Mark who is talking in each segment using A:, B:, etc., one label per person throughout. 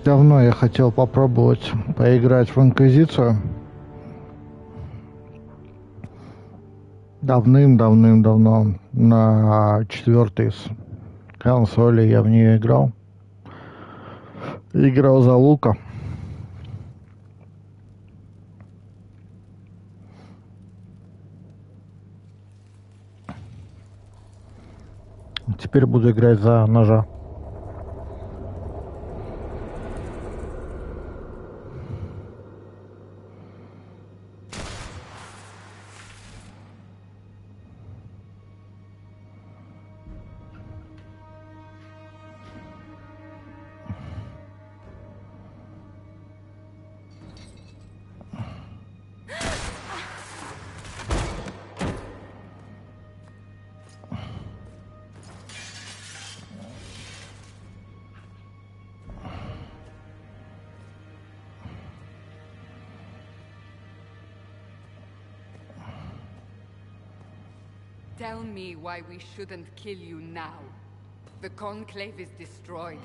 A: Давно я хотел попробовать поиграть в Инквизицию. Давным-давным-давно на 4-й консоли я в нее играл. Играл за Лука. Теперь буду играть за ножа.
B: Tell me why we shouldn't kill you now. The Conclave is destroyed.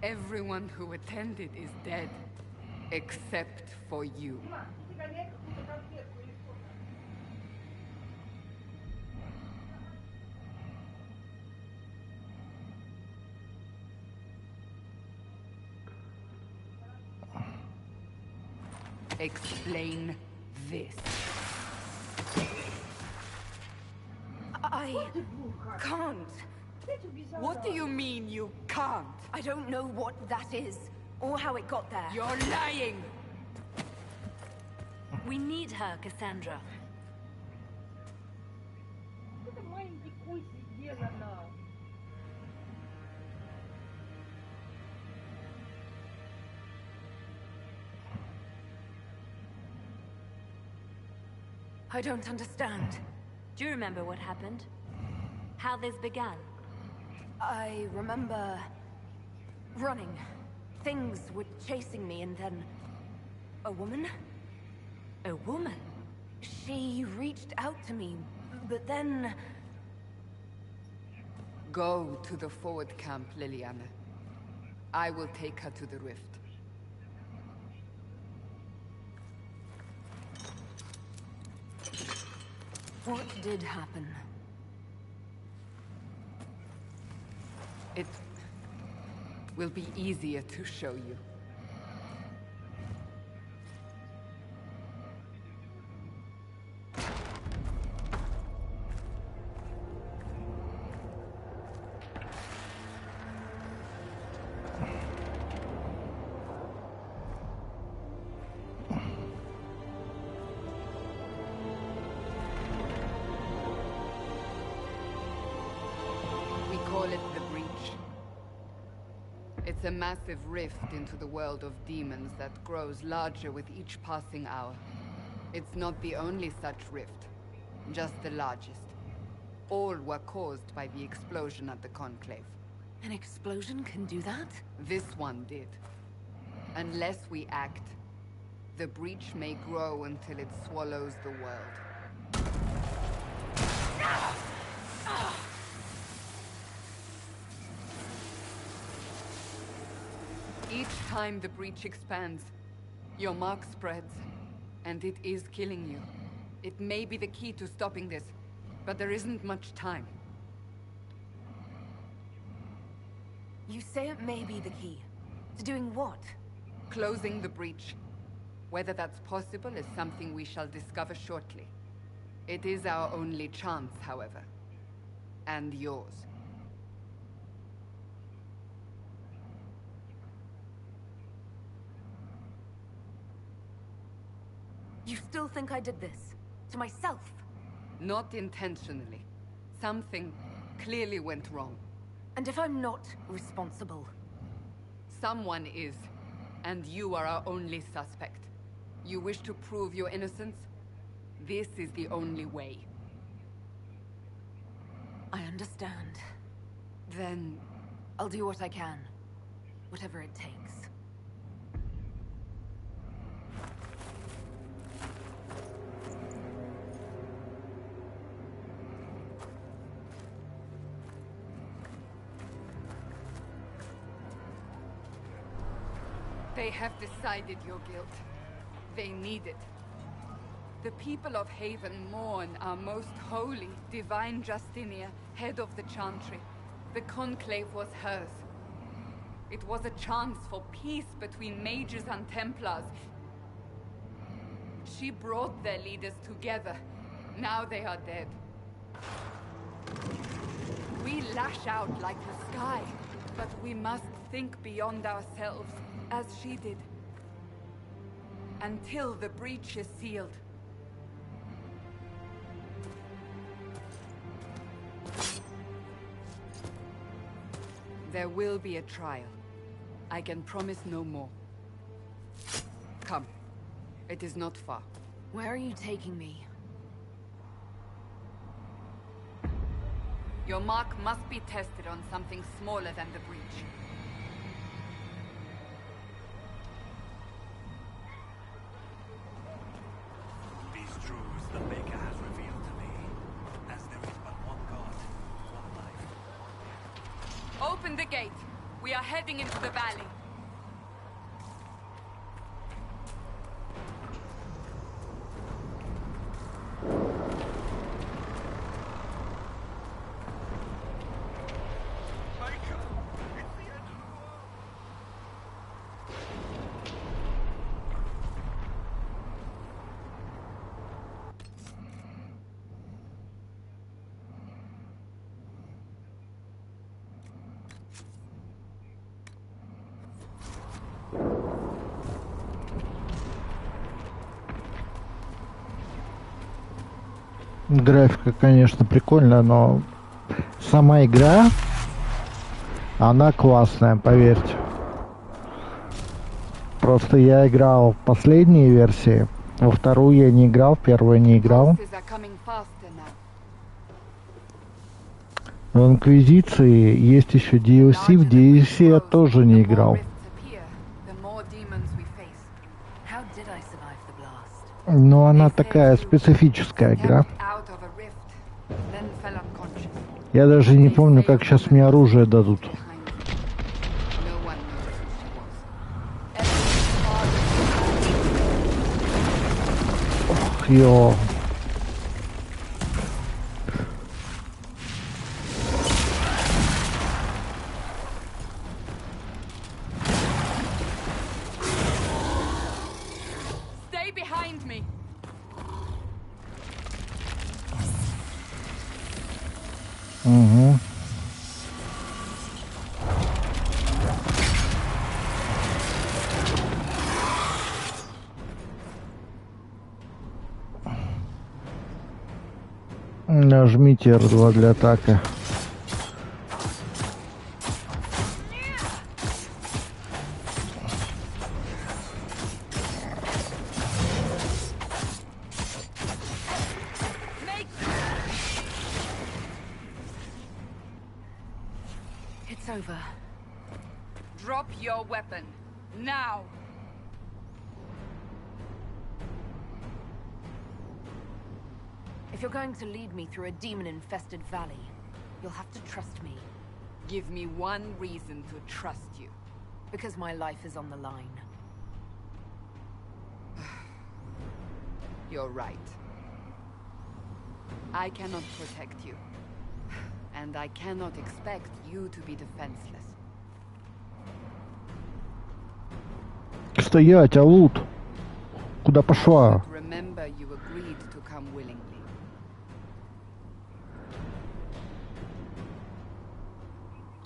B: Everyone who attended is dead. Except for you. Explain this.
C: I can't.
B: What do you mean you can't?
C: I don't know what that is, or how it got there.
B: You're lying!
C: We need her, Cassandra. I don't understand.
D: Do you remember what happened? How this began?
C: I remember running. Things were chasing me, and then a woman?
D: A woman?
C: She reached out to me, but then...
B: Go to the forward camp, Liliana. I will take her to the rift.
C: What did happen?
B: It will be easier to show you. It's a massive rift into the world of demons that grows larger with each passing hour. It's not the only such rift, just the largest. All were caused by the explosion at the Conclave.
C: An explosion can do that?
B: This one did. Unless we act, the breach may grow until it swallows the world. Each time the breach expands, your mark spreads, and it is killing you. It may be the key to stopping this, but there isn't much time.
C: You say it may be the key. To doing what?
B: Closing the breach. Whether that's possible is something we shall discover shortly. It is our only chance, however. And yours.
C: You still think I did this? To myself?
B: Not intentionally. Something clearly went wrong.
C: And if I'm not responsible?
B: Someone is, and you are our only suspect. You wish to prove your innocence? This is the only way.
C: I understand.
B: Then...
C: I'll do what I can. Whatever it takes.
B: They have decided your guilt. They need it. The people of Haven mourn our most holy, divine Justinia, head of the Chantry. The conclave was hers. It was a chance for peace between mages and Templars. She brought their leaders together. Now they are dead. We lash out like the sky, but we must think beyond ourselves, as she did. Until the breach is sealed. There will be a trial. I can promise no more. Come. It is not far.
C: Where are you taking me?
B: Your mark must be tested on something smaller than the breach.
E: These truths the Maker has revealed to me, as there is but one God, one life.
B: Open the gate. We are heading into the valley.
A: Графика, конечно, прикольная, но сама игра, она классная, поверьте. Просто я играл в последние версии, во вторую я не играл, в первую не играл. В Инквизиции есть еще DLC, в DLC я тоже не играл. Но она такая специфическая игра. Я даже не помню, как сейчас мне оружие дадут. Ох, ё. Угу. Нажмите R2 для атаки.
C: Over.
B: Drop your weapon. Now!
C: If you're going to lead me through a demon-infested valley, you'll have to trust me.
B: Give me one reason to trust you.
C: Because my life is on the line.
B: You're right. I cannot protect you. And I cannot expect you to be defenseless.
A: Стоять, Алут! Куда пошла?
B: Remember, you agreed to come willingly.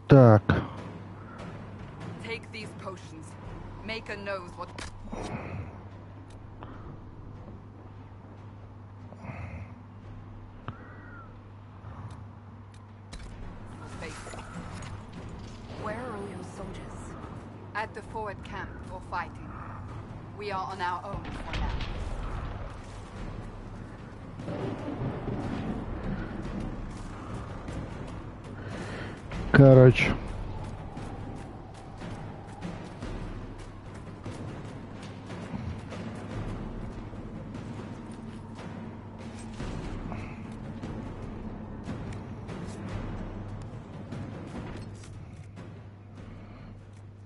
A: Так.
B: Take these potions. Maker knows what.
C: Where are all your soldiers?
B: At the forward camp or fighting. We are on our own for now.
A: Короче.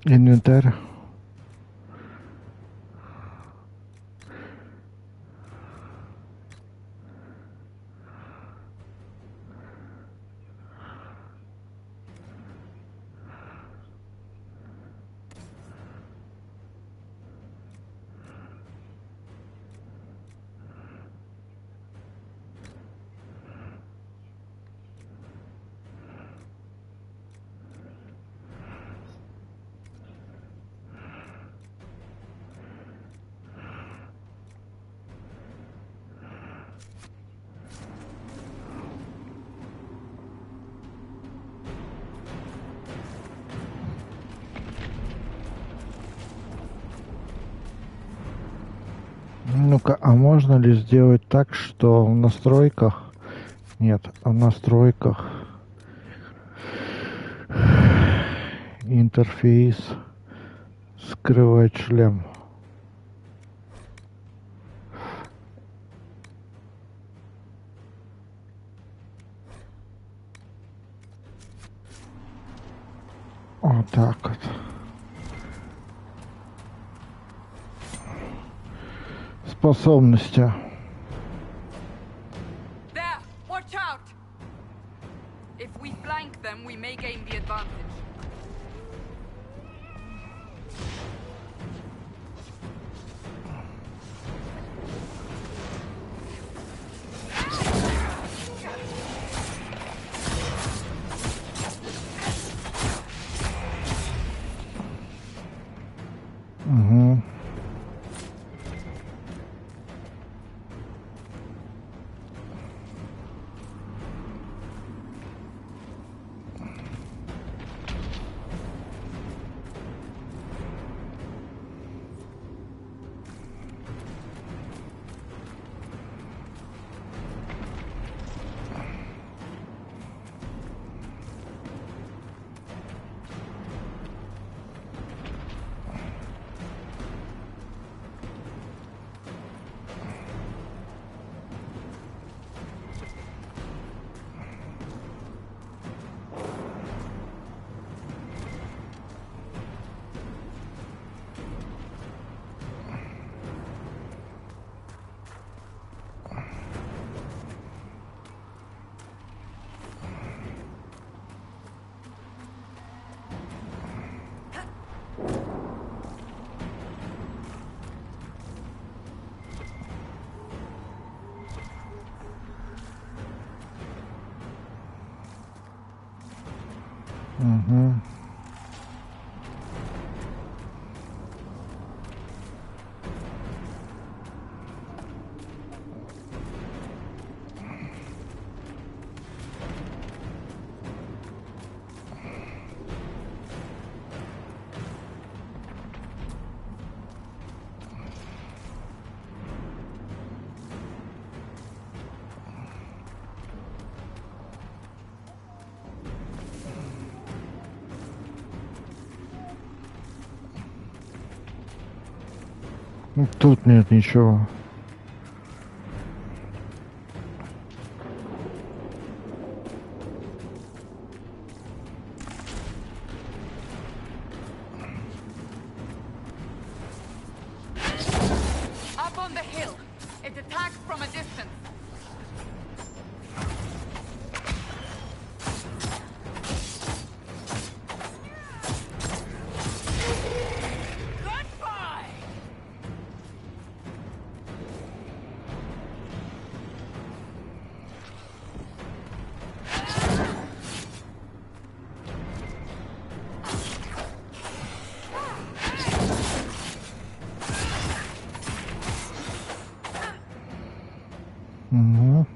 A: Инвентарь. Ну-ка, а можно ли сделать так, что в настройках... Нет, в настройках интерфейс скрывать шлем. Вот так вот. Способности.
B: There! Watch out! If we flank them, we may gain the advantage.
A: Угу. Угу. Тут нет ничего.
B: Up on the hill. It attacks from a distance. Goodbye!
A: Угу.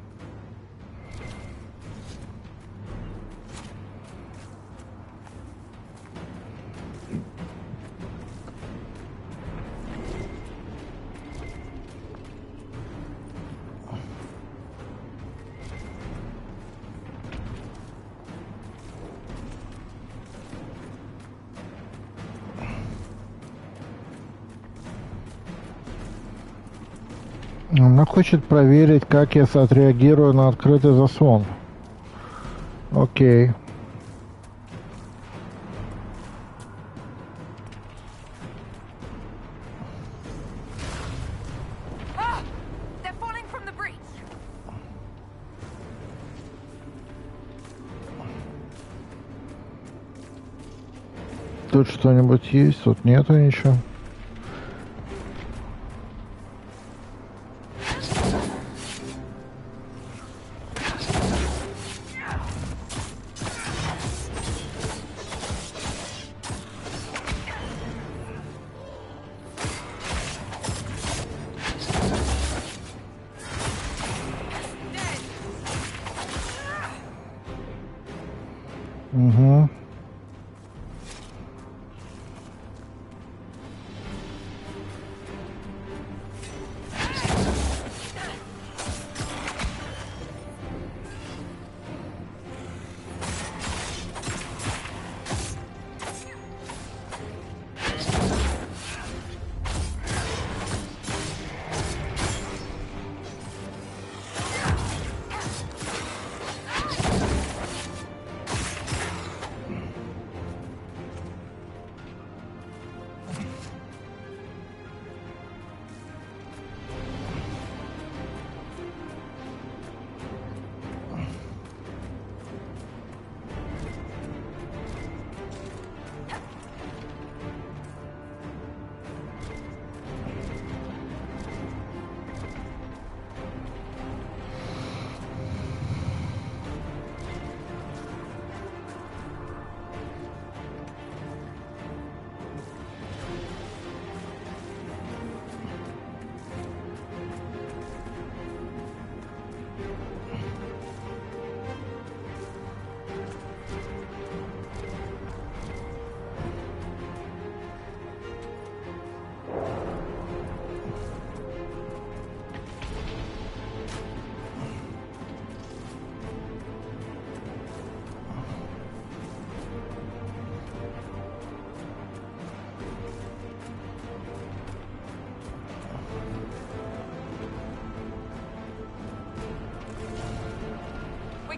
A: Она хочет проверить, как я отреагирую на открытый заслон. Окей.
C: Ah! They're falling from the breach.
A: Тут что-нибудь есть? Тут нету ничего. Угу.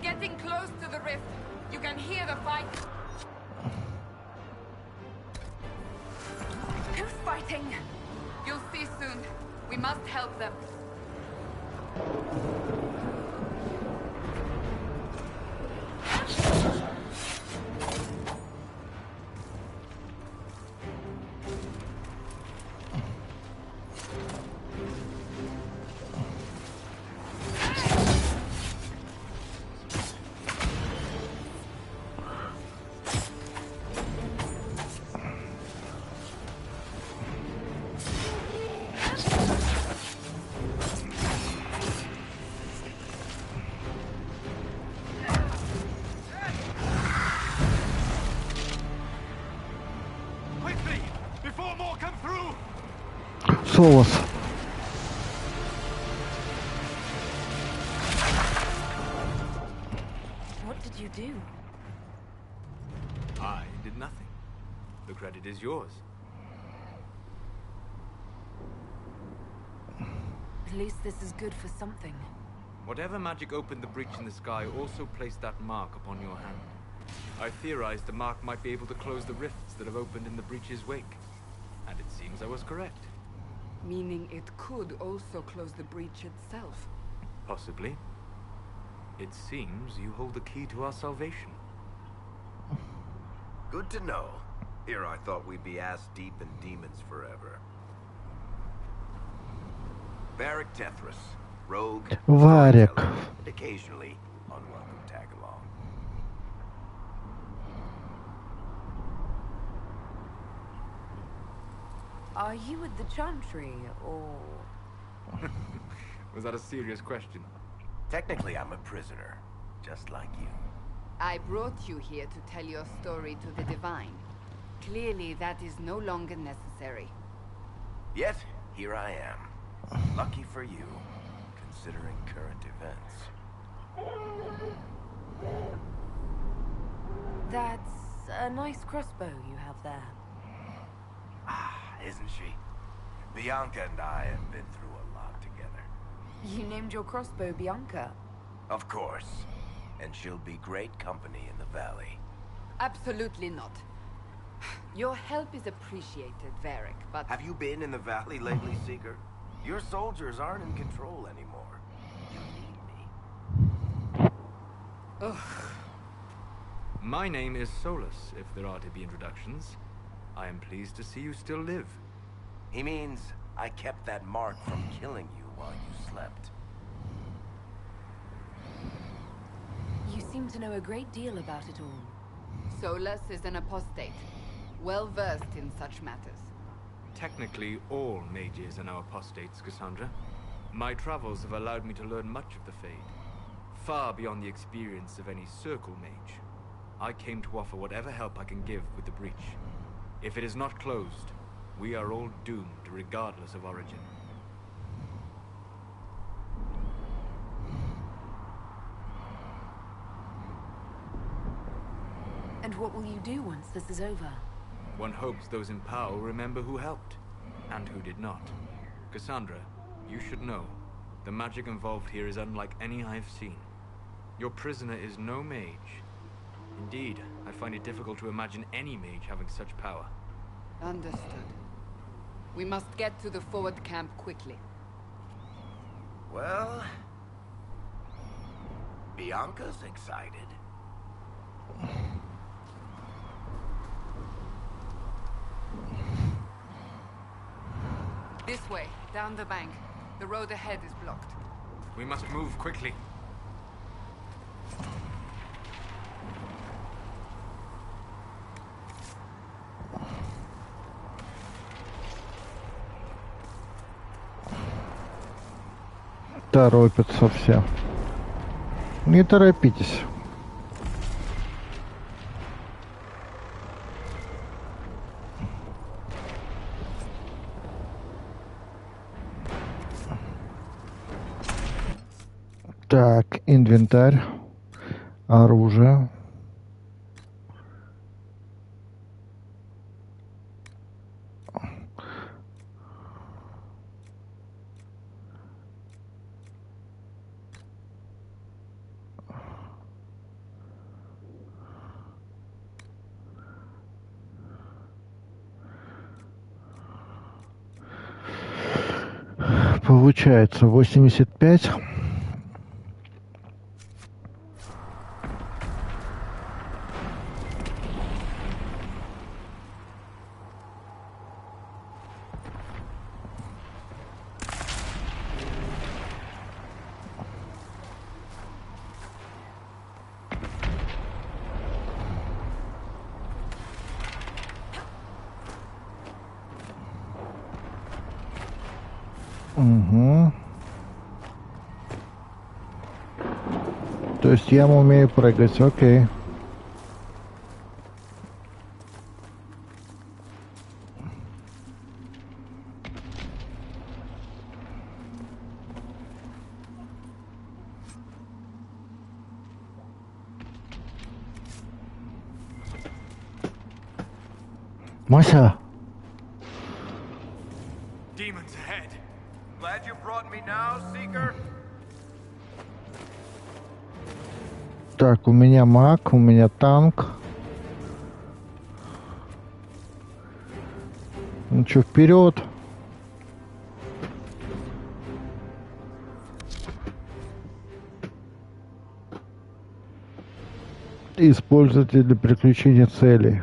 B: getting close to the rift. You can hear the fight.
C: Who's fighting?
B: You'll see soon. We must help them.
E: Quickly! Before more come through!
A: Солос.
C: What did you do?
E: I did nothing. The credit is yours.
C: At least this is good for something.
E: Whatever magic opened the breach in the sky also placed that mark upon your hand. I theorized the mark might be able to close the rifts that have opened in the breach's wake. And it seems I was correct.
B: Meaning it could also close the breach itself.
E: Possibly. It seems you hold the key to our salvation.
F: Good to know. Here I thought we'd be ass deep in demons forever. Varric Tethras, rogue,
A: Varric.
F: storyteller, and occasionally unwelcome tag along.
C: Are you with the Chantry, or...
E: Was that a serious question?
F: Technically, I'm a prisoner, just like you.
B: I brought you here to tell your story to the Divine. Clearly, that is no longer necessary.
F: Yet, here I am. Lucky for you, considering current events.
C: That's a nice crossbow you have there.
F: Ah, isn't she? Bianca and I have been through a lot together.
C: You named your crossbow Bianca.
F: Of course. And she'll be great company in the valley.
B: Absolutely not. Your help is appreciated, Varric, but...
F: Have you been in the valley lately, Seeker? Your soldiers aren't in control anymore. You need me.
B: Ugh.
E: My name is Solus, if there are to be introductions. I am pleased to see you still live.
F: He means I kept that mark from killing you while you slept.
C: You seem to know a great deal about it all.
B: Solus is an apostate, well-versed in such matters.
E: Technically, all mages are now apostates, Cassandra. My travels have allowed me to learn much of the Fade, far beyond the experience of any circle mage. I came to offer whatever help I can give with the breach. If it is not closed, we are all doomed regardless of origin.
C: And what will you do once this is over?
E: One hopes those in power will remember who helped, and who did not. Cassandra, you should know, the magic involved here is unlike any I have seen. Your prisoner is no mage. Indeed, I find it difficult to imagine any mage having such power.
B: Understood. We must get to the forward camp quickly.
F: Well... Bianca's excited.
B: This way, down the bank. The road ahead is blocked.
E: We must move quickly.
A: Торопятся все. Не торопитесь. Так, инвентарь, оружие. получается 85. Угу. То есть я умею прыгать, окей. Мася!
E: Demons ahead.
F: Glad you brought me now, Seeker.
A: Так, у меня маг, у меня танк. Ну что, вперед! Используйте для приключения цели.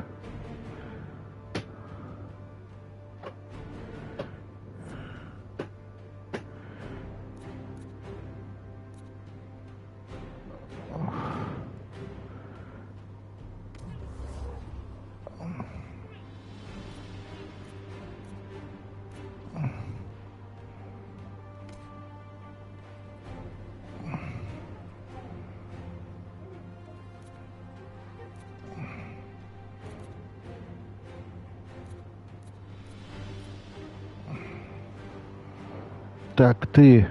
A: Так, ты.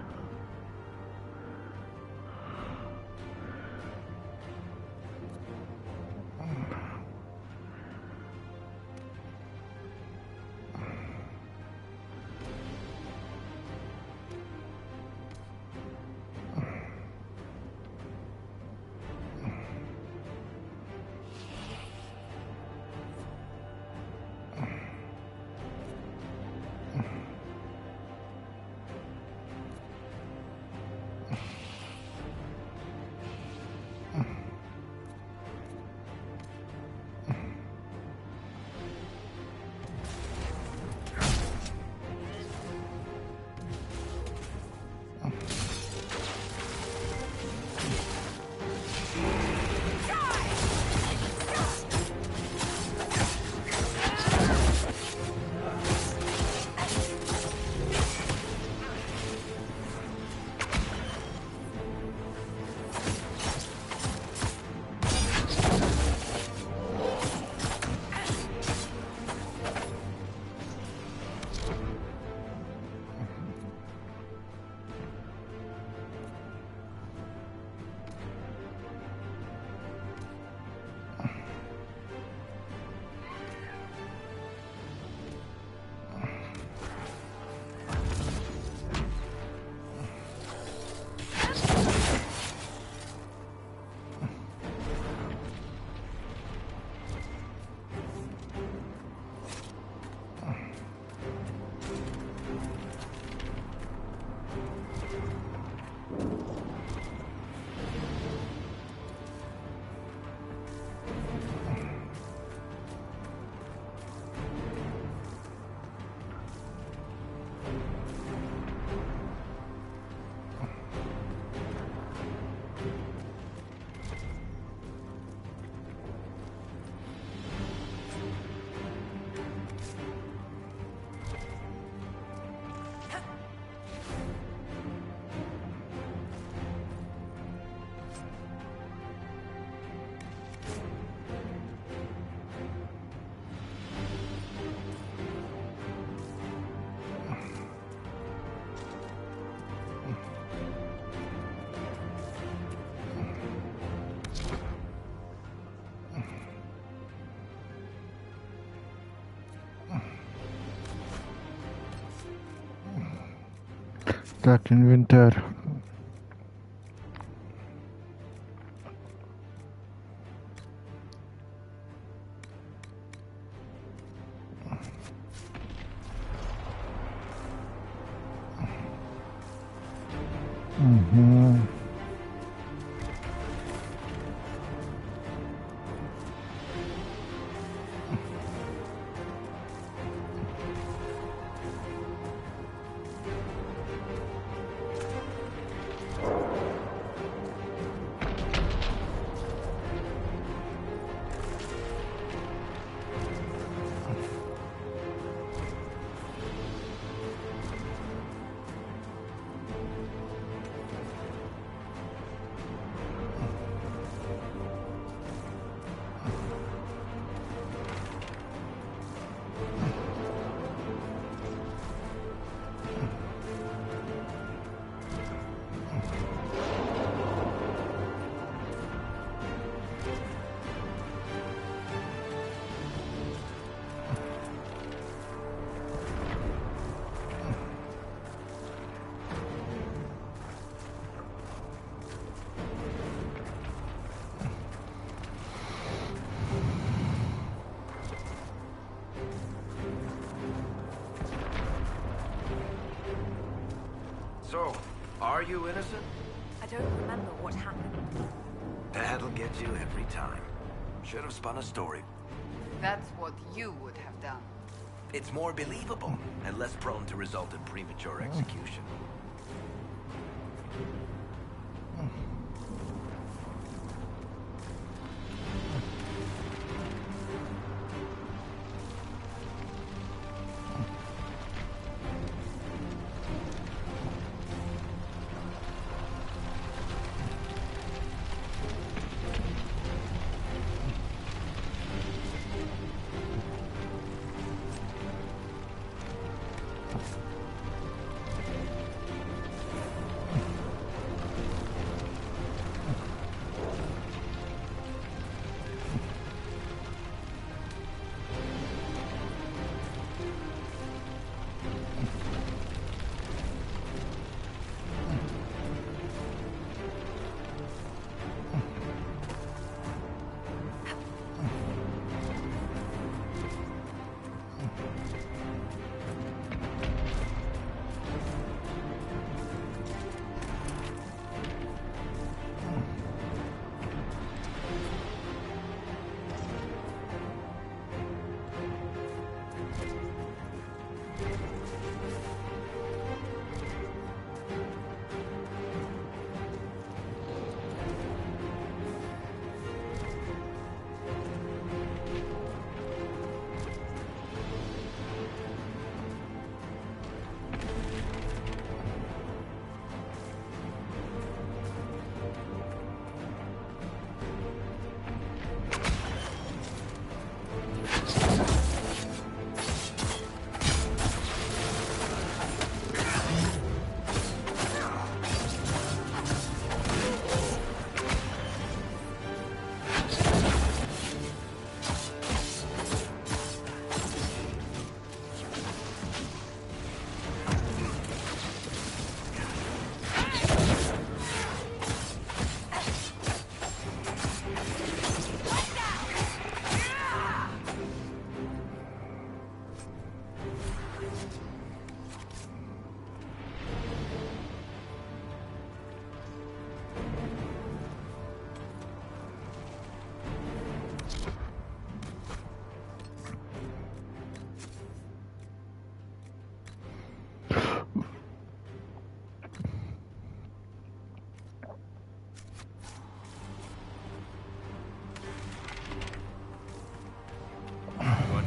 A: Так, инвентарь. Угу.
F: So, are you innocent?
C: I don't remember what happened.
F: That'll get you every time. Should have spun a story.
B: That's what you would have done.
F: It's more believable and less prone to result in premature execution.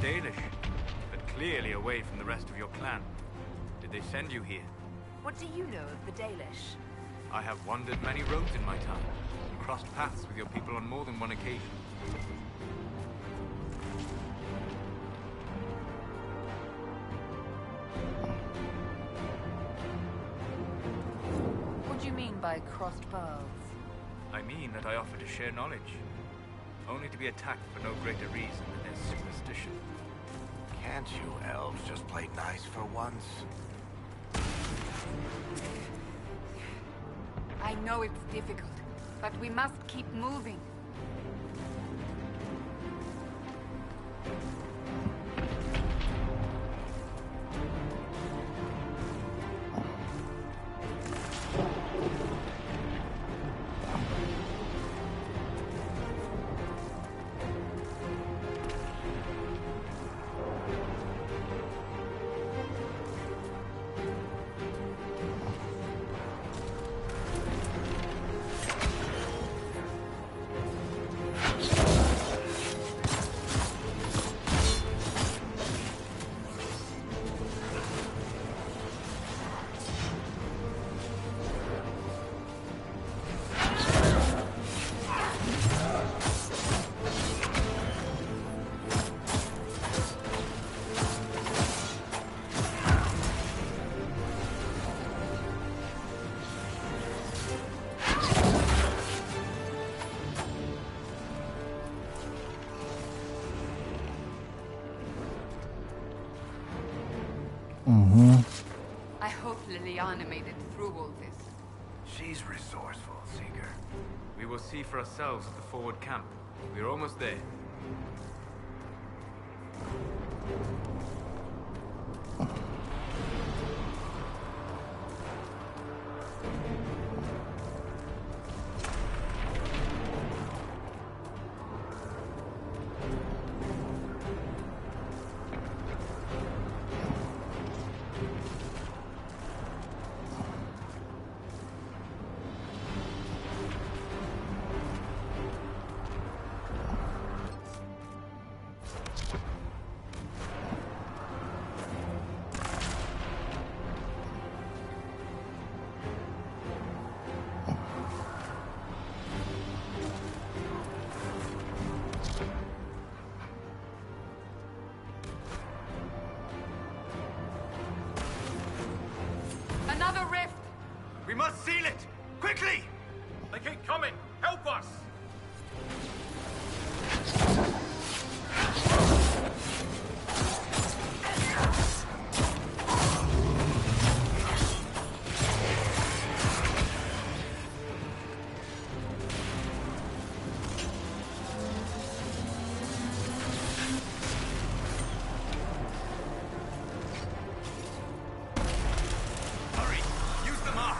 E: Dalish, but clearly away from the rest of your clan. Did they send you here?
C: What do you know of the Dalish?
E: I have wandered many roads in my time, and crossed paths with your people on more than one occasion.
C: What do you mean by crossed paths?
E: I mean that I offer to share knowledge, only to be attacked for no greater reason than their superstition.
F: Can't you elves just play nice for once?
B: I know it's difficult, but we must keep moving. I hope Liliana made it through all this.
F: She's resourceful, Seeker.
E: We will see for ourselves at the forward camp. We're almost there.
B: Another rift!
E: We must seal it! Quickly!
G: They keep coming! Help us!
E: Hurry! Use the mark!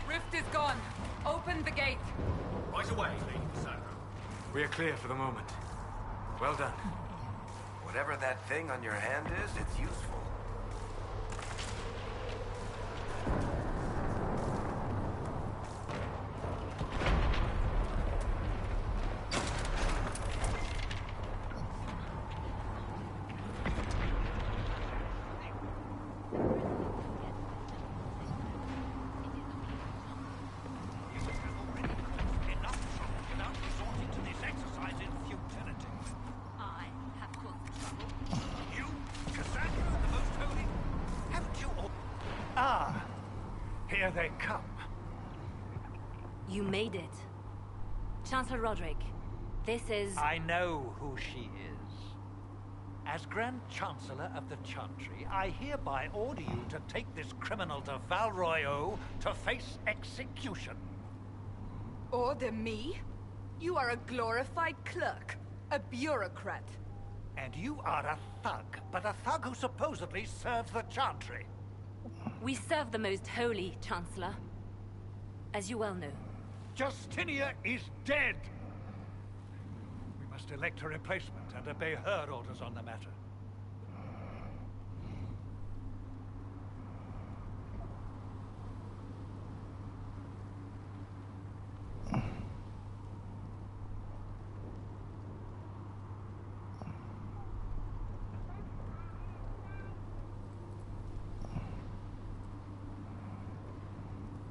B: Rift is gone. Open the gate.
G: Right away, Lady Cassandra.
E: We are clear for the moment. Well done.
F: Whatever that thing on your hand is, it's useful.
G: Here they come.
D: You made it. Chancellor Roderick, this is...
H: I know who she is. As Grand Chancellor of the Chantry, I hereby order you to take this criminal to Val Royeaux to face execution.
B: Order me? You are a glorified clerk, a bureaucrat.
H: And you are a thug, but a thug who supposedly serves the Chantry.
D: We serve the most holy, Chancellor. As you well know.
H: Justinia is dead! We must elect a replacement and obey her orders on the matter.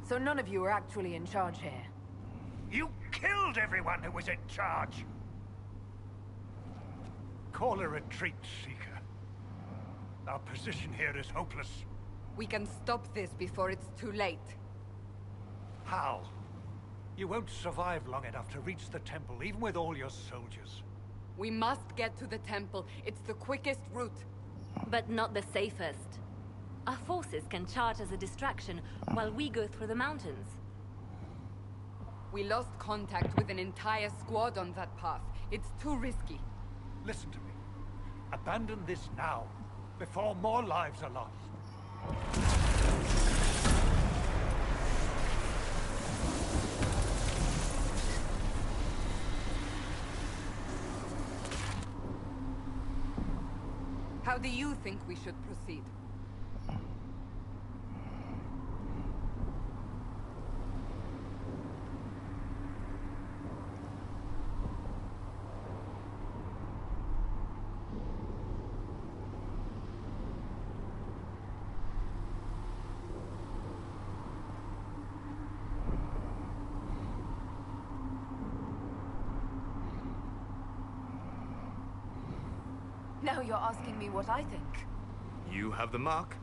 C: So none of you are actually in charge here.
H: You killed everyone who was in charge! Call a retreat, Seeker. Our position here is hopeless.
B: We can stop this before it's too late.
H: How? You won't survive long enough to reach the temple, even with all your soldiers.
B: We must get to the temple. It's the quickest route.
D: But not the safest. Our forces can charge as a distraction while we go through the mountains.
B: We lost contact with an entire squad on that path. It's too risky.
H: Listen to me. Abandon this now, before more lives are lost.
B: How do you think we should proceed?
C: Now you're asking me what I think.
E: You have the mark.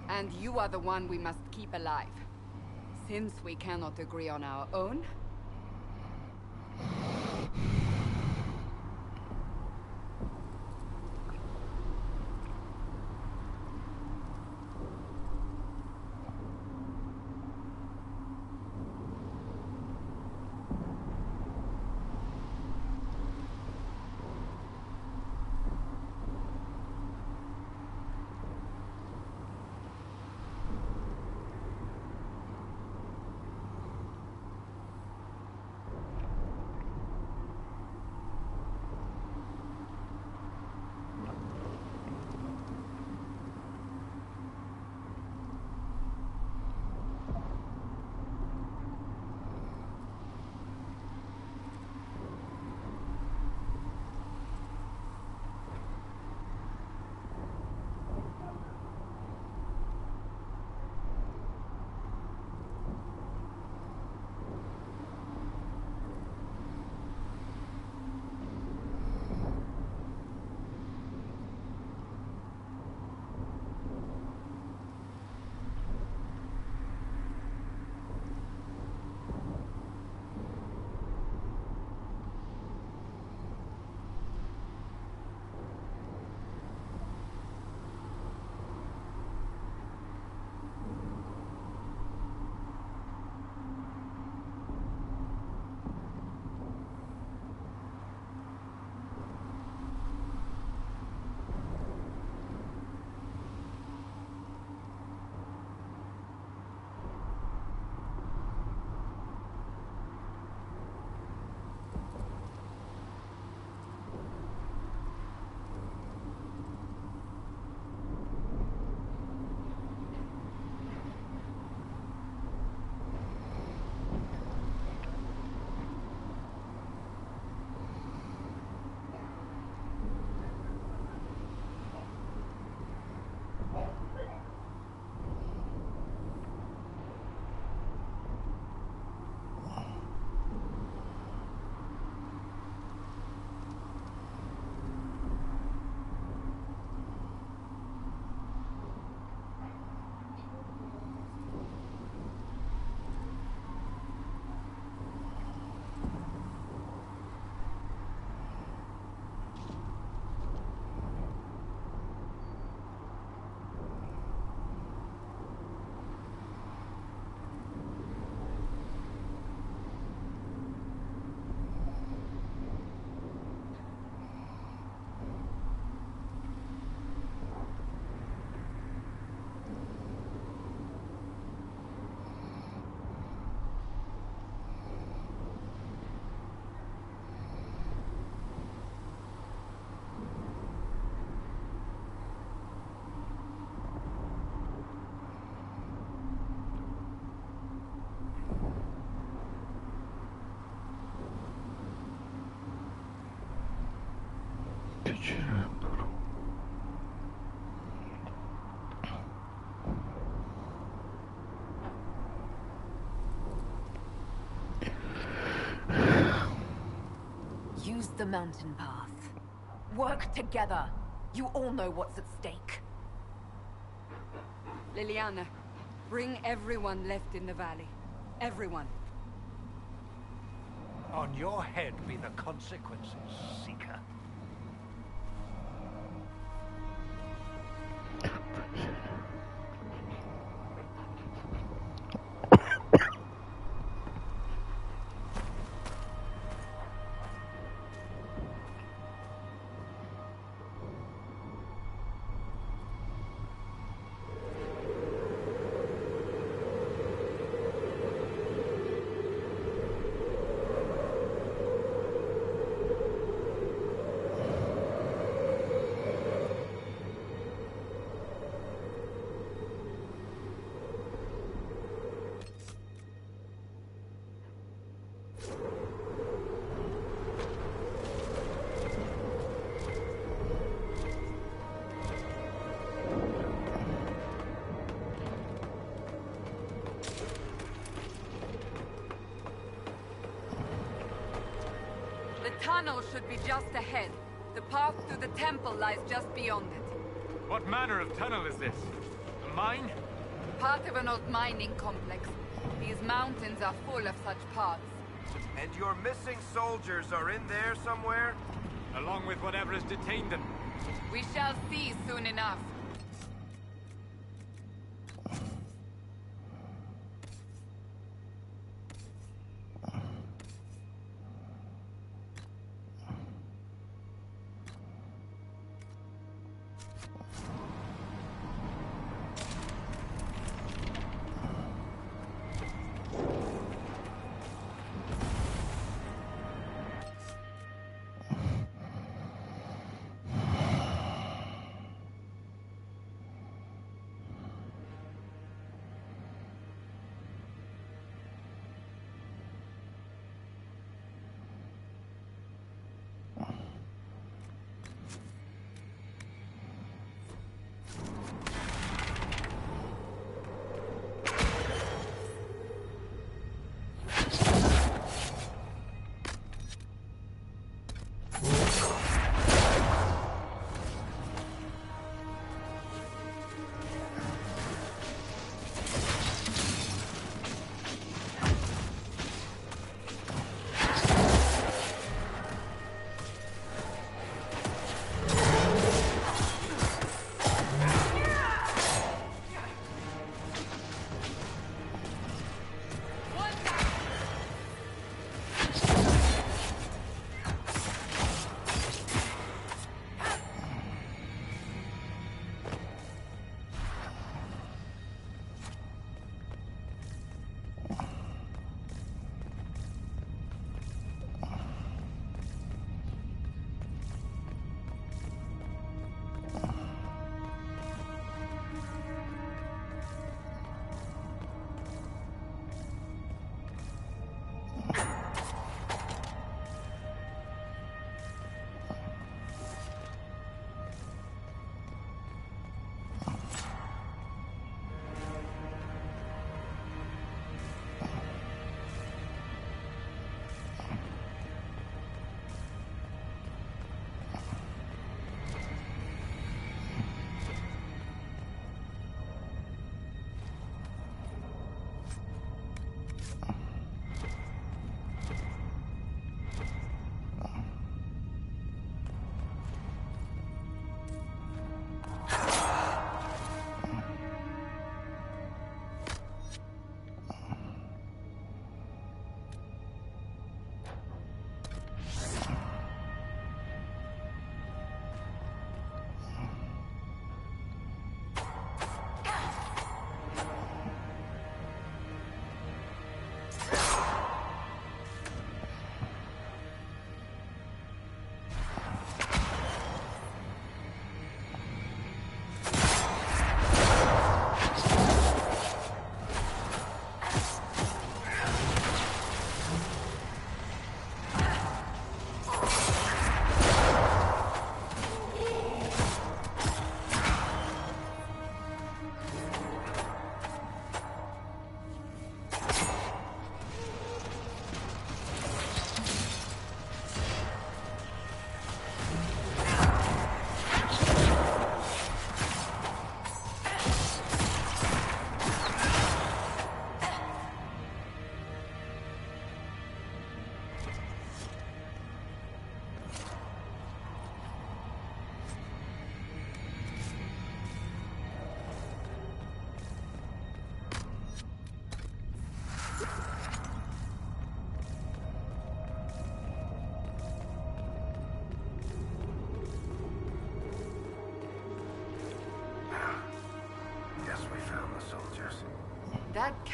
B: And you are the one we must keep alive. Since we cannot agree on our own,
C: Use the mountain path. Work together. You all know what's at stake.
B: Liliana, bring everyone left in the valley. Everyone.
H: On your head be the consequences, Seeker.
B: The tunnel should be just ahead. The path to the temple lies just beyond it.
E: What manner of tunnel is this? A mine?
B: Part of an old mining complex. These mountains are full of such paths.
F: And your missing soldiers are in there somewhere?
E: Along with whatever has detained them.
B: We shall see soon enough.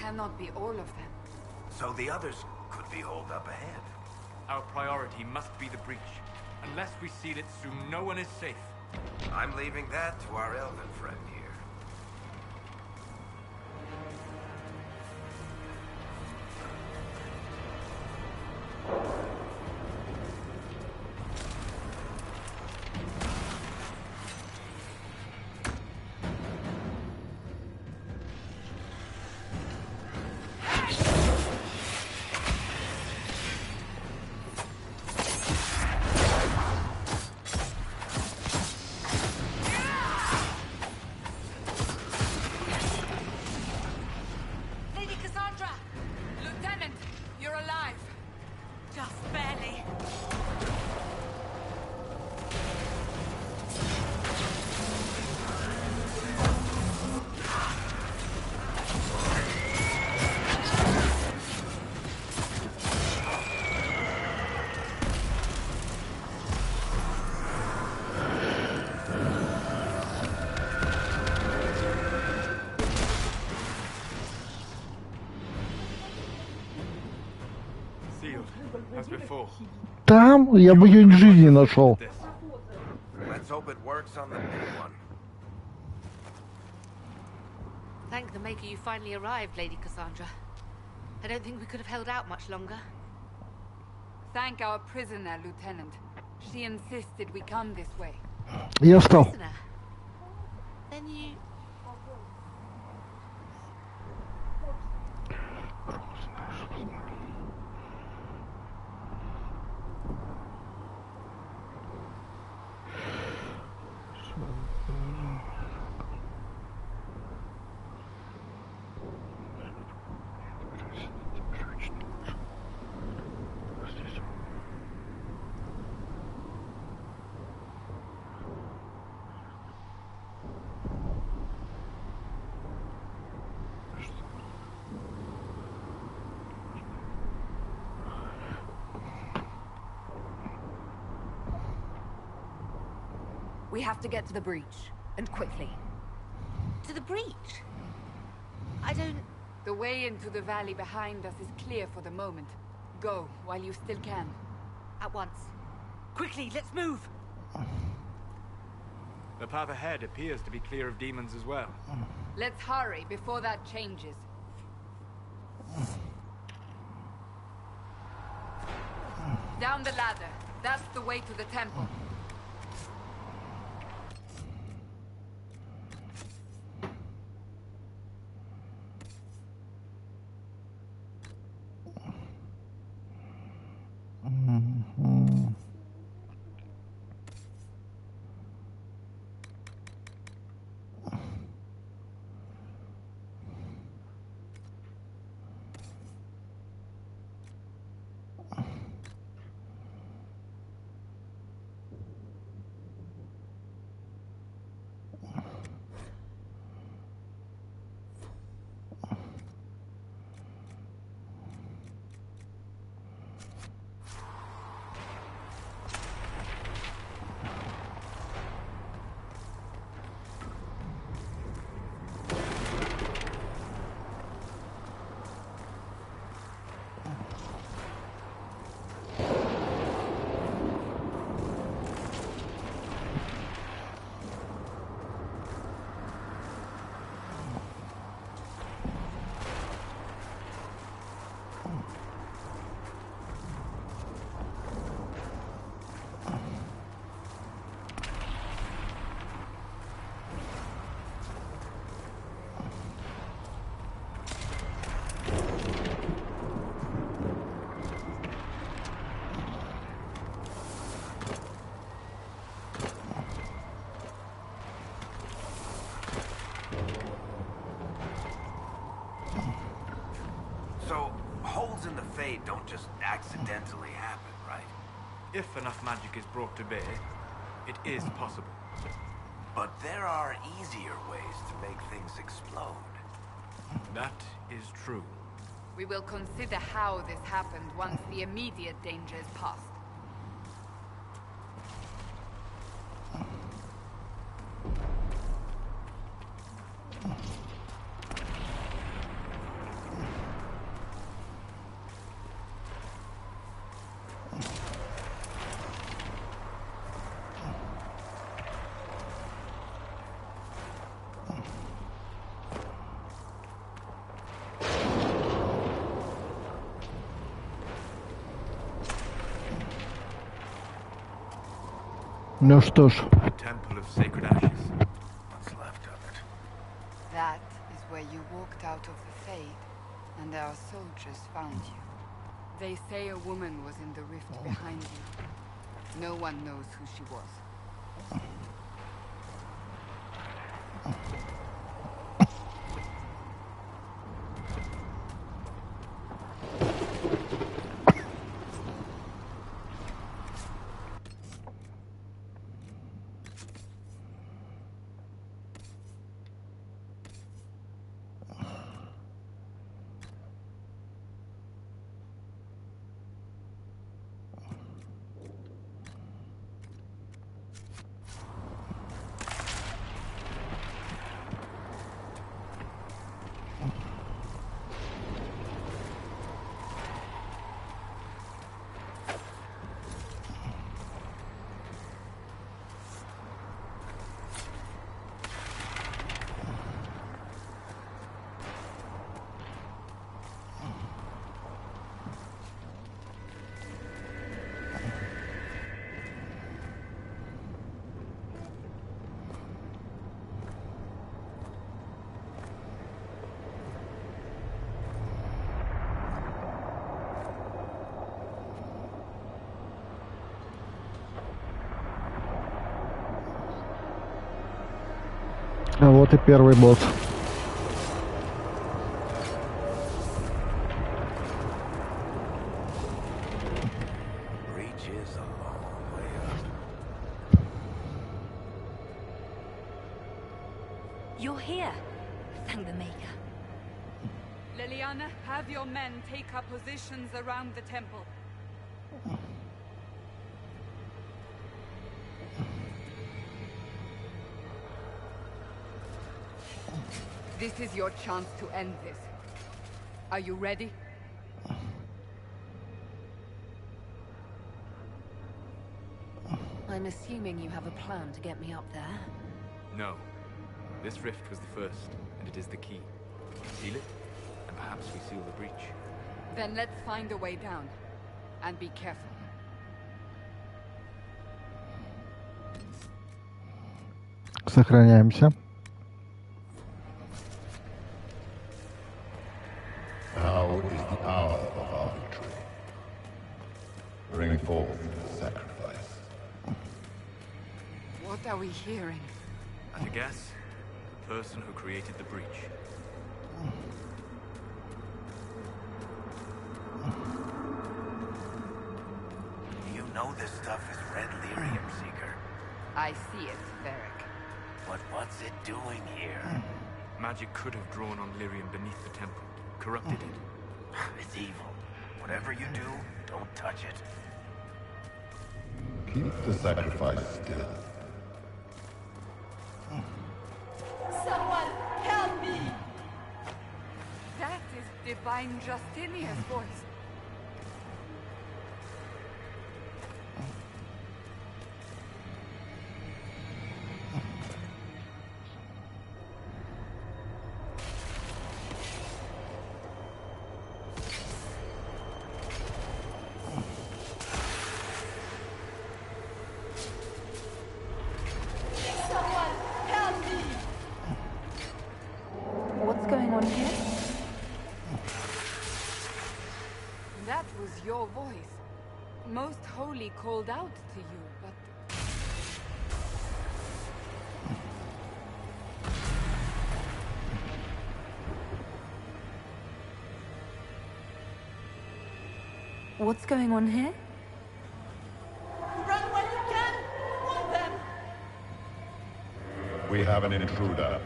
B: cannot be all of them.
F: So the others could be holed up ahead.
E: Our priority must be the breach. Unless we seal it soon, no one is safe.
F: I'm leaving that to our elven friend here.
E: As before.
A: Там я бы ее жизни нашел.
F: Let's hope it works on the big one.
C: Thank the Maker you finally arrived, Lady Cassandra. I don't think we could have held out much longer.
B: Thank our prisoner, Lieutenant. She insisted we come this way.
A: Я встал.
C: Prisoner? Then you... We have to get to the breach, and quickly. To the breach? I don't...
B: The way into the valley behind us is clear for the moment. Go, while you still can.
C: At once. Quickly, let's move!
E: The path ahead appears to be clear of demons as well.
B: Let's hurry before that changes. Down the ladder. That's the way to the temple.
F: In the Fade don't just accidentally happen, right?
E: If enough magic is brought to bear, it is possible.
F: But there are easier ways to make things explode.
E: That is true.
B: We will consider how this happened once the immediate danger is past.
A: Ну что ж,
E: A temple of sacred ashes.
F: What's left of it?
B: That is where you walked out of the Fade, and our soldiers found you. They say a woman was in the rift behind you. No one knows who she was.
A: а вот и первый босс.
F: Reach is a long way up.
D: You're here. Thank the Maker.
B: Liliana, have your men take up positions around the temple. This is your chance to end this. Are you ready?
C: I'm assuming you have a plan to get me up there.
E: No. This rift was the first, and it is the key. Seal it, and perhaps we seal the breach.
B: Then let's find a way down. And be careful.
A: Сохраняемся.
I: Now is the hour of our victory. Bring forth the sacrifice.
B: What are we hearing?
E: At a guess, the person who created the breach.
F: You know this stuff is red lyrium, Seeker.
B: I see it, Varric.
F: But what's it doing here?
E: Magic could have drawn on lyrium beneath the temple, corrupted it.
F: It's evil. Whatever you do, don't touch it.
I: Keep the sacrifice still.
B: Someone help me! That is Divine Justinia's voice.
C: What's going on here?
B: That was your voice. Most Holy called out to you, but...
C: What's going on here?
B: Run when you can! Want them!
I: We have an intruder.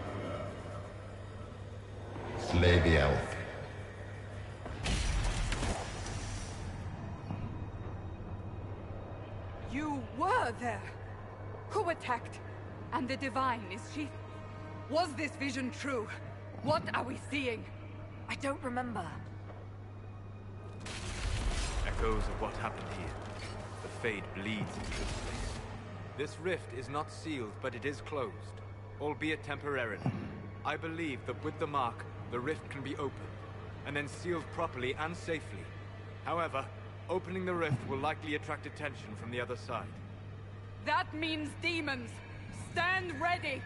I: Slay the elf.
B: You were there! Who attacked? And the Divine, is she... Was this vision true? What are we seeing?
C: I don't remember.
E: Echoes of what happened here. The Fade bleeds into this place. This rift is not sealed, but it is closed, albeit temporarily. I believe that with the mark, the rift can be opened, and then sealed properly and safely. However, opening the rift will likely attract attention from the other side.
B: That means demons. Stand ready.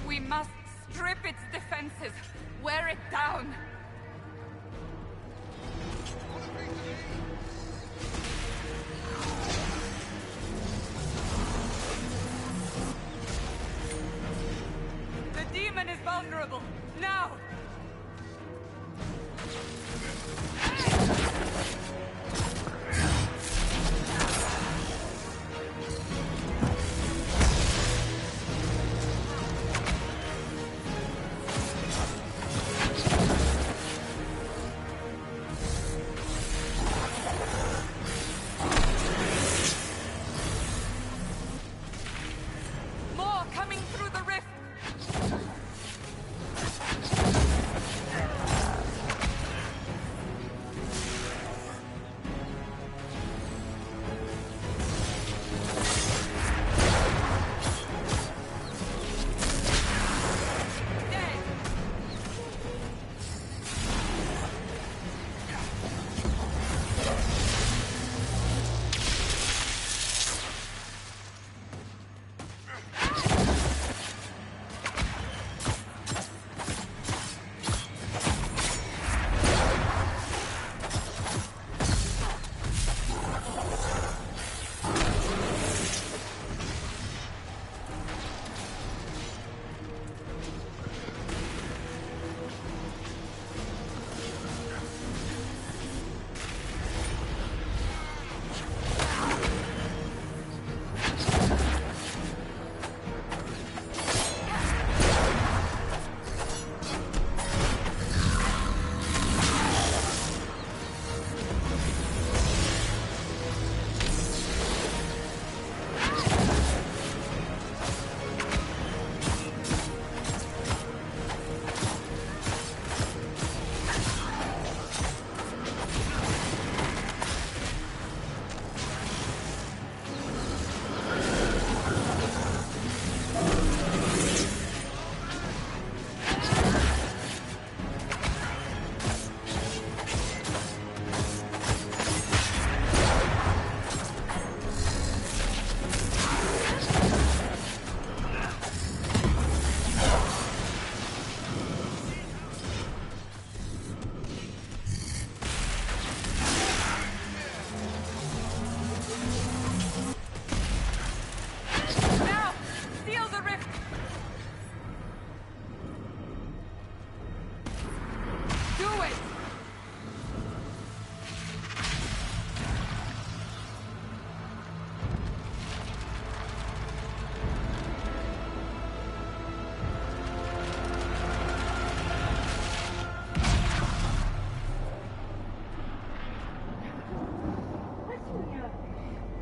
B: We must strip its defenses, wear it down. The demon is vulnerable. Now!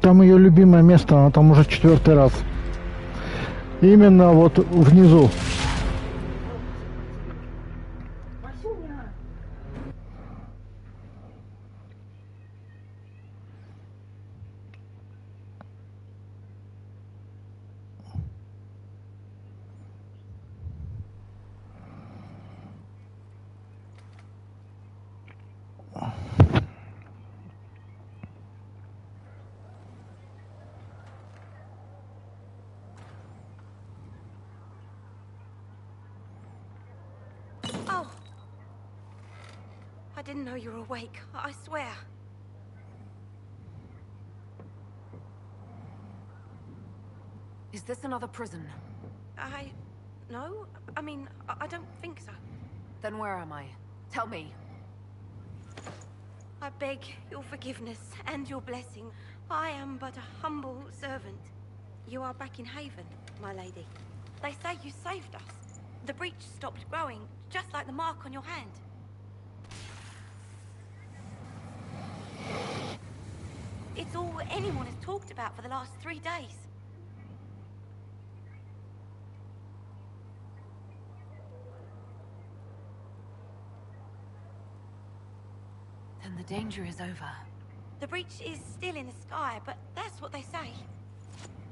A: Там ее любимое место, она там уже 4-й раз. Именно вот внизу.
J: I didn't know you were awake, I swear.
C: Is this another prison?
J: No. I mean, I don't think so.
C: Then where am I? Tell me.
J: I beg your forgiveness and your blessing. I am but a humble servant. You are back in Haven, my lady. They say you saved us. The breach stopped growing, just like the mark on your hand. It's all anyone has talked about for the last 3 days.
C: Then the danger is over.
J: The breach is still in the sky, but that's what they say.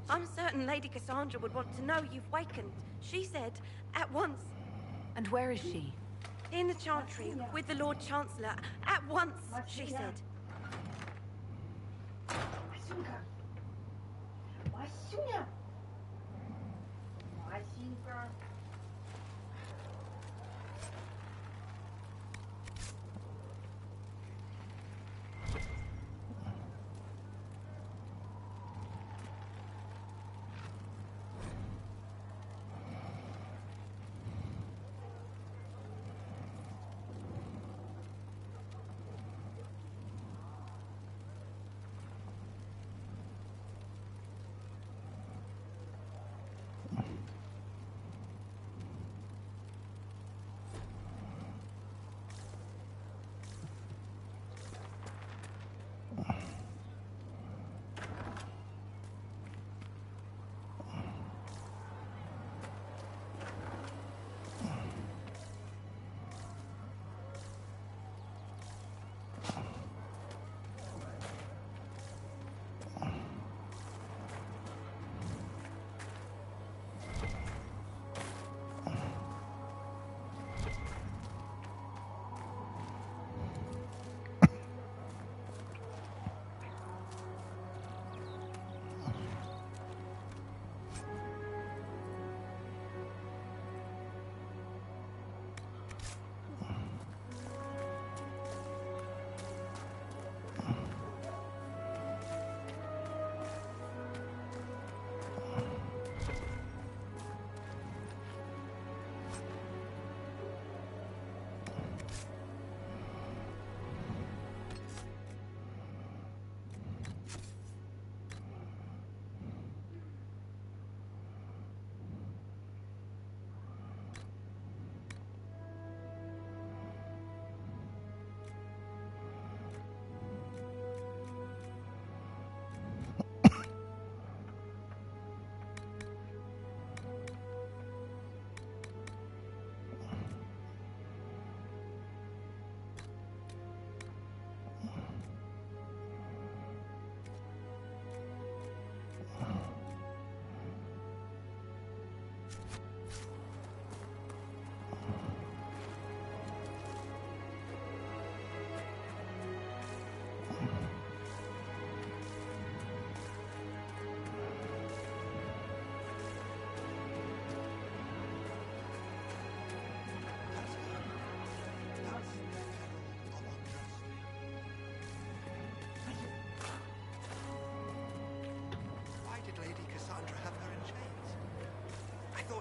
J: I'm certain Lady Cassandra would want to know you've wakened. She said, at once.
C: And where is she?
J: In the Chantry, with the Lord Chancellor. At once, she said.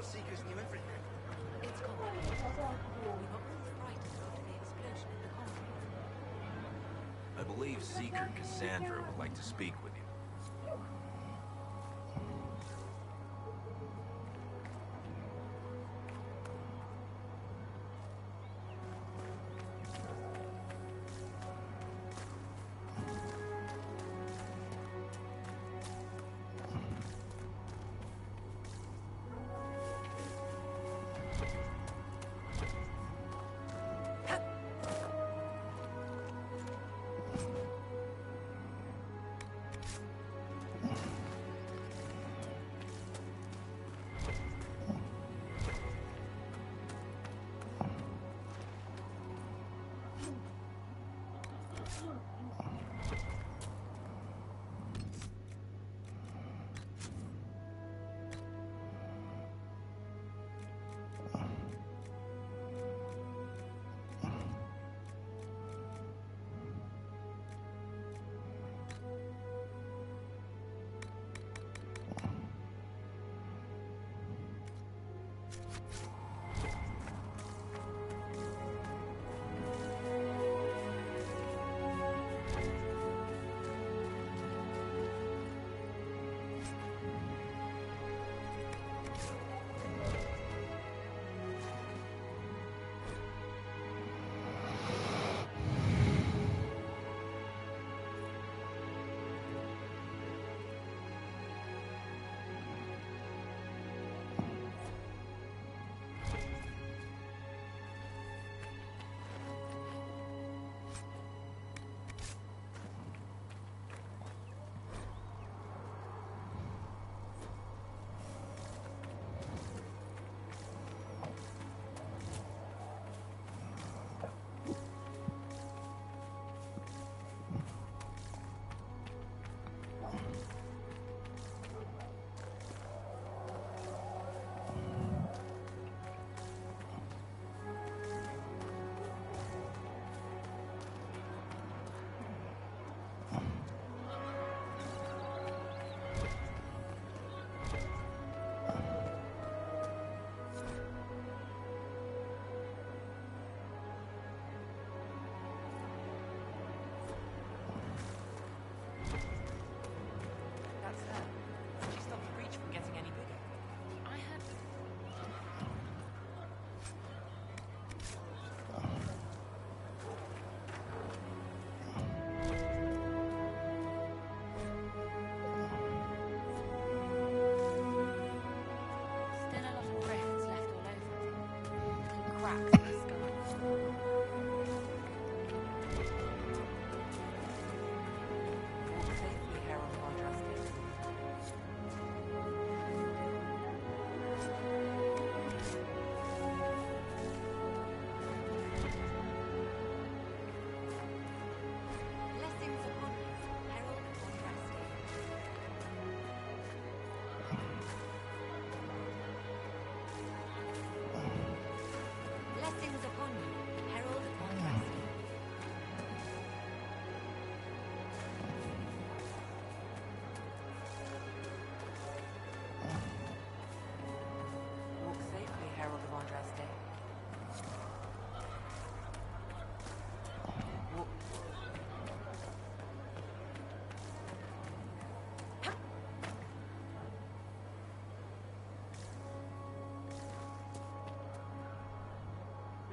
F: Seekers knew everything.
C: It's complicated. We were all frightened after the explosion in the convent.
F: I believe Seeker Cassandra would like to speak with you.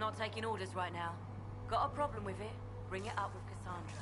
C: Not taking orders right now. Got a problem with it? Bring it up with Cassandra.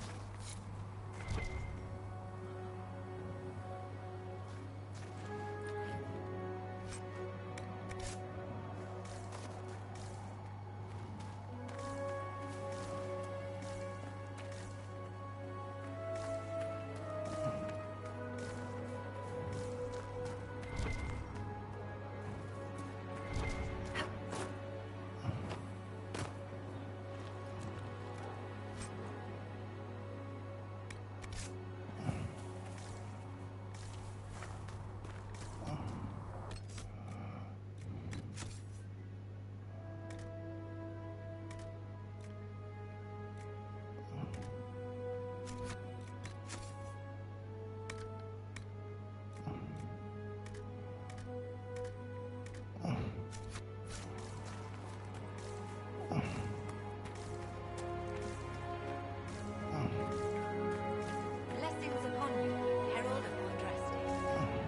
C: Blessings upon you, Herald of Prохождение.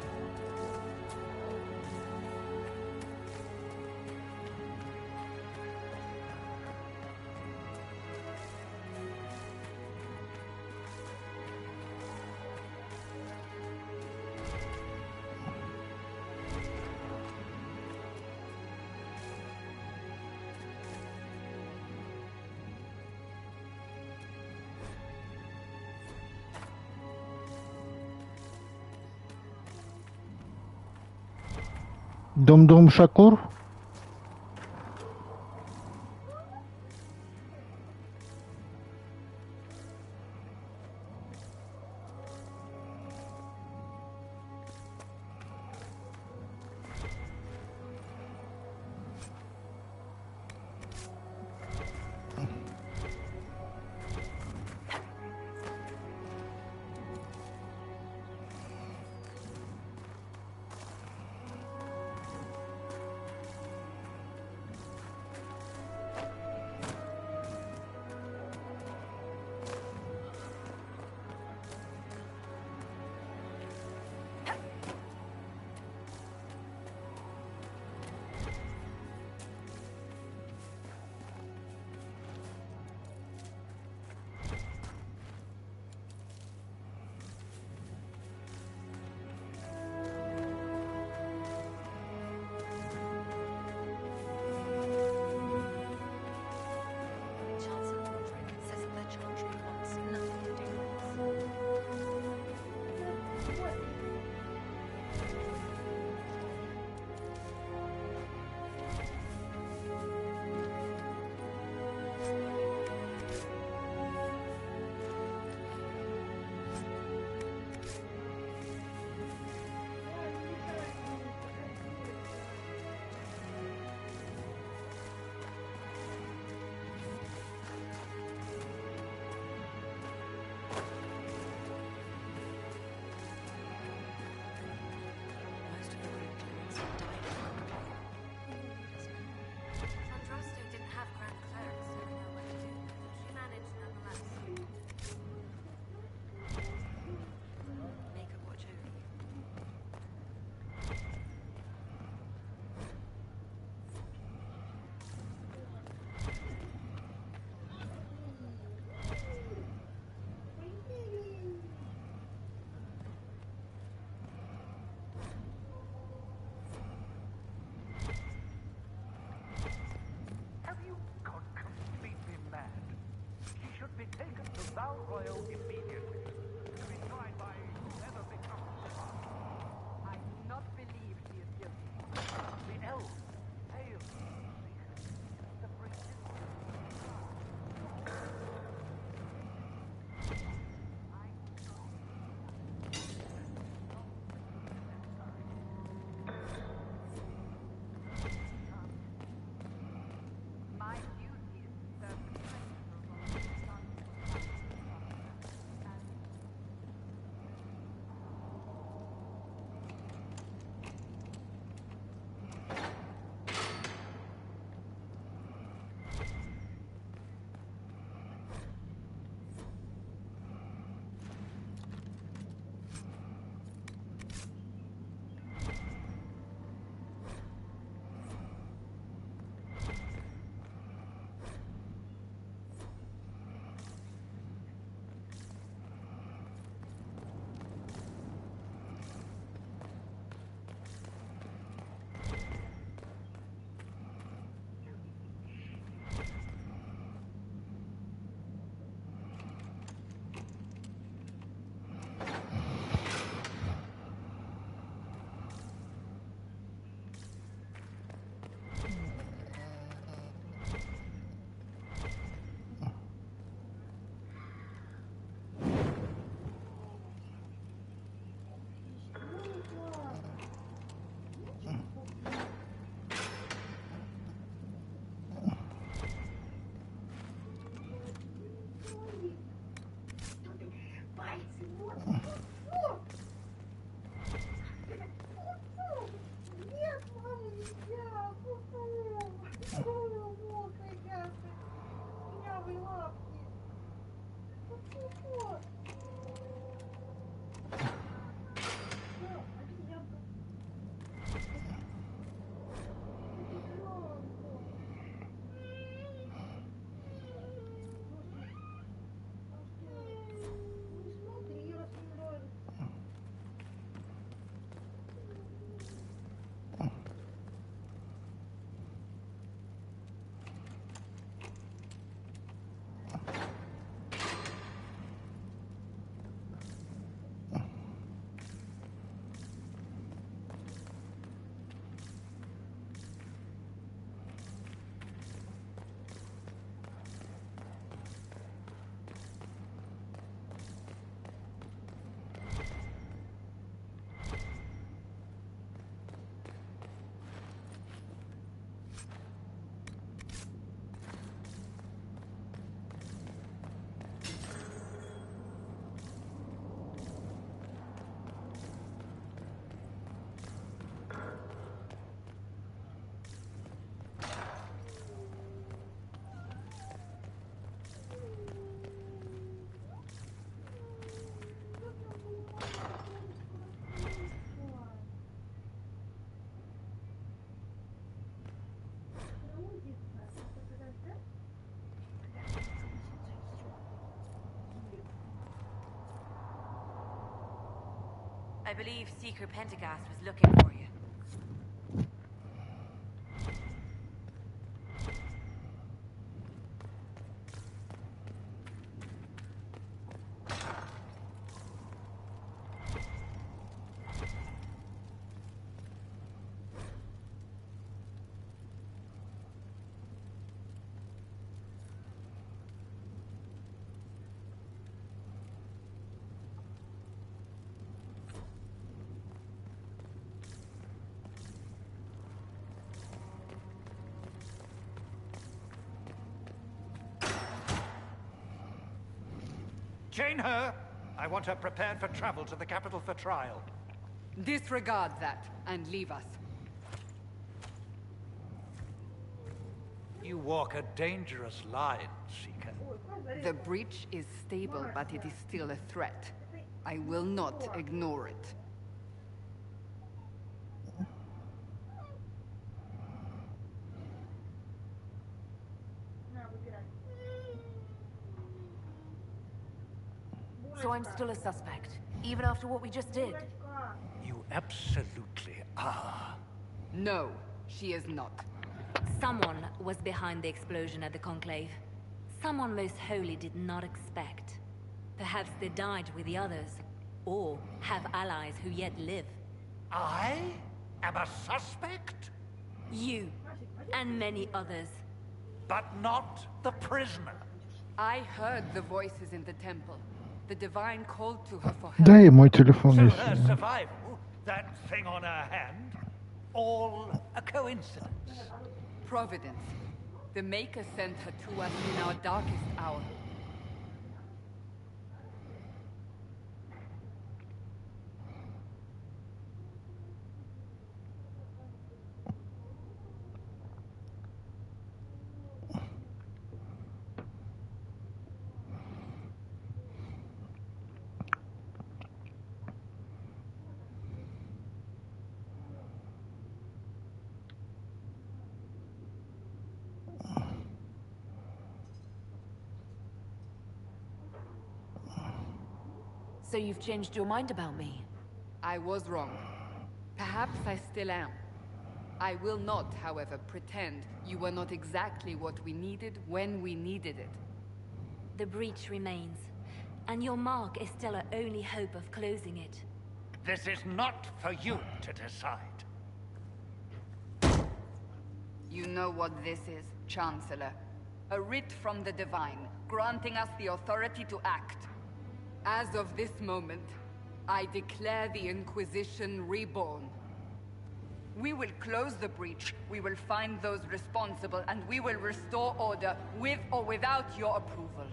A: Дом-дом Шакур?
C: I believe Seeker Pentagast was looking for you.
H: Chain her! I want her prepared for travel to the capital for trial.
B: Disregard that, and leave us.
H: You walk a dangerous line, Seeker.
B: The breach is stable, but it is still a threat. I will not ignore it.
C: So I'm still a suspect, even after what we just did?
H: You absolutely are.
B: No, she is not.
D: Someone was behind the explosion at the Conclave. Someone most holy did not expect. Perhaps they died with the others, or have allies who yet live.
H: I am a suspect?
D: You, and many others.
H: But not the prisoner.
B: I heard the voices in the temple. The divine called to her for help.
A: Дай мой телефон,
H: So
A: если...
H: her survival, that thing on her hand, all a coincidence.
B: Providence. The Maker sent her to us in our darkest hour.
C: So you've changed your mind about me?
B: I was wrong. Perhaps I still am. I will not, however, pretend you were not exactly what we needed when we needed it.
D: The breach remains, and your mark is still our only hope of closing it.
H: This is not for you to decide.
B: You know what this is, Chancellor. A writ from the Divine, granting us the authority to act. As of this moment, I declare the Inquisition reborn. We will close the breach, we will find those responsible, and we will restore order with or without your approval.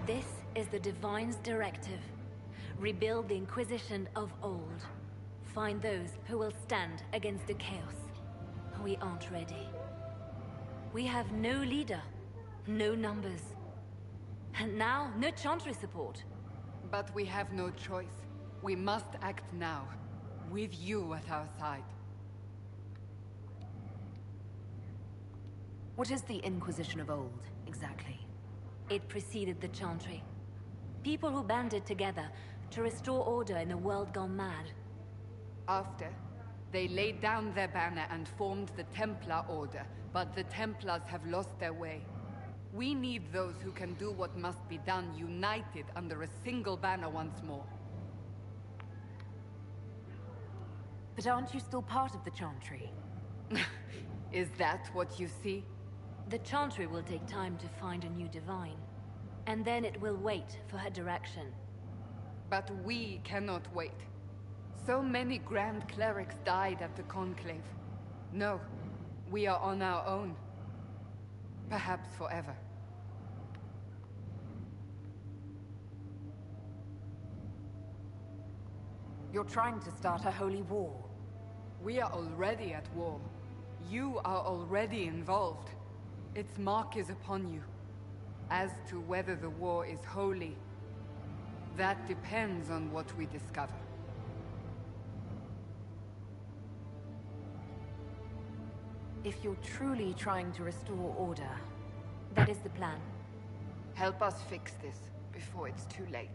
D: This is the Divine's directive. Rebuild the Inquisition of old. Find those who will stand against the chaos. We aren't ready. We have no leader, no numbers. And now, no Chantry support.
B: But we have no choice. We must act now, with you at our side.
C: What is the Inquisition of old, exactly?
D: It preceded the Chantry. People who banded together to restore order in a world gone mad.
B: After, they laid down their banner and formed the Templar Order, but the Templars have lost their way. We need those who can do what must be done, united under a single banner once more.
C: But aren't you still part of the Chantry?
B: Is that what you see?
D: The Chantry will take time to find a new divine. And then it will wait for her direction.
B: But we cannot wait. So many Grand Clerics died at the Conclave. No, we are on our own. Perhaps forever.
C: You're trying to start a holy war.
B: We are already at war. You are already involved. Its mark is upon you. As to whether the war is holy, that depends on what we discover.
C: If you're truly trying to restore order,
D: That is the plan.
B: Help us fix this before it's too late.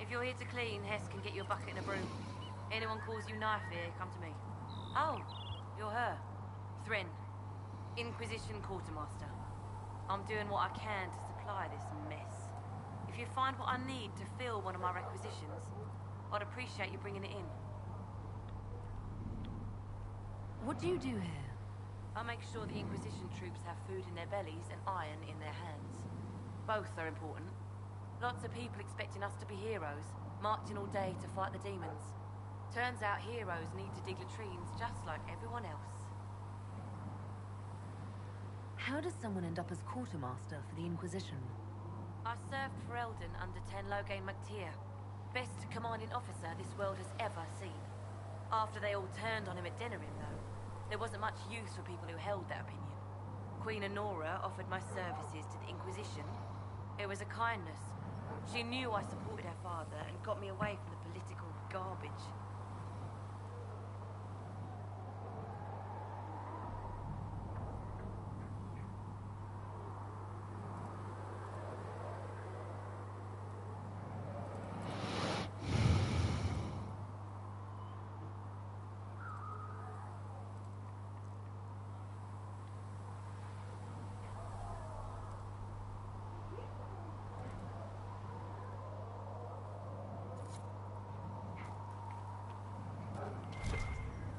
K: If you're here to clean, Hess can get you a bucket and a broom. Anyone calls you knife here, come to me. Oh, you're her. Thren. Inquisition quartermaster. I'm doing what I can to supply this mess. If you find what I need to fill one of my requisitions, I'd appreciate you bringing it in.
C: What do you do here?
K: I make sure the Inquisition troops have food in their bellies and iron in their hands. Both are important. Lots of people expecting us to be heroes, marching all day to fight the demons. Turns out heroes need to dig latrines just like everyone else.
C: How does someone end up as quartermaster for the Inquisition?
K: I served for Eldon under Ten Logain MacTier. Best commanding officer this world has ever seen. After they all turned on him at Denerim, though, there wasn't much use for people who held that opinion. Queen Honora offered my services to the Inquisition. It was a kindness. She knew I supported her father and got me away from the political garbage.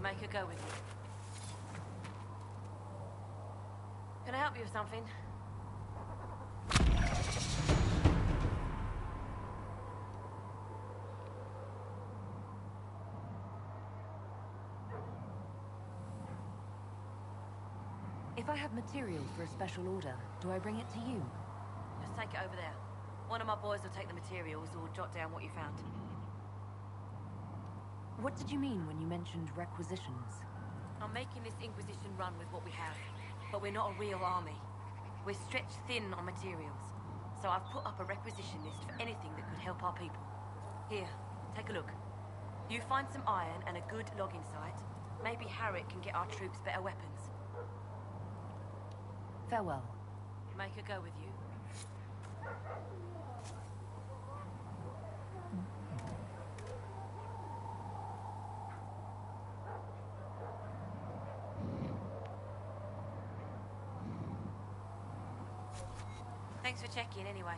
K: Make her go with you. Can I help you with something?
C: If I have material for a special order, do I bring it to you?
K: Just take it over there. One of my boys will take the materials or jot down what you found.
C: What did you mean when you mentioned requisitions?
K: I'm making this Inquisition run with what we have, but we're not a real army. We're stretched thin on materials, so I've put up a requisition list for anything that could help our people. Here, take a look. You find some iron and a good logging site, maybe Harriet can get our troops better weapons.
C: Farewell.
K: Make her go with you. Thanks for checking, anyway.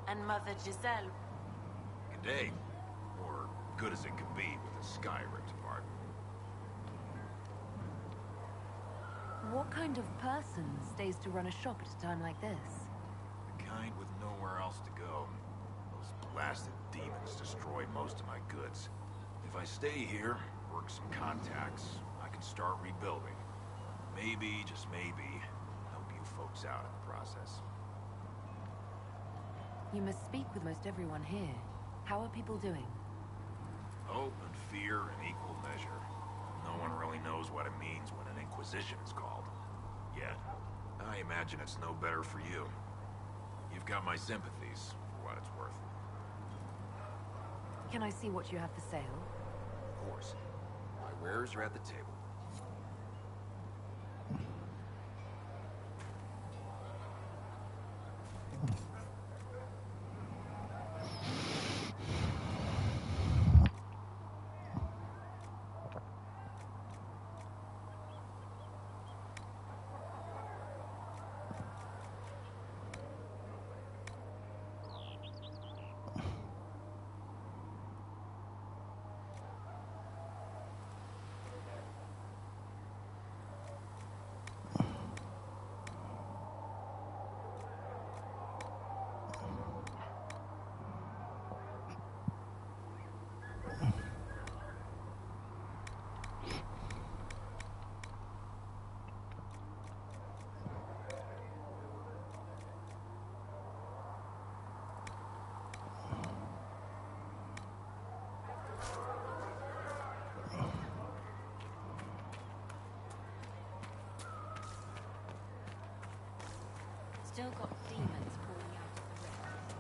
K: And Mother Giselle.
L: Good day. Or good as it could be with the sky ripped apart.
C: What kind of person stays to run a shop at a time like this?
L: The kind with nowhere else to go. Those blasted demons destroy most of my goods. If I stay here, work some contacts, I can start rebuilding. Maybe, just maybe, help you folks out in the process.
C: You must speak with most everyone here. How are people doing?
L: Hope and fear in equal measure. No one really knows what it means when an Inquisition is called. Yet, I imagine it's no better for you. You've got my sympathies, for what it's worth.
C: Can I see what you have for sale?
L: Of course. My wares are at the table.
D: still got demons pouring out of the rift.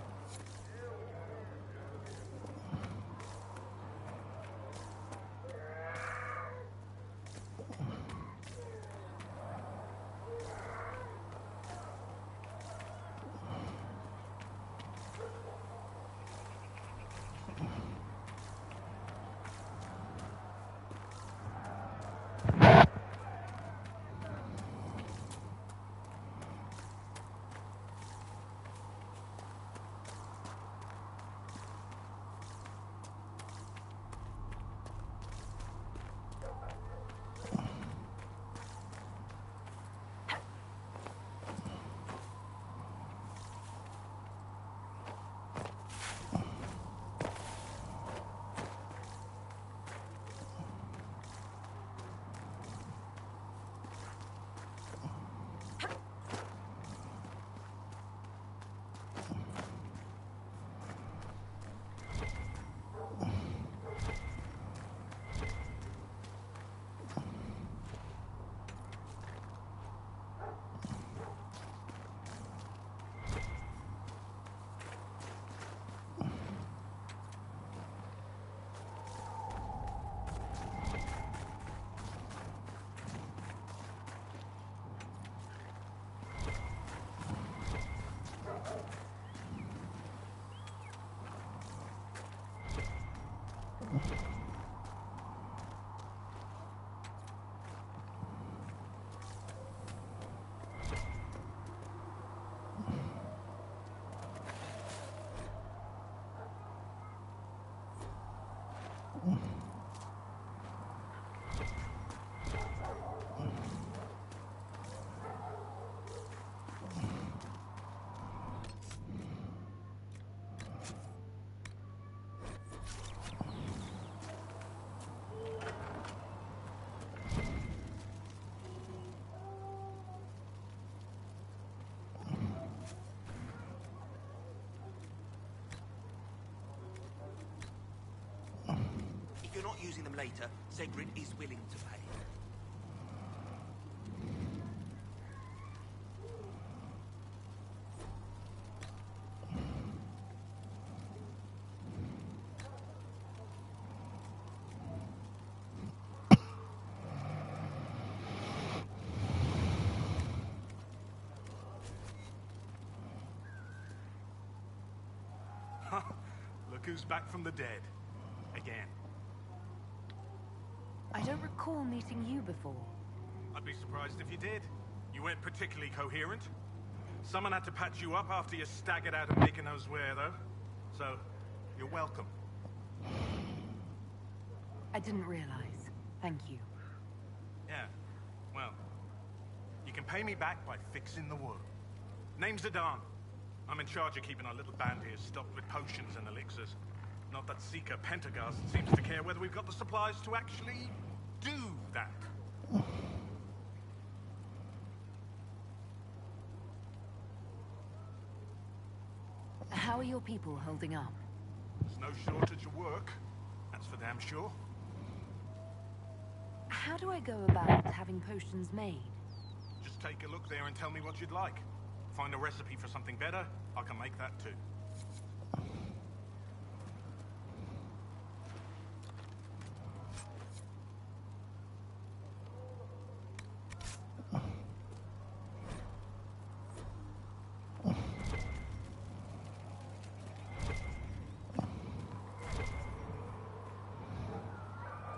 M: If you're not using them later, Zegrid is willing to pay.
G: Look who's back from the dead. Again.
C: I don't recall meeting you before.
G: I'd be surprised if you did. You weren't particularly coherent. Someone had to patch you up after you staggered out of making those wear, though. So, you're welcome.
C: I didn't realize. Thank you.
G: Yeah, well, you can pay me back by fixing the wound. Name's Adan. I'm in charge of keeping our little band here stocked with potions and elixirs. Not that Seeker Pentagast seems to care whether we've got the supplies to actually do that.
C: How are your people holding up?
G: There's no shortage of work. That's for damn sure.
C: How do I go about having potions made?
G: Just take a look there and tell me what you'd like. Find a recipe for something better, I can make that too.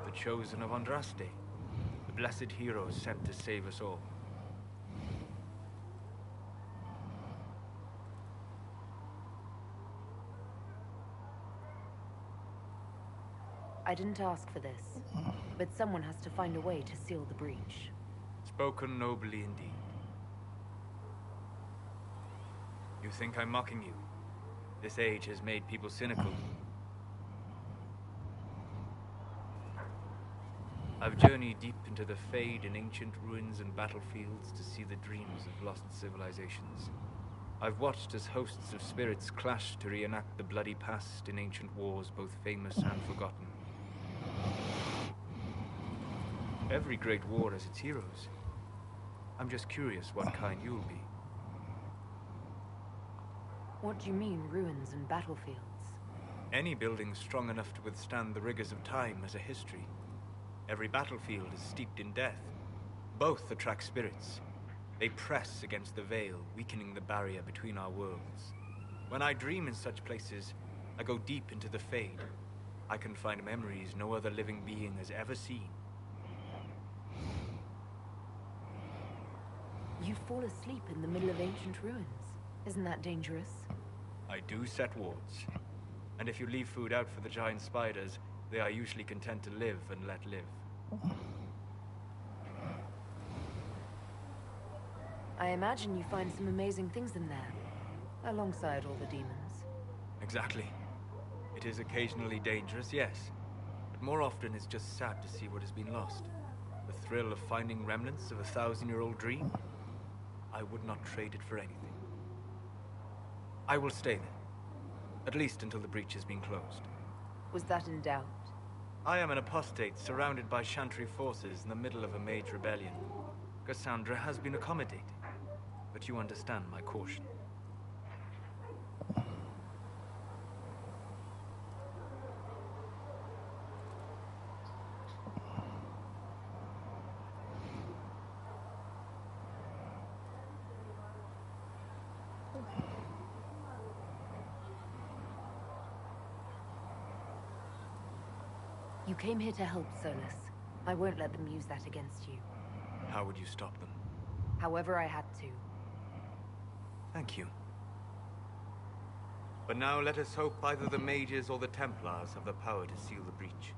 E: The chosen of Andraste, the blessed hero sent to save us all.
C: I didn't ask for this, but someone has to find a way to seal the breach.
E: Spoken nobly indeed. You think I'm mocking you? This age has made people cynical. I've journeyed deep into the Fade in ancient ruins and battlefields to see the dreams of lost civilizations. I've watched as hosts of spirits clash to reenact the bloody past in ancient wars, both famous and forgotten. Every great war has its heroes. I'm just curious what kind you'll be.
C: What do you mean, ruins and battlefields?
E: Any building strong enough to withstand the rigors of time has a history. Every battlefield is steeped in death. Both attract spirits. They press against the veil, weakening the barrier between our worlds. When I dream in such places, I go deep into the Fade. I can find memories no other living being has ever seen.
C: You fall asleep in the middle of ancient ruins. Isn't that dangerous?
E: I do set wards. And if you leave food out for the giant spiders, they are usually content to live and let live.
C: I imagine you find some amazing things in there, alongside all the demons.
E: Exactly. It is occasionally dangerous, yes. But more often it's just sad to see what has been lost. The thrill of finding remnants of a 1,000-year-old dream? I would not trade it for anything. I will stay there. At least until the breach has been closed.
C: Was that in doubt?
E: I am an apostate surrounded by Chantry forces in the middle of a mage rebellion. Cassandra has been accommodating, but you understand my caution.
C: You came here to help, Solus. I won't let them use that against you.
E: How would you stop them?
C: However I had to.
E: Thank you. But now let us hope either the mages or the Templars have the power to seal the breach.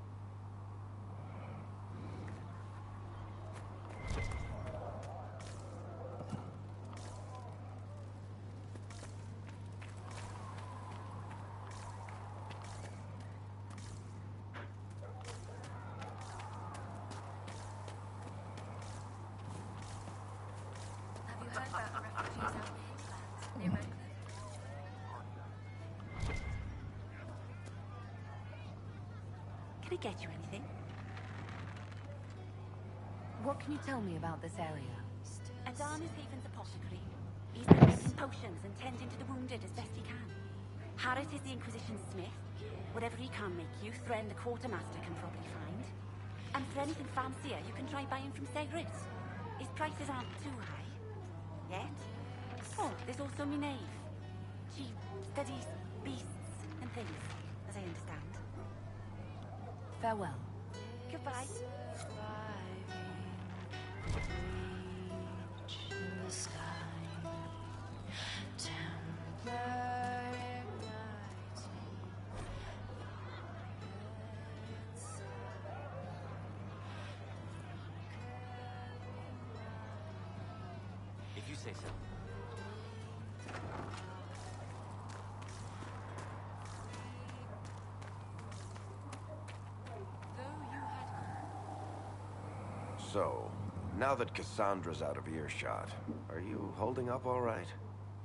K: Can I get you anything?
C: What can you tell me about this area?
K: Adan is Haven's apothecary. He's been making potions and tending to the wounded as best he can. Harris is the Inquisition smith. Whatever he can make you, Thren the quartermaster can probably find. And for anything fancier, you can try buying from Segris. His prices aren't too high. Yet. Oh, there's also Minave. She studies beasts and things, as I understand.
C: Farewell.
K: Goodbye.
M: If you say so.
F: So, now that Cassandra's out of earshot, are you holding up all right?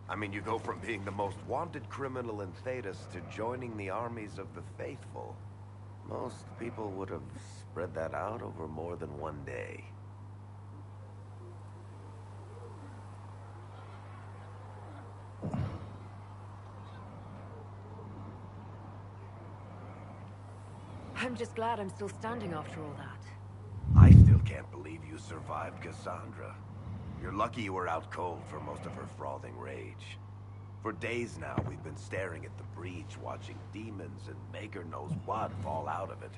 F: I mean, you go from being the most wanted criminal in Thedas to joining the armies of the faithful. Most people would have spread that out over more than one day.
C: I'm just glad I'm still standing after all that.
F: I still can't believe you survived Cassandra. You're lucky you were out cold for most of her frothing rage. For days now, we've been staring at the breach, watching demons and maker knows what fall out of it.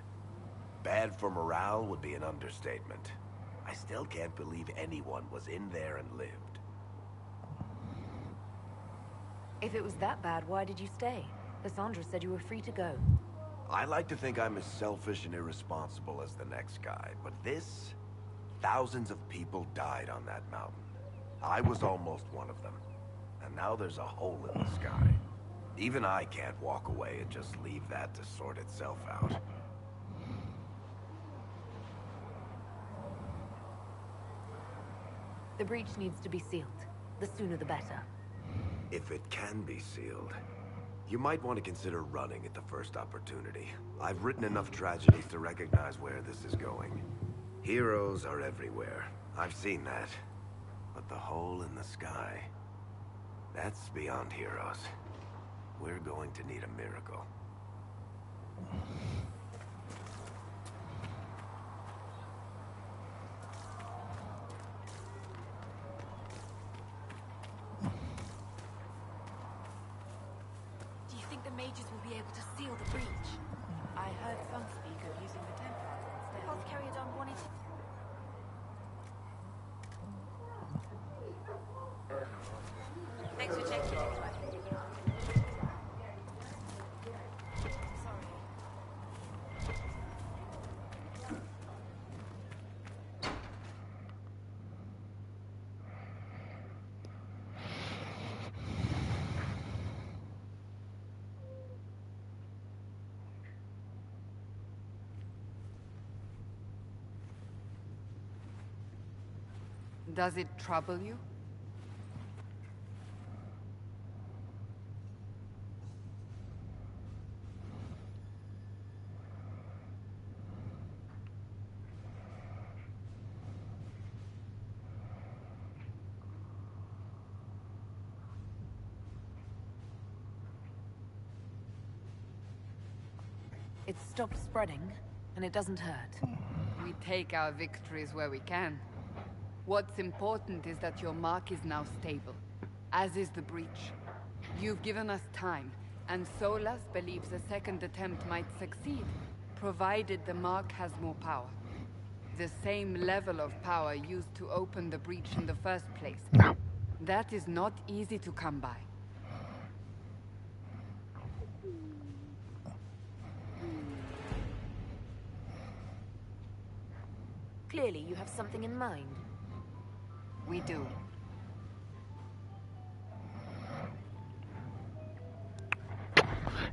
F: Bad for morale would be an understatement. I still can't believe anyone was in there and lived.
C: If it was that bad, why did you stay? Cassandra said you were free to go.
F: I like to think I'm as selfish and irresponsible as the next guy, but this... Thousands of people died on that mountain. I was almost one of them. And now there's a hole in the sky. Even I can't walk away and just leave that to sort itself out.
C: The breach needs to be sealed. The sooner the better.
F: If it can be sealed, you might want to consider running at the first opportunity. I've written enough tragedies to recognize where this is going. Heroes are everywhere. I've seen that. But the hole in the sky... that's beyond heroes. We're going to need a miracle.
C: Do you think the mages will be able to seal the breach? I heard some speak of using the Templars instead.
J: Apothecary Don wanted to... Thanks for checking anyway. Sorry.
B: Does it trouble you?
C: It's stopped spreading, and it doesn't hurt.
B: We take our victories where we can. What's important is that your mark is now stable, as is the breach. You've given us time, and Solas believes a second attempt might succeed, provided the mark has more power. The same level of power used to open the breach in the first place. That is not easy to come by.
C: Clearly, you have something in mind.
B: We do.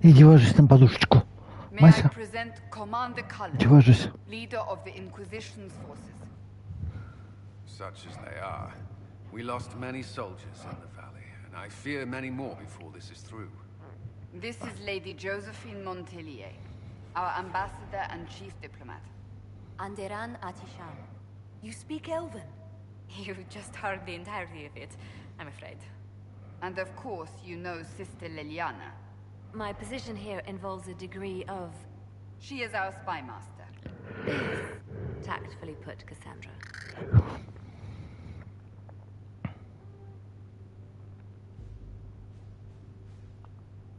A: Иди ложись на подушечку.
B: May I
A: Мася,
B: present Commander Cullen,
A: иди ложись.
B: leader of the Inquisition's forces.
N: Such as they are, we lost many soldiers in the valley, and I fear many more before this is through.
B: This is Lady Josephine Montelier, our ambassador and chief diplomat.
D: Anderan Atisham.
C: You speak Elven?
D: You've just heard the entirety of it, I'm afraid.
B: And of course, you know Sister Liliana.
D: My position here involves a degree of...
B: She is our spy master.
D: Tactfully put, Cassandra.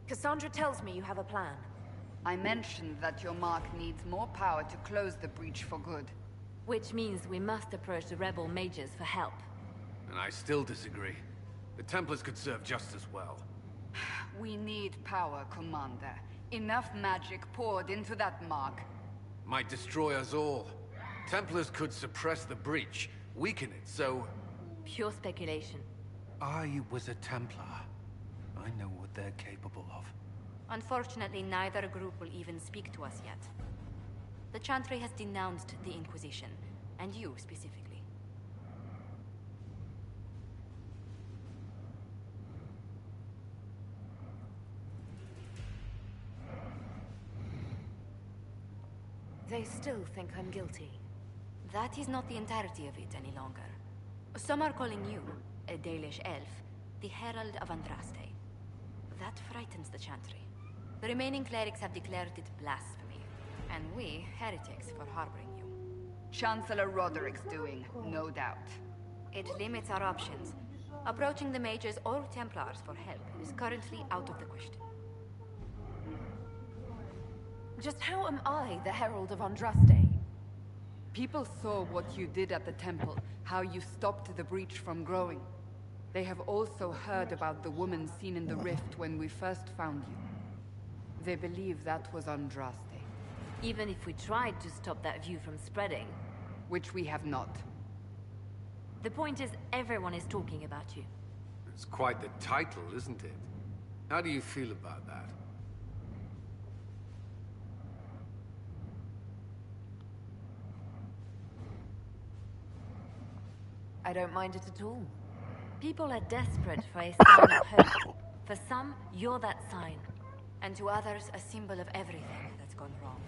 C: Cassandra tells me you have a plan.
B: I mentioned that your mark needs more power to close the breach for good.
D: Which means we must approach the rebel mages for help.
N: And I still disagree. The Templars could serve just as well.
B: We need power, Commander. Enough magic poured into that mark.
N: Might destroy us all. Templars could suppress the breach, weaken it, so...
D: Pure speculation.
N: I was a Templar. I know what they're capable of.
K: Unfortunately, neither group will even speak to us yet. The Chantry has denounced the Inquisition, and you specifically.
C: They still think I'm guilty.
K: That is not the entirety of it any longer. Some are calling you, a Dalish elf, the Herald of Andraste. That frightens the Chantry. The remaining clerics have declared it blasphemy, and we, heretics, for harboring you.
B: Chancellor Roderick's doing, no doubt.
K: It limits our options. Approaching the mages or Templars for help is currently out of the question.
C: Just how am I the Herald of Andraste?
B: People saw what you did at the temple, how you stopped the breach from growing. They have also heard about the woman seen in the rift when we first found you. They believe that was Andraste.
D: Even if we tried to stop that view from spreading.
B: Which we have not.
D: The point is, everyone is talking about you.
N: It's quite the title, isn't it? How do you feel about that?
C: I don't mind it at all.
D: People are desperate for a sign of hope. For some, you're that sign.
K: And to others, a symbol of everything that's gone wrong.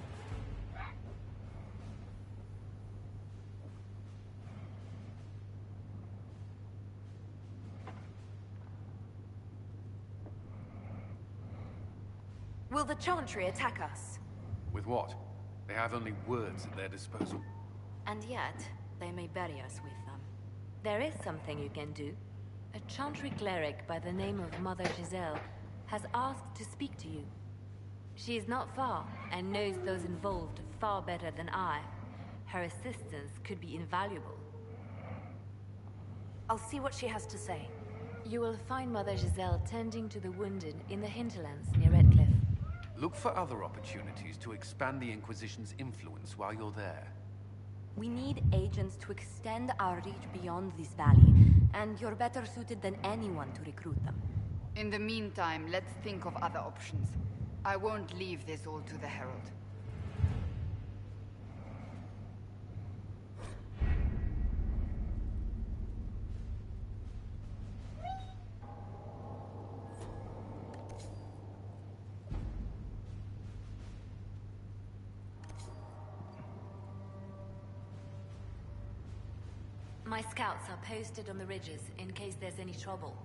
C: Will the Chantry attack us?
N: With what? They have only words at their disposal.
K: And yet, they may bury us with them.
D: There is something you can do. A Chantry cleric by the name of Mother Giselle has asked to speak to you. She is not far, and knows those involved far better than I. Her assistance could be invaluable.
C: I'll see what she has to say.
D: You will find Mother Giselle tending to the wounded in the hinterlands near Redcliffe.
N: Look for other opportunities to expand the Inquisition's influence while you're there.
K: We need agents to extend our reach beyond this valley, and you're better suited than anyone to recruit them.
B: In the meantime, let's think of other options. I won't leave this all to the Herald.
D: My scouts are posted on the ridges in case there's any trouble.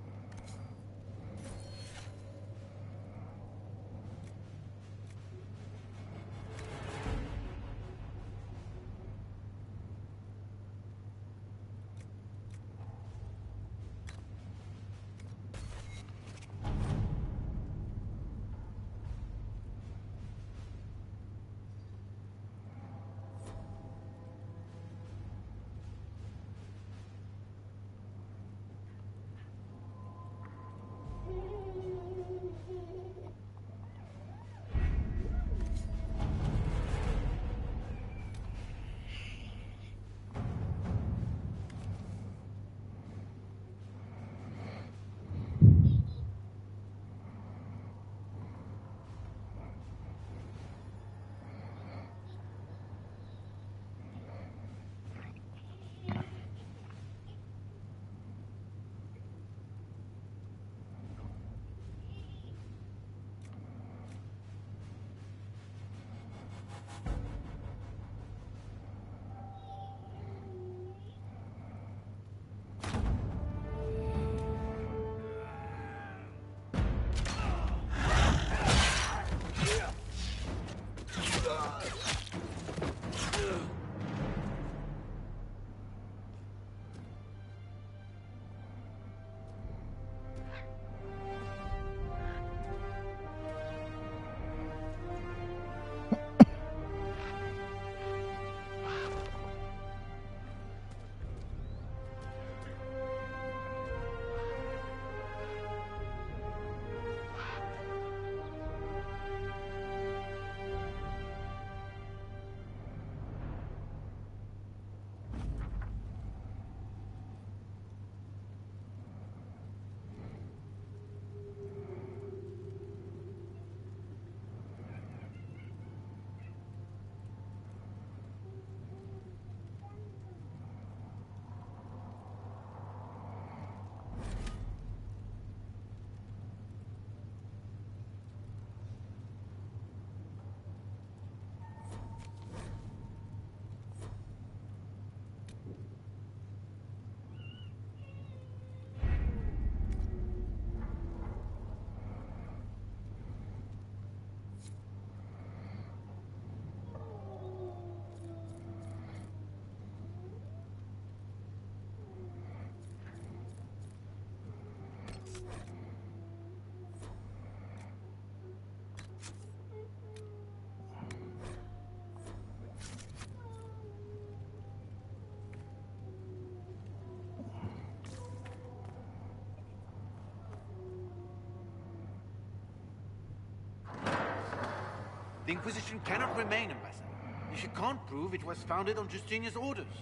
M: The Inquisition cannot remain, Ambassador, if you can't prove it was founded on Justinian's orders.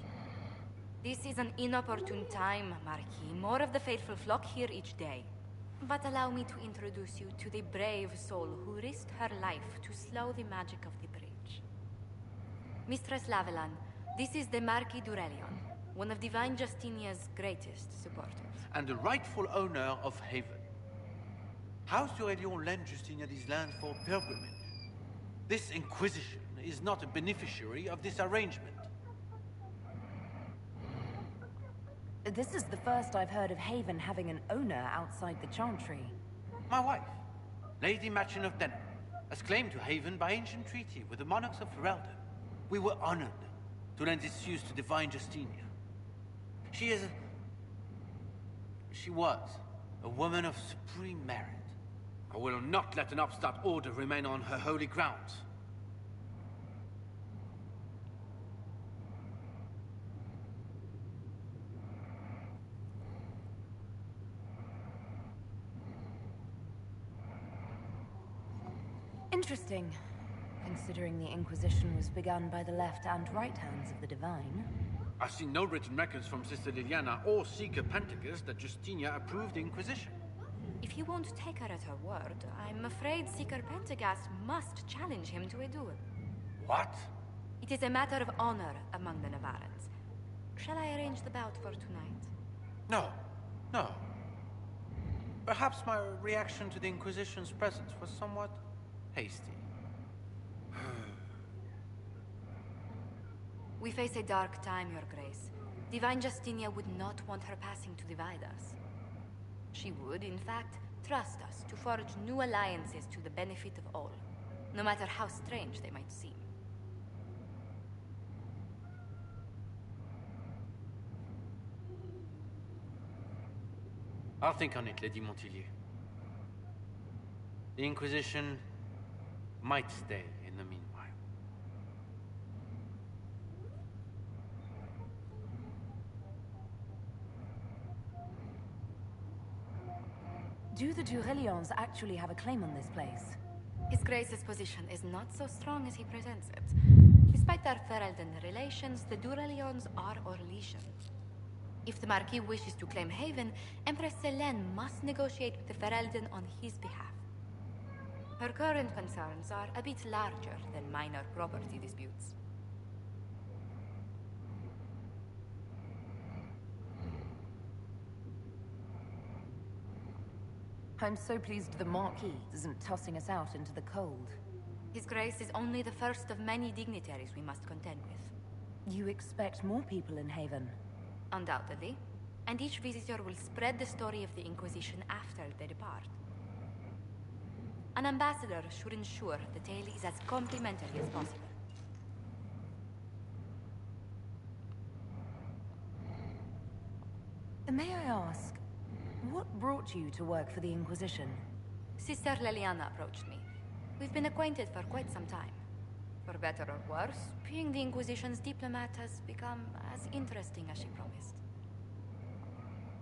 J: This is an inopportune time, Marquis. More of the faithful flock here each day. But allow me to introduce you to the brave soul who risked her life to slow the magic of the breach. Mistress Lavelan, this is the Marquis d'Aurelion, one of Divine Justinia's greatest supporters.
M: And the rightful owner of Haven. House d'Aurelion lent Justinia these lands for pilgrimage. This Inquisition is not a beneficiary of this arrangement.
C: This is the first I've heard of Haven having an owner outside the Chantry.
M: My wife, Lady Machin of Denham. as claimed to Haven by ancient treaty with the monarchs of Ferelden. We were honored to lend its use to divine Justinia. She was a woman of supreme merit. I will not let an upstart order remain on her holy grounds.
O: Interesting, considering the Inquisition was begun by the left and right hands of the Divine.
M: I've seen no written records from Sister Liliana or Seeker Pentagast that Justinia approved the Inquisition.
J: If you won't take her at her word, I'm afraid Seeker Pentagast must challenge him to a duel.
M: What?
J: It is a matter of honor among the Navarrans. Shall I arrange the bout for tonight?
M: No. Perhaps my reaction to the Inquisition's presence was somewhat hasty.
J: We face a dark time, Your Grace. Divine Justinia would not want her passing to divide us. She would, in fact, trust us to forge new alliances to the benefit of all, no matter how strange they might seem.
M: I'll think on it, Lady Montillier. The Inquisition might stay in the meanwhile.
O: Do the Durelions actually have a claim on this place?
J: His Grace's position is not so strong as he presents it. Despite their Ferelden relations, the Durelions are Orlesians. If the Marquis wishes to claim Haven, Empress Selene must negotiate with the Ferelden on his behalf. Her current concerns are a bit larger than minor property disputes.
O: I'm so pleased the Marquis isn't tossing us out into the cold.
J: His Grace is only the first of many dignitaries we must contend with.
O: You expect more people in Haven?
J: Undoubtedly. And each visitor will spread the story of the Inquisition after they depart. An ambassador should ensure the tale is as complimentary as possible.
O: May I ask, what brought you to work for the Inquisition?
J: Sister Liliana approached me. We've been acquainted for quite some time. For better or worse, being the Inquisition's diplomat has become as interesting as she promised.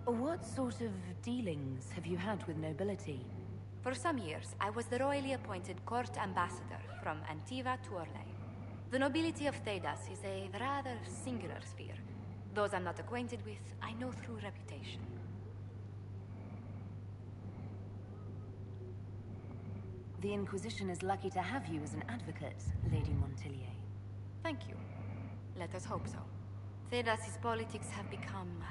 O: What sort of dealings have you had with nobility?
J: For some years, I was the royally appointed court ambassador from Antiva to Orlais. The nobility of Thedas is a rather singular sphere. Those I'm not acquainted with, I know through reputation.
O: The Inquisition is lucky to have you as an advocate, Lady Montillier.
J: Thank you. Let us hope so. Thedas's politics have become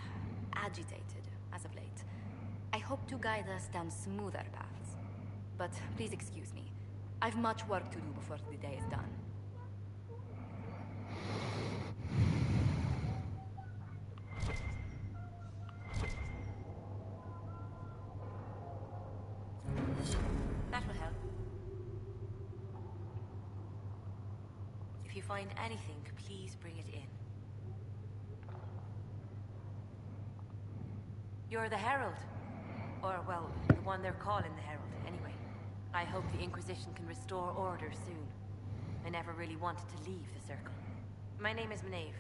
J: agitated as of late. I hope to guide us down smoother paths. But please excuse me. I've much work to do before the day is done.
K: That will help. If you find anything, please bring it in. You're the Herald. Or, well, the one they're calling the Herald, anyway. I hope the Inquisition can restore order soon. I never really wanted to leave the Circle. My name is Maeve.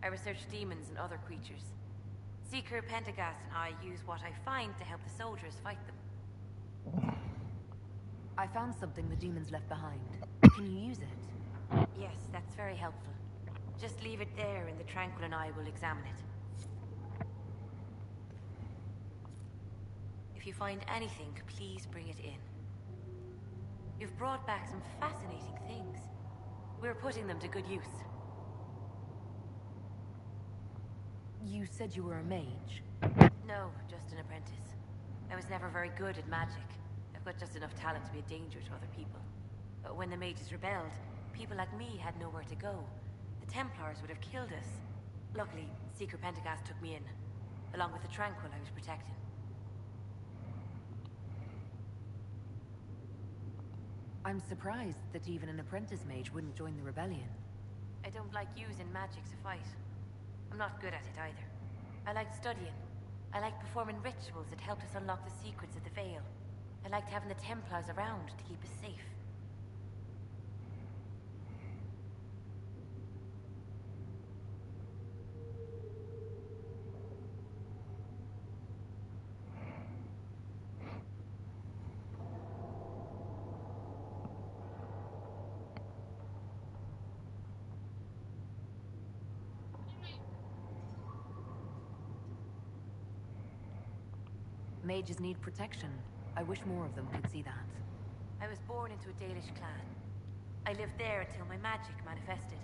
K: I research demons and other creatures. Seeker Pentagast and I use what I find to help the soldiers fight them.
O: I found something the demons left behind. Can you use it?
K: Yes, that's very helpful. Just leave it there and the Tranquil and I will examine it. If you find anything, please bring it in. You've brought back some fascinating things. We're putting them to good use.
O: You said you were a mage?
K: No, just an apprentice. I was never very good at magic. I've got just enough talent to be a danger to other people. But when the mages rebelled, people like me had nowhere to go. The Templars would have killed us. Luckily, Seeker Pentagast took me in, along with the Tranquil I was protecting.
O: I'm surprised that even an apprentice mage wouldn't join the rebellion.
K: I don't like using magic to fight. I'm not good at it either. I like studying. I like performing rituals that helped us unlock the secrets of the Veil. I liked having the Templars around to keep us safe.
O: Mages need protection. I wish more of them could see that.
K: I was born into a Dalish clan. I lived there until my magic manifested.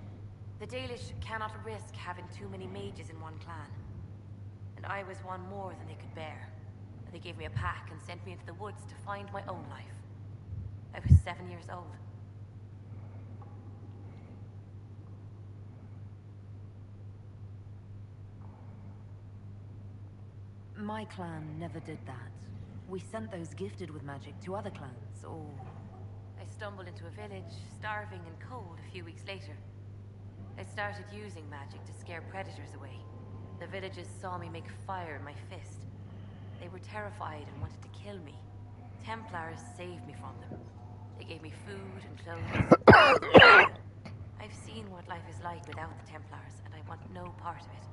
K: The Dalish cannot risk having too many mages in one clan. And I was one more than they could bear. They gave me a pack and sent me into the woods to find my own life. I was 7 years old.
O: My clan never did that. We sent those gifted with magic to other clans, or...
K: I stumbled into a village, starving and cold a few weeks later. I started using magic to scare predators away. The villagers saw me make fire in my fist. They were terrified and wanted to kill me. Templars saved me from them. They gave me food and clothes. I've seen what life is like without the Templars, and I want no part of it.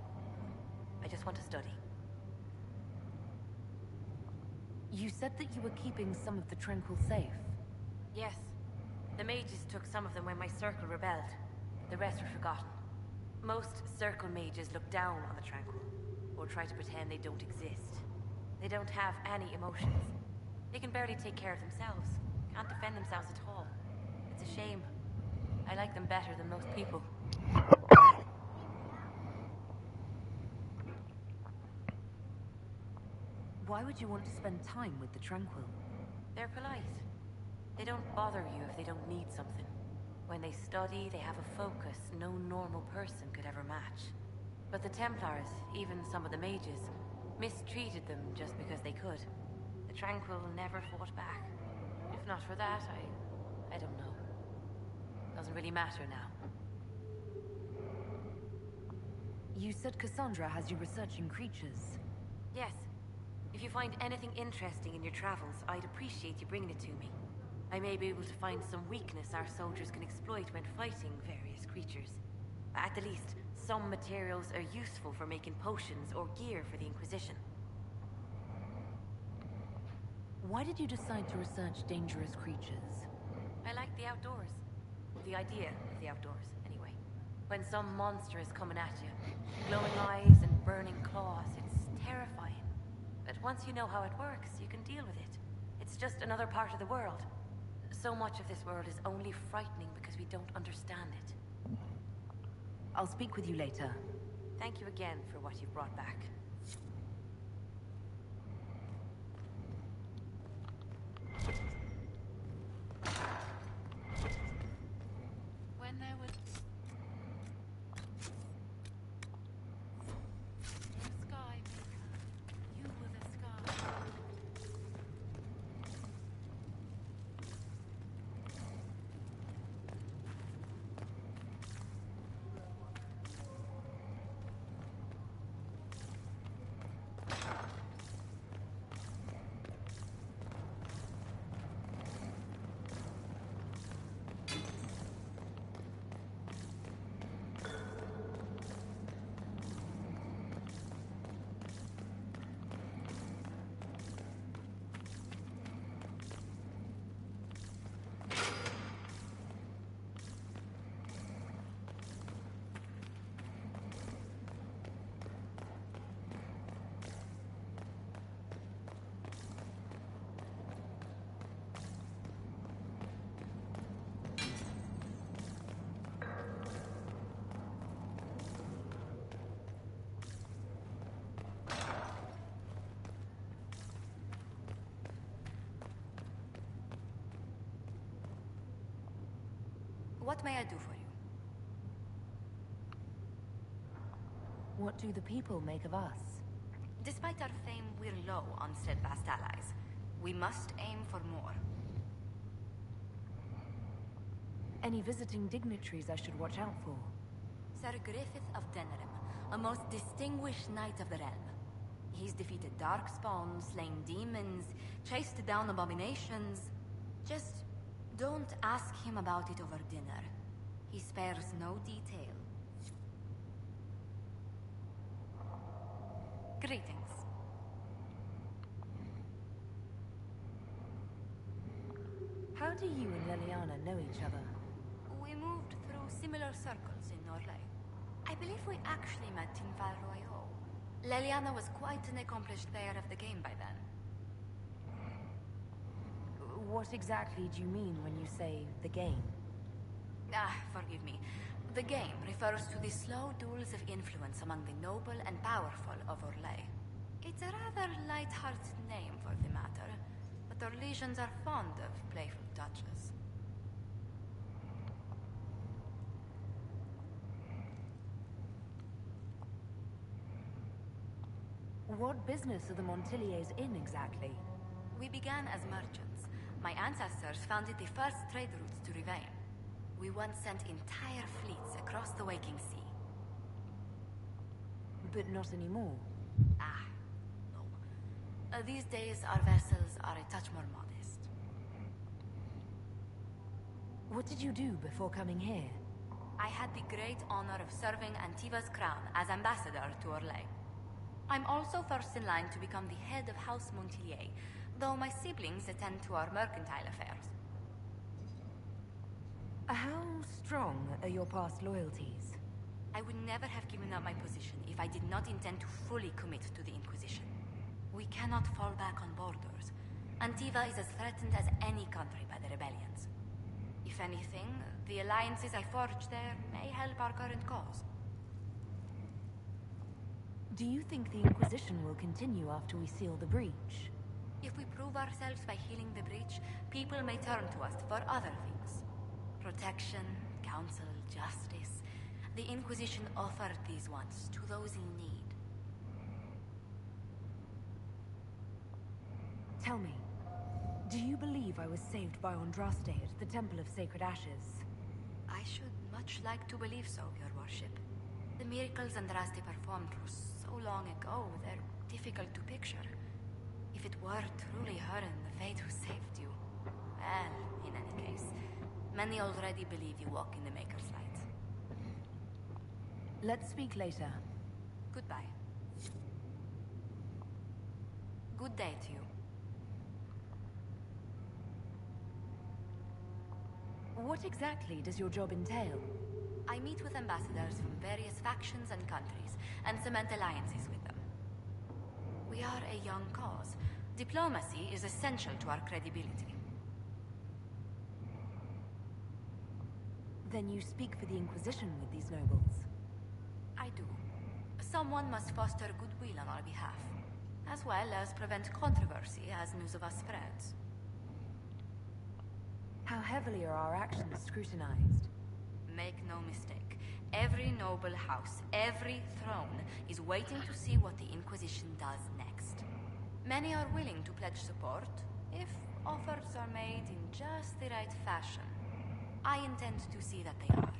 K: I just want to study.
O: You said that you were keeping some of the Tranquil safe.
K: Yes. The mages took some of them when my circle rebelled. The rest were forgotten. Most circle mages look down on the Tranquil, or try to pretend they don't exist. They don't have any emotions. They can barely take care of themselves. Can't defend themselves at all. It's a shame. I like them better than most people.
O: Why would you want to spend time with the Tranquil?
K: They're polite. They don't bother you if they don't need something. When they study, they have a focus no normal person could ever match. But the Templars, even some of the mages, mistreated them just because they could. The Tranquil never fought back. If not for that, I don't know. Doesn't really matter now.
O: You said Cassandra has you researching creatures.
K: Yes. If you find anything interesting in your travels, I'd appreciate you bringing it to me. I may be able to find some weakness our soldiers can exploit when fighting various creatures. At the least, some materials are useful for making potions or gear for the Inquisition.
O: Why did you decide to research dangerous creatures?
K: I like the outdoors. The idea of the outdoors, anyway. When some monster is coming at you, glowing eyes and burning claws, it's terrifying. But once you know how it works, you can deal with it. It's just another part of the world. So much of this world is only frightening because we don't understand it.
O: I'll speak with you later.
K: Thank you again for what you've brought back.
C: When there was... Sky Maker. You were the sky.
J: What may I do for you?
O: What do the people make of us?
J: Despite our fame, we're low on steadfast allies. We must aim for more.
O: Any visiting dignitaries I should watch out for?
J: Sir Griffith of Denerim, a most distinguished knight of the realm. He's defeated darkspawn, slain demons, chased down abominations. Just don't ask him about it over dinner. He spares no detail. Greetings.
O: How do you and Leliana know each other?
J: We moved through similar circles in Norlay. I believe we actually met in Val Royeaux. Leliana was quite an accomplished player of the game by then.
O: What exactly do you mean when you say the game?
J: Forgive me. The game refers to the slow duels of influence among the noble and powerful of Orlais. It's a rather light-hearted name for the matter, but Orlesians are fond of playful touches.
O: What business are the Montiliers in exactly?
J: We began as merchants. My ancestors founded the first trade routes to Rivain. We once sent entire fleets across the waking sea.
O: But not anymore.
J: No. These days, our vessels are a touch more modest.
O: What did you do before coming here?
J: I had the great honor of serving Antiva's crown as ambassador to Orlais. I'm also first in line to become the head of House Montilier, though my siblings attend to our mercantile affairs.
O: How strong are your past loyalties?
J: I would never have given up my position if I did not intend to fully commit to the Inquisition. We cannot fall back on borders. Antiva is as threatened as any country by the rebellions. If anything, the alliances I forged there may help our current cause.
O: Do you think the Inquisition will continue after we seal the breach?
J: If we prove ourselves by healing the breach, people may turn to us for other things. Protection, counsel, justice. The Inquisition offered these once to those in need.
O: Tell me, do you believe I was saved by Andraste at the Temple of Sacred Ashes?
J: I should much like to believe so, Your Worship. The miracles Andraste performed were so long ago, they're difficult to picture. If it were truly her and the Fate who saved you, well, in any case, many already believe you walk in the Maker's light.
O: Let's speak later.
J: Goodbye. Good day to you.
O: What exactly does your job entail?
J: I meet with ambassadors from various factions and countries, and cement alliances with them. We are a young cause. Diplomacy is essential to our credibility.
O: Then you speak for the Inquisition with these nobles?
J: I do. Someone must foster goodwill on our behalf, as well as prevent controversy as news of us spreads.
O: How heavily are our actions scrutinized?
J: Make no mistake. Every noble house, every throne, is waiting to see what the Inquisition does next. Many are willing to pledge support, if offers are made in just the right fashion. I intend to see that they are.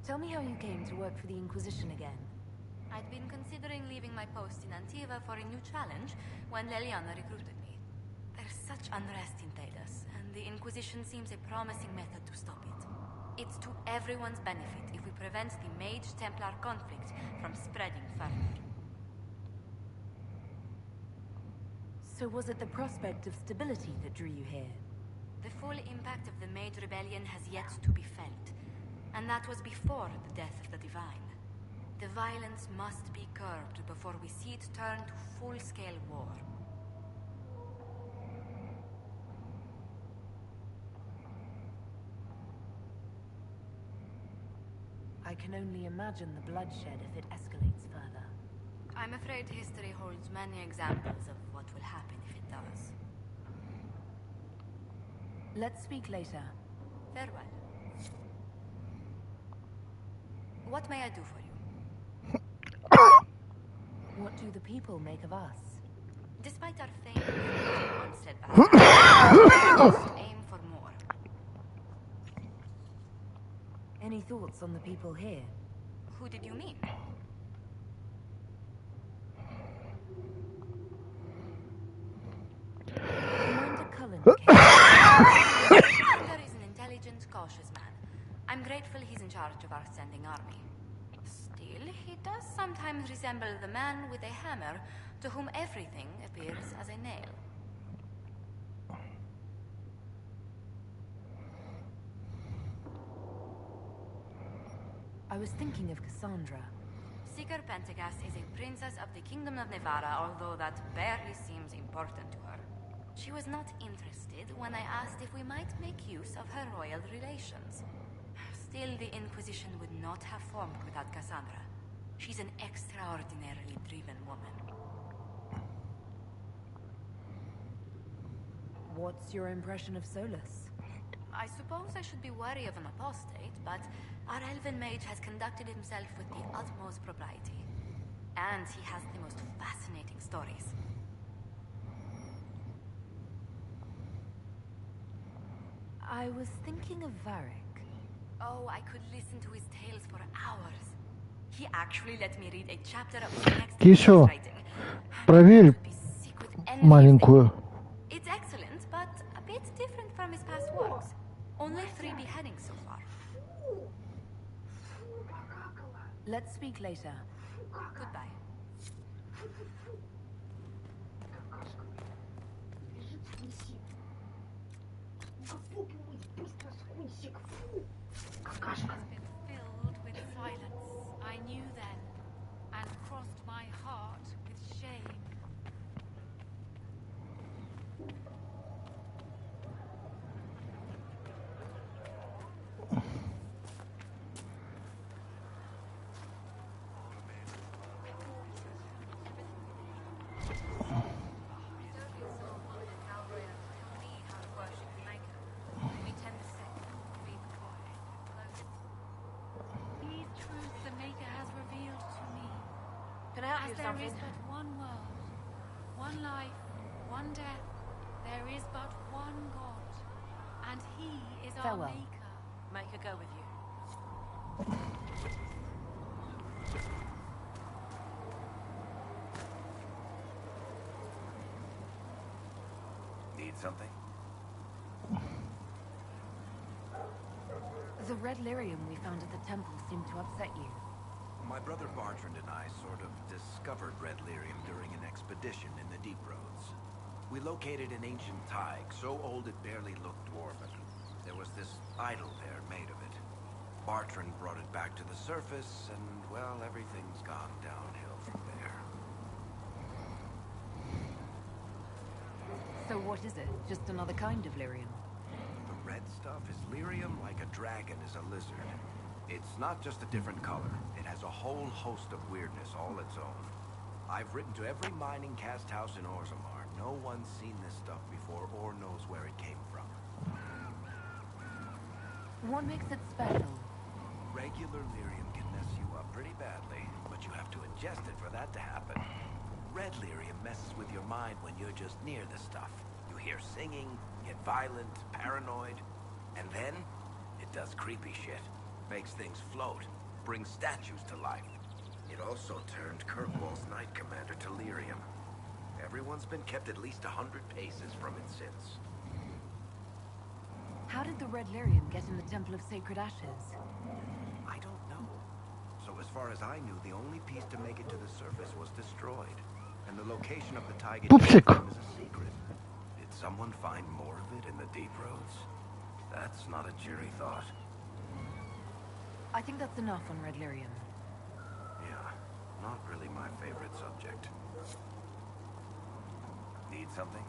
O: Tell me how you came to work for the Inquisition again.
J: I'd been considering leaving my post in Antiva for a new challenge when Leliana recruited me. There's such unrest in Thedas, and the Inquisition seems a promising method to stop it. It's to everyone's benefit if we prevent the Mage-Templar conflict from spreading further.
O: So was it the prospect of stability that drew you here?
J: The full impact of the Mage Rebellion has yet to be felt, and that was before the death of the Divine. The violence must be curbed before we see it turn to full-scale war.
O: I can only imagine the bloodshed if it escalates further.
J: I'm afraid history holds many examples of what will happen if it does.
O: Let's speak later.
J: Farewell. What may I do for you?
O: What do the people make of us?
J: Despite our fame, we must steadfast. We must aim for more.
O: Any thoughts on the people here?
J: Who did you mean?
O: Commander Cullen
J: Commander is an intelligent, cautious man. I'm grateful he's in charge of our standing army. Still, he does sometimes resemble the man with a hammer to whom everything appears as a nail.
O: I was thinking of Cassandra.
J: Seeker Pentagast is a princess of the Kingdom of Nevarra, although that barely seems important to her. She was not interested when I asked if we might make use of her royal relations. Still, the Inquisition would not have formed without Cassandra. She's an extraordinarily driven woman.
O: What's your impression of Solus?
J: I suppose I should be wary of an apostate, but our elven mage has conducted himself with the utmost propriety. And he has the most fascinating stories.
O: I was thinking of Varric.
J: Oh, I could listen to his tales for hours. He actually let me read a chapter of his next
A: Кисё,
J: writing.
A: проверь маленькую.
J: It's excellent, but a bit different from his past works. Only 3 beheadings so far.
O: Let's speak later.
J: Goodbye.
C: Has been filled with silence. I knew then, and crossed my heart with shame. As there is but one world, one life, one death, there is but one God, and He is our
O: Farewell.
C: Maker.
K: Make her go with you.
F: Need something?
O: The red lyrium we found at the temple seemed to upset you.
F: My brother Bartrand and I sort of discovered red lyrium during an expedition in the Deep Roads. We located an ancient thaig, so old it barely looked dwarven. There was this idol there made of it. Bartrand brought it back to the surface, and, well, everything's gone downhill from there.
O: So what is it? Just another kind of lyrium?
F: The red stuff is lyrium like a dragon is a lizard. It's not just a different color. It has a whole host of weirdness all its own. I've written to every mining cast house in Orzammar. No one's seen this stuff before or knows where it came from.
O: What makes it special?
F: Regular lyrium can mess you up pretty badly, but you have to ingest it for that to happen. Red lyrium messes with your mind when you're just near the stuff. You hear singing, get violent, paranoid, and then it does creepy shit. Makes things float, brings statues to life. It also turned Kirkwall's Knight Commander to lyrium. Everyone's been kept at least 100 paces from it since.
O: How did the red lyrium get in the Temple of Sacred Ashes?
F: I don't know. So as far as I knew, the only piece to make it to the surface was destroyed. And the location of the thaig is a secret. Did someone find more of it in the Deep Roads? That's not a cheery thought.
O: I think that's enough on red lyrium.
F: Yeah, not really my favorite subject. Need something?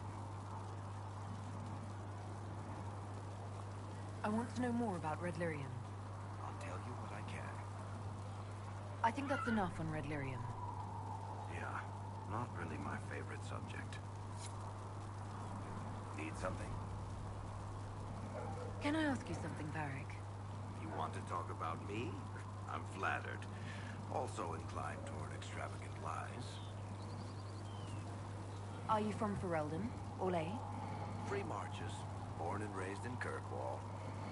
O: I want to know more about red lyrium.
F: I'll tell you what I can.
O: I think that's enough on red lyrium.
F: Yeah, not really my favorite subject. Need something?
O: Can I ask you something, Varric?
F: You want to talk about me? I'm flattered. Also inclined toward extravagant lies.
O: Are you from Ferelden? Orlais?
F: Free Marches, born and raised in Kirkwall.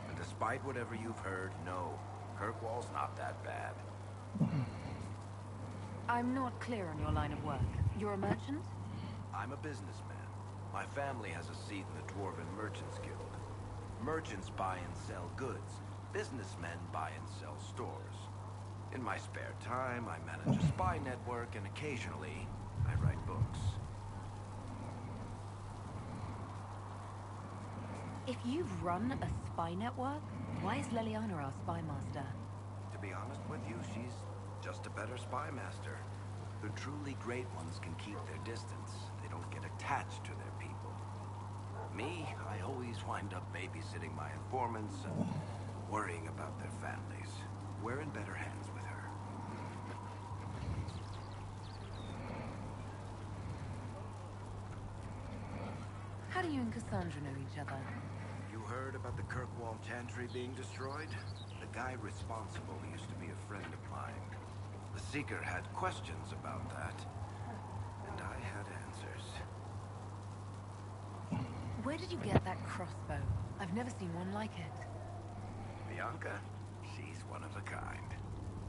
F: And despite whatever you've heard, no, Kirkwall's not that bad.
O: I'm not clear on your line of work. You're a merchant?
F: I'm a businessman. My family has a seat in the Dwarven Merchants Guild. Merchants buy and sell goods. Businessmen buy and sell stores. In my spare time, I manage a spy network, and occasionally, I write books.
O: If you've run a spy network, why is Leliana our spy master?
F: To be honest with you, she's just a better spy master. The truly great ones can keep their distance. They don't get attached to their people. Me, I always wind up babysitting my informants and worrying about their families. We're in better hands with her.
O: How do you and Cassandra know each other?
F: You heard about the Kirkwall Chantry being destroyed? The guy responsible used to be a friend of mine. The Seeker had questions about that, and I had answers.
O: Where did you get that crossbow? I've never seen one like it.
F: Bianca? She's one of a kind.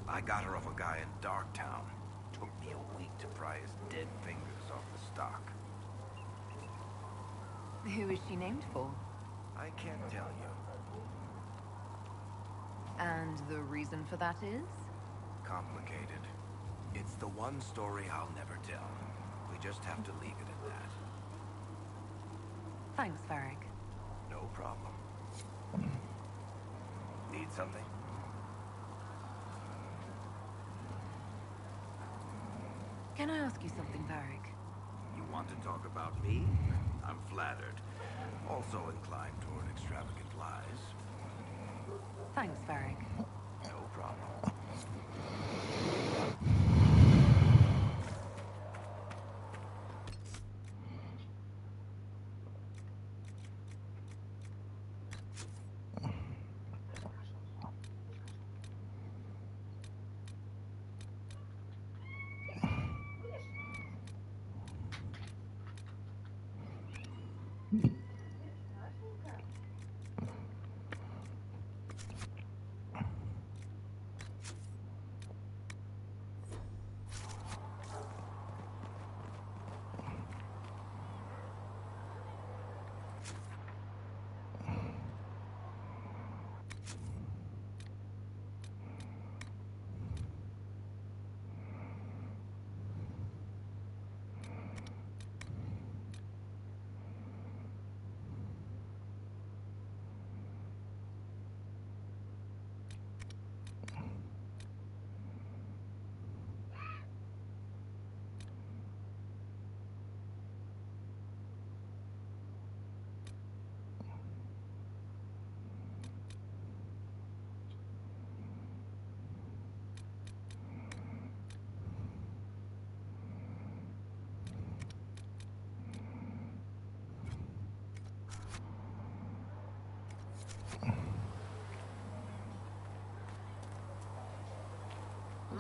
F: I got her off a guy in Darktown. Took me a week to pry his dead fingers off the stock.
O: Who is she named for?
F: I can't tell you.
O: And the reason for that is?
F: Complicated. It's the one story I'll never tell. We just have to leave it at that.
O: Thanks, Varric.
F: No problem. Need something?
O: Can I ask you something, Varric?
F: You want to talk about me? I'm flattered. Also inclined toward extravagant lies.
O: Thanks, Varric.
F: No problem.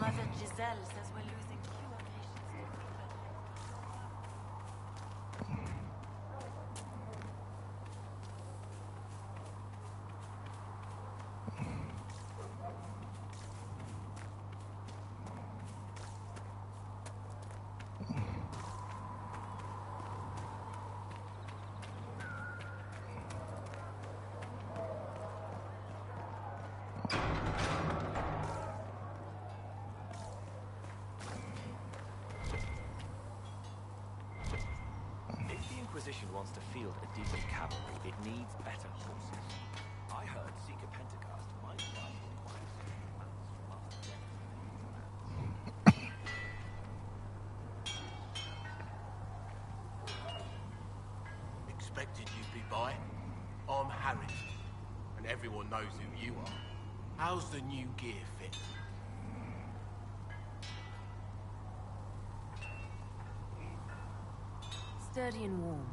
K: Mother Giselle says we're losing fewer patients.
P: Inquisition wants to field a demon cavalry, it needs better horses. I heard Seeker Pentacast might ride
M: Expected you'd be by. I'm Harry, and everyone knows who you are. How's the new gear fit?
O: Sturdy and warm.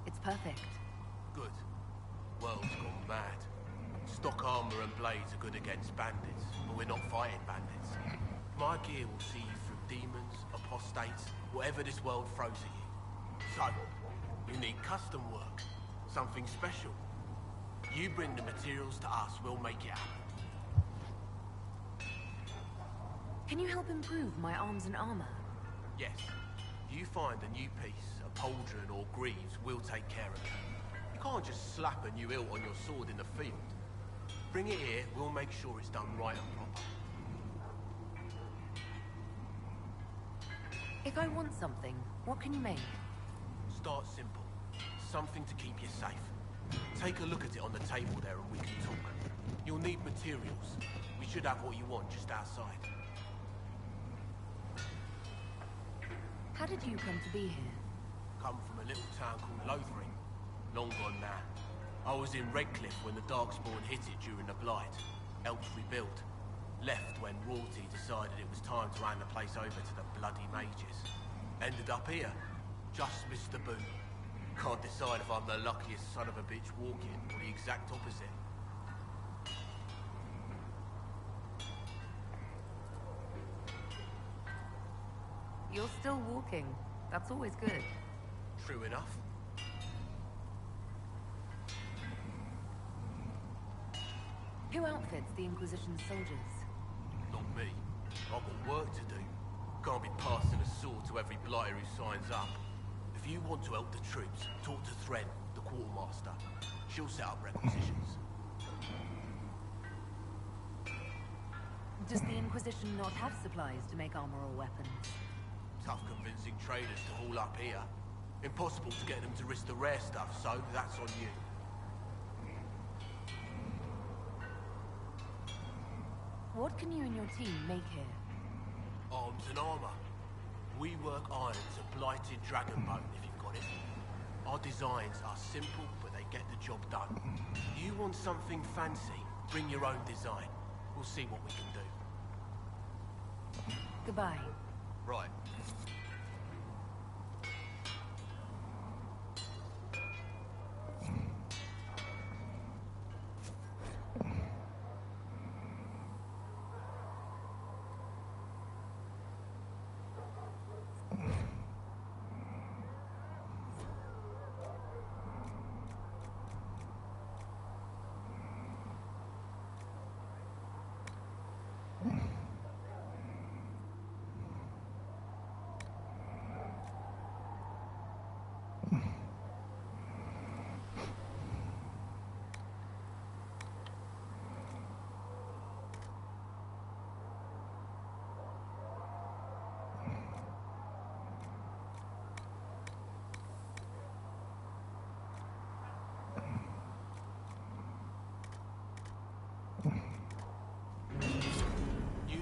O: It's perfect.
M: Good. World's gone mad. Stock armor and blades are good against bandits, but we're not fighting bandits. My gear will see you through demons, apostates, whatever this world throws at you. So, you need custom work. Something special. You bring the materials to us, we'll make it happen.
O: Can you help improve my arms and armor?
M: Yes. If you find a new piece, a pauldron or greaves, we'll take care of it. You can't just slap a new hilt on your sword in the field. Bring it here, we'll make sure it's done right and proper.
O: If I want something, what can you make?
M: Start simple. Something to keep you safe. Take a look at it on the table there and we can talk. You'll need materials. We should have what you want just outside.
O: How did you come to be here?
M: Come from a little town called Lothering. Long gone now. I was in Redcliffe when the Darkspawn hit it during the Blight. Helped rebuild. Left when royalty decided it was time to hand the place over to the bloody mages. Ended up here. Just missed the boot. Can't decide if I'm the luckiest son of a bitch walking or the exact opposite.
O: You're still walking. That's always good.
M: True enough.
O: Who outfits the Inquisition soldiers?
M: Not me. I've got work to do. Can't be passing a sword to every blighter who signs up. If you want to help the troops, talk to Thren, the quartermaster. She'll set up requisitions.
O: Does the Inquisition not have supplies to make armor or weapons?
M: Tough convincing traders to haul up here. Impossible to get them to risk the rare stuff, so that's on you.
O: What can you and your team make here?
M: Arms and armor. We work iron to blighted dragonbone, if you've got it. Our designs are simple, but they get the job done. You want something fancy, bring your own design. We'll see what we can do.
O: Goodbye.
M: Right.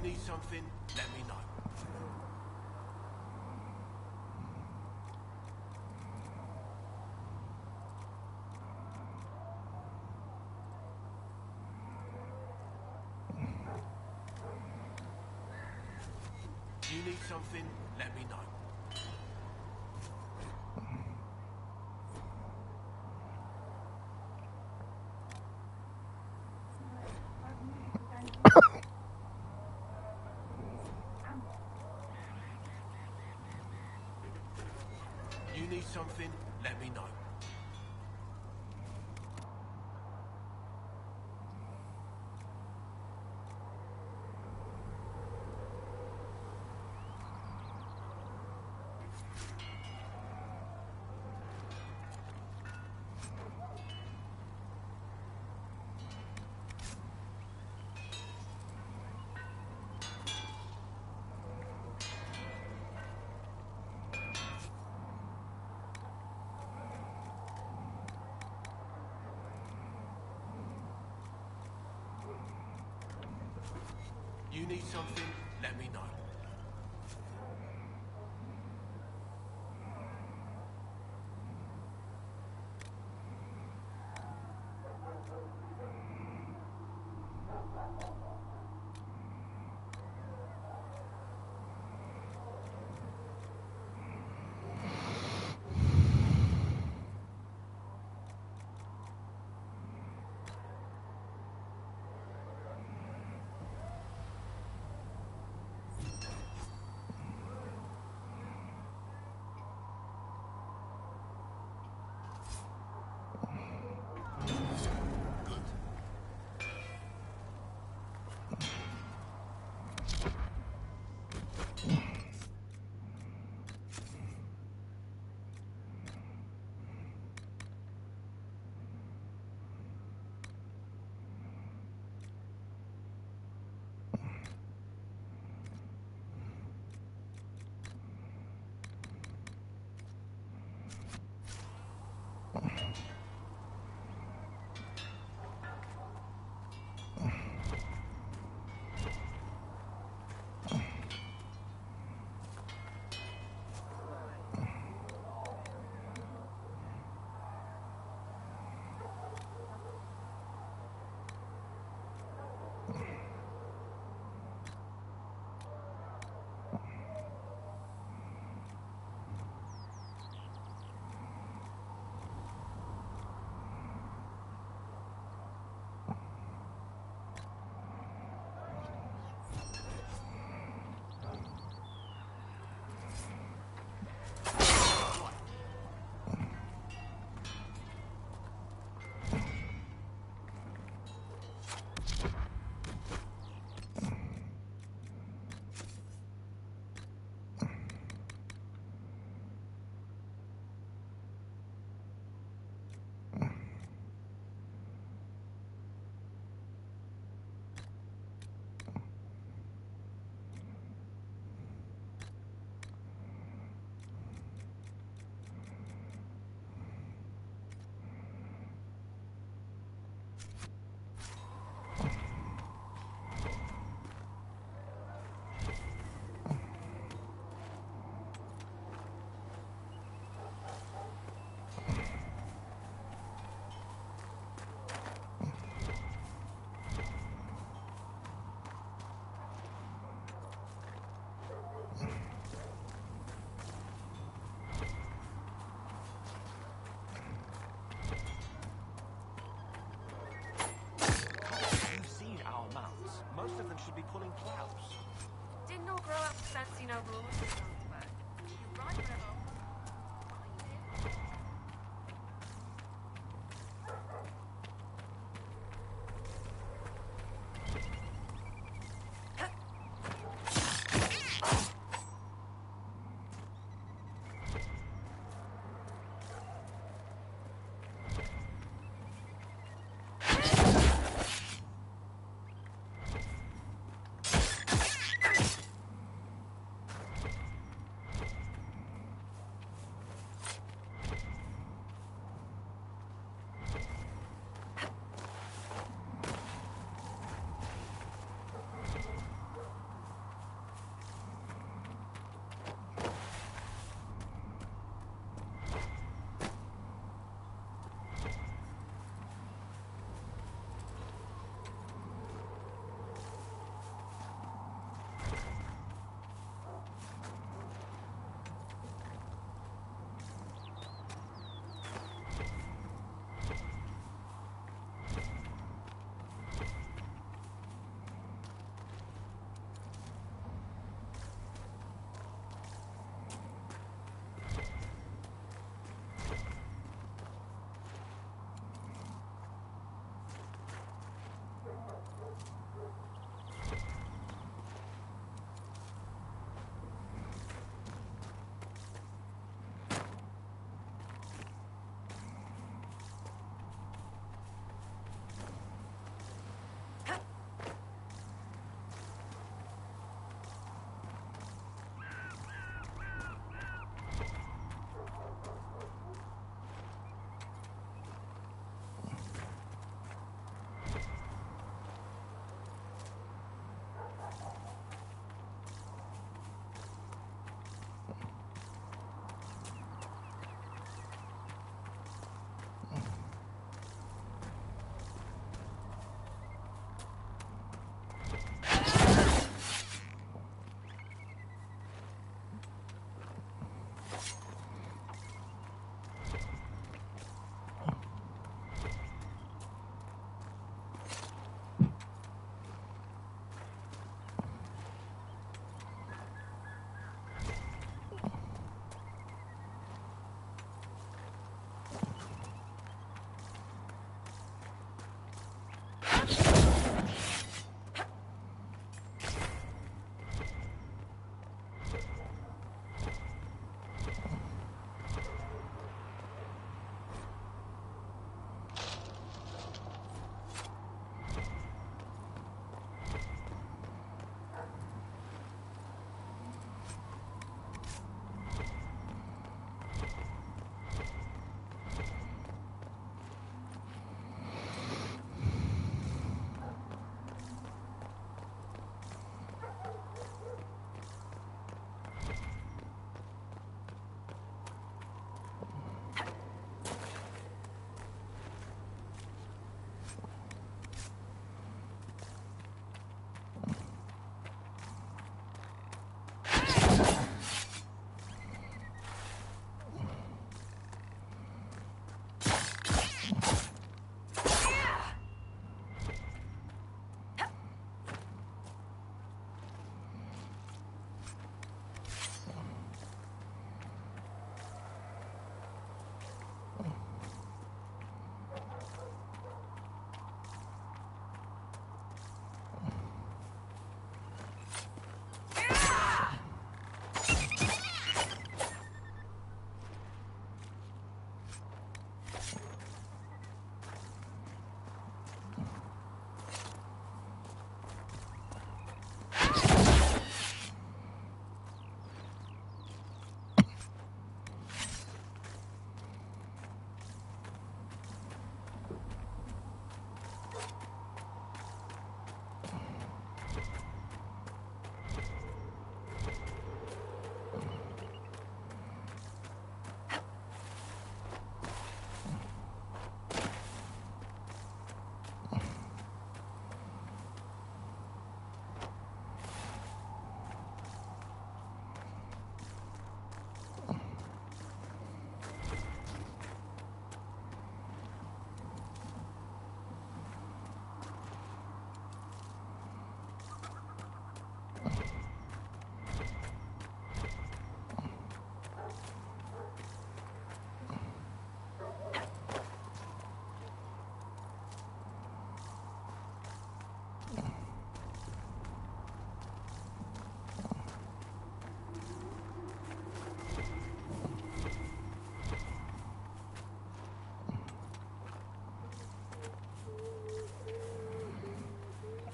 M: Need something, let me know. You need something, let me know. You need something, let me know. You need something, let me know.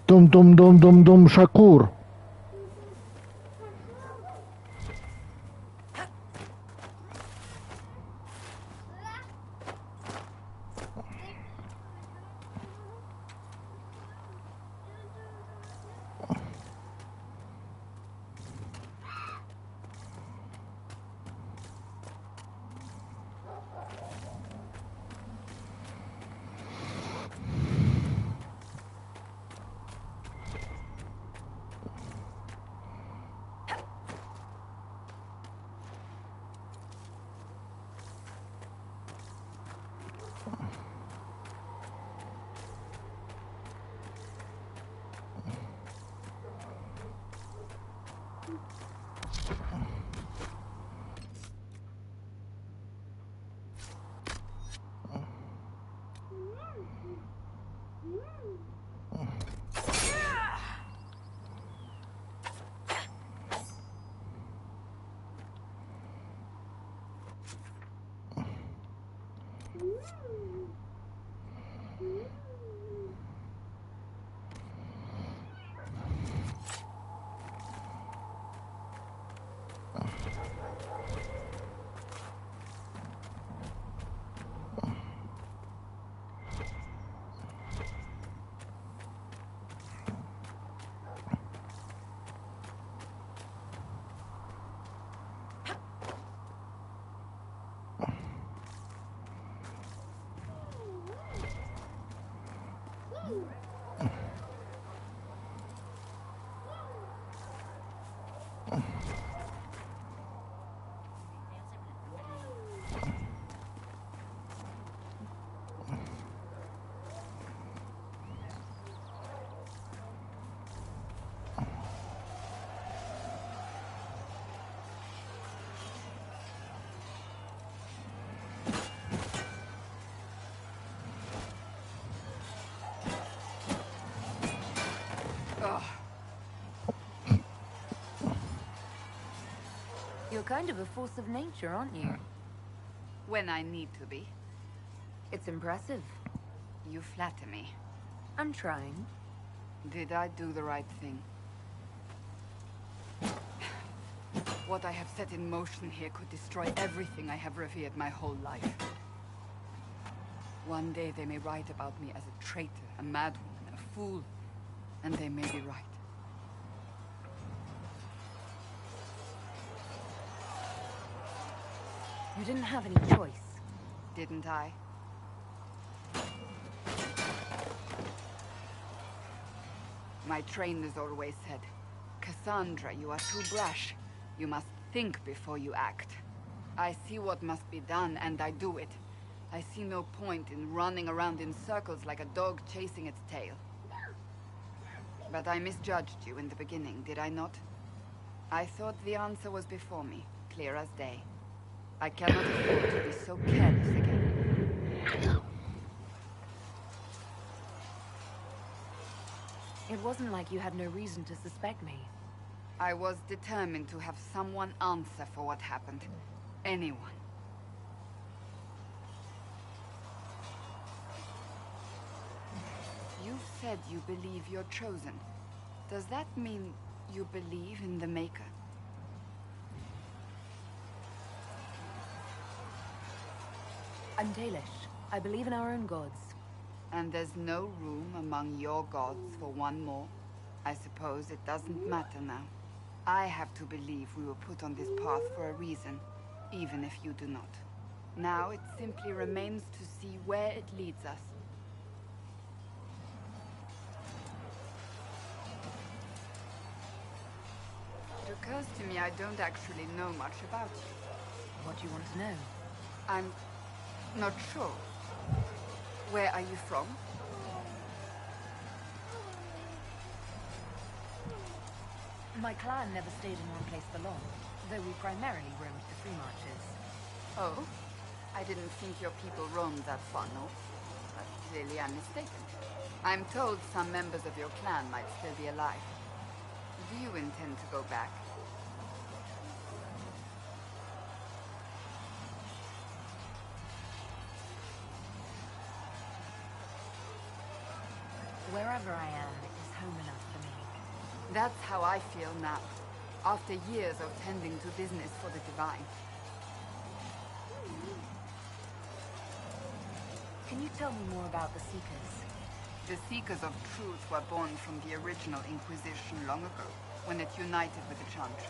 A: Дум-дум-дум-дум-дум, Шакур.
O: You're kind of a force of nature, aren't you?
B: When I need to be.
O: It's impressive.
B: You flatter me.
O: I'm trying.
B: Did I do the right thing? What I have set in motion here could destroy everything I have revered my whole life. One day they may write about me as a traitor, a madwoman, a fool, and they may be right.
O: You didn't have any choice.
B: Didn't I? My trainers always said, Cassandra, you are too brash. You must think before you act. I see what must be done, and I do it. I see no point in running around in circles like a dog chasing its tail. But I misjudged you in the beginning, did I not? I thought the answer was before me, clear as day. I cannot afford to be so careless again.
O: It wasn't like you had no reason to suspect me.
B: I was determined to have someone answer for what happened. Anyone. You've said you believe you're chosen. Does that mean you believe in the Maker?
O: I'm Dalish. I believe in our own gods.
B: And there's no room among your gods for one more? I suppose it doesn't matter now. I have to believe we were put on this path for a reason, even if you do not. Now it simply remains to see where it leads us. It occurs to me I don't actually know much about you.
O: What do you want to know?
B: I'm not sure. Where are you from?
O: My clan never stayed in one place for long, though we primarily roamed the free marches.
B: Oh? I didn't think your people roamed that far north. But clearly I'm mistaken. I'm told some members of your clan might still be alive. Do you intend to go back?
O: Wherever I am is home
B: That's how I feel now, after years of tending to business for the Divine.
O: Can you tell me more about the Seekers?
B: The Seekers of Truth were born from the original Inquisition long ago, when it united with the Chantry.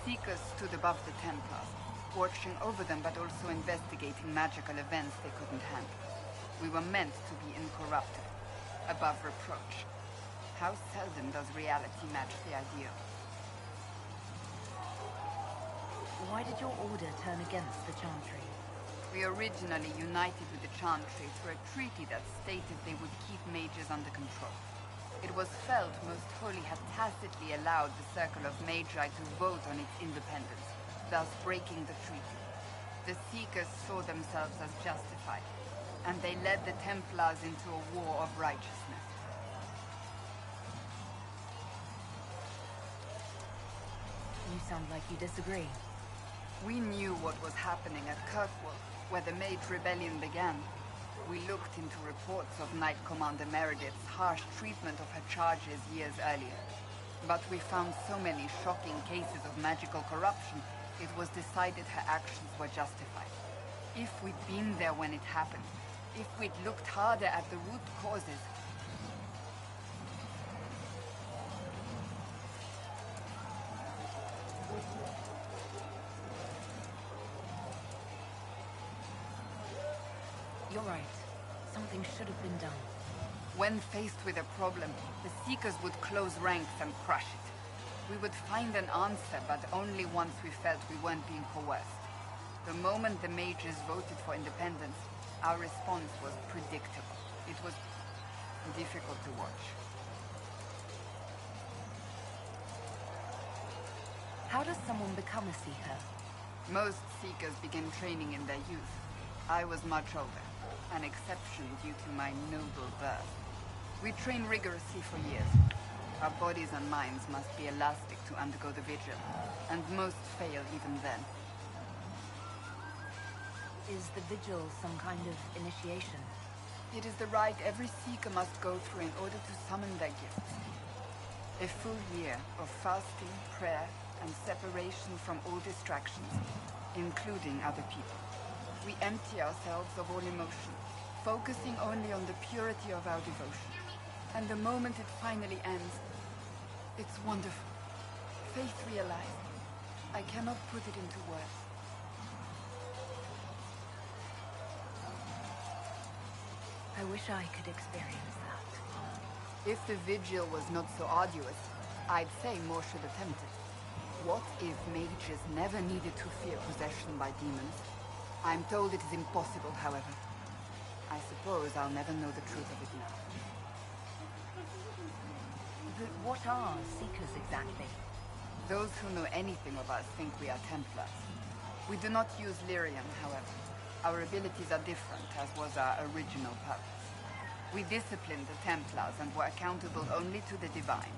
B: Seekers stood above the Templars, watching over them but also investigating magical events they couldn't handle. We were meant to be incorruptible, above reproach. How seldom does reality match the ideal?
O: Why did your order turn against the Chantry?
B: We originally united with the Chantry through a treaty that stated they would keep mages under control. It was felt Most Holy had tacitly allowed the Circle of Magi to vote on its independence, thus breaking the treaty. The Seekers saw themselves as justified, and they led the Templars into a war of righteousness.
O: You sound like you disagree.
B: We knew what was happening at Kirkwall, where the Mage Rebellion began. We looked into reports of Knight Commander Meredith's harsh treatment of her charges years earlier. But we found so many shocking cases of magical corruption, it was decided her actions were justified. If we'd been there when it happened, if we'd looked harder at the root causes,
O: You're right. Something should have been done.
B: when faced with a problem, the Seekers would close ranks and crush it. We would find an answer, but only once we felt we weren't being coerced. The moment the mages voted for independence, our response was predictable. It was difficult to watch.
O: How does someone become a Seeker?
B: Most Seekers begin training in their youth. I was much older, an exception due to my noble birth. We train rigorously for years. Our bodies and minds must be elastic to undergo the vigil, and most fail even then.
O: Is the vigil some kind of initiation?
B: It is the rite every Seeker must go through in order to summon their gifts. A full year of fasting, prayer, and separation from all distractions, including other people. We empty ourselves of all emotion, focusing only on the purity of our devotion. And the moment it finally ends, it's wonderful. Faith realized. I cannot put it into words.
O: I wish I could experience that.
B: If the vigil was not so arduous, I'd say more should attempt it. What if mages never needed to fear possession by demons? I'm told it is impossible, however. I suppose I'll never know the truth of it now.
O: But what are Seekers exactly?
B: Those who know anything of us think we are Templars. We do not use lyrium, however. Our abilities are different, as was our original purpose. We disciplined the Templars and were accountable only to the Divine,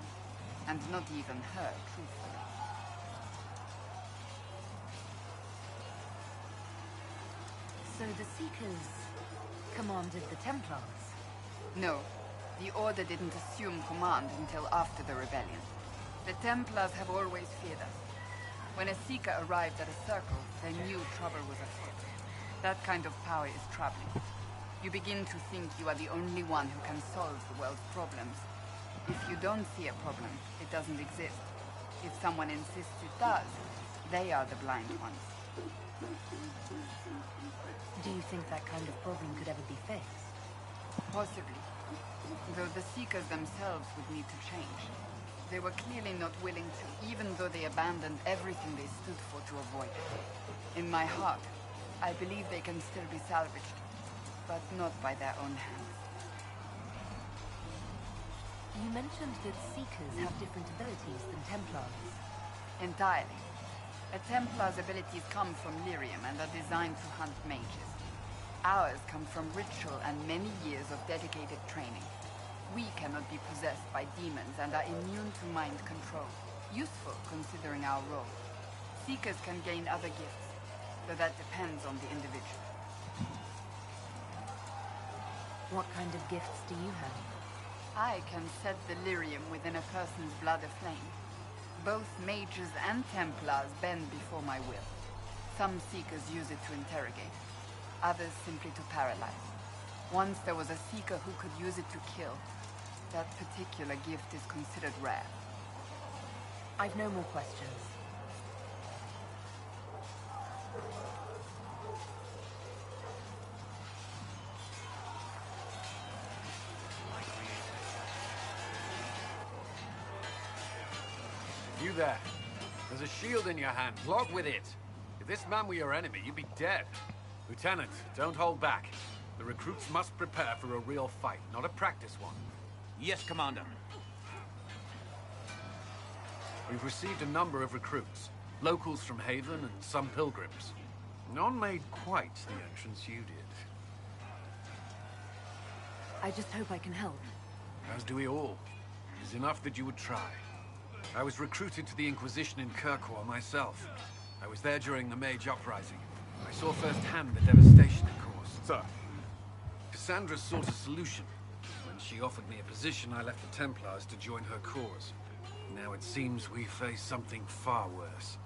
B: and not even her, truthfully.
O: So the Seekers commanded the Templars?
B: No. The Order didn't assume command until after the rebellion. The Templars have always feared us. When a Seeker arrived at a circle, they knew trouble was afoot. That kind of power is troubling. You begin to think you are the only one who can solve the world's problems. If you don't see a problem, it doesn't exist. If someone insists it does, they are the blind ones.
O: Do you think that kind of problem could ever be fixed?
B: Possibly. Though the Seekers themselves would need to change. They were clearly not willing to, even though they abandoned everything they stood for to avoid it. In my heart, I believe they can still be salvaged, but not by their own hands.
O: You mentioned that Seekers have different abilities than Templars.
B: Entirely. A Templar's abilities come from lyrium and are designed to hunt mages. Ours come from ritual and many years of dedicated training. We cannot be possessed by demons and are immune to mind control. Useful considering our role. Seekers can gain other gifts, though that depends on the individual.
O: What kind of gifts do you have?
B: I can set delirium within a person's blood aflame. Both mages and Templars bend before my will. Some seekers use it to interrogate, others simply to paralyze. Once there was a seeker who could use it to kill. That particular gift is considered rare.
O: I've no more questions.
N: You there. There's a shield in your hand. Log with it. If this man were your enemy, you'd be dead. Lieutenant, don't hold back. The recruits must prepare for a real fight, not a practice one.
P: Yes, Commander.
N: We've received a number of recruits. Locals from Haven and some pilgrims. None made quite the entrance you did.
O: I just hope I can help.
N: As do we all. It's enough that you would try. I was recruited to the Inquisition in Kirkwall myself. I was there during the Mage Uprising. I saw firsthand the devastation it caused.
L: Sir.
N: Cassandra sought a solution. When she offered me a position, I left the Templars to join her cause. Now it seems we face something far worse.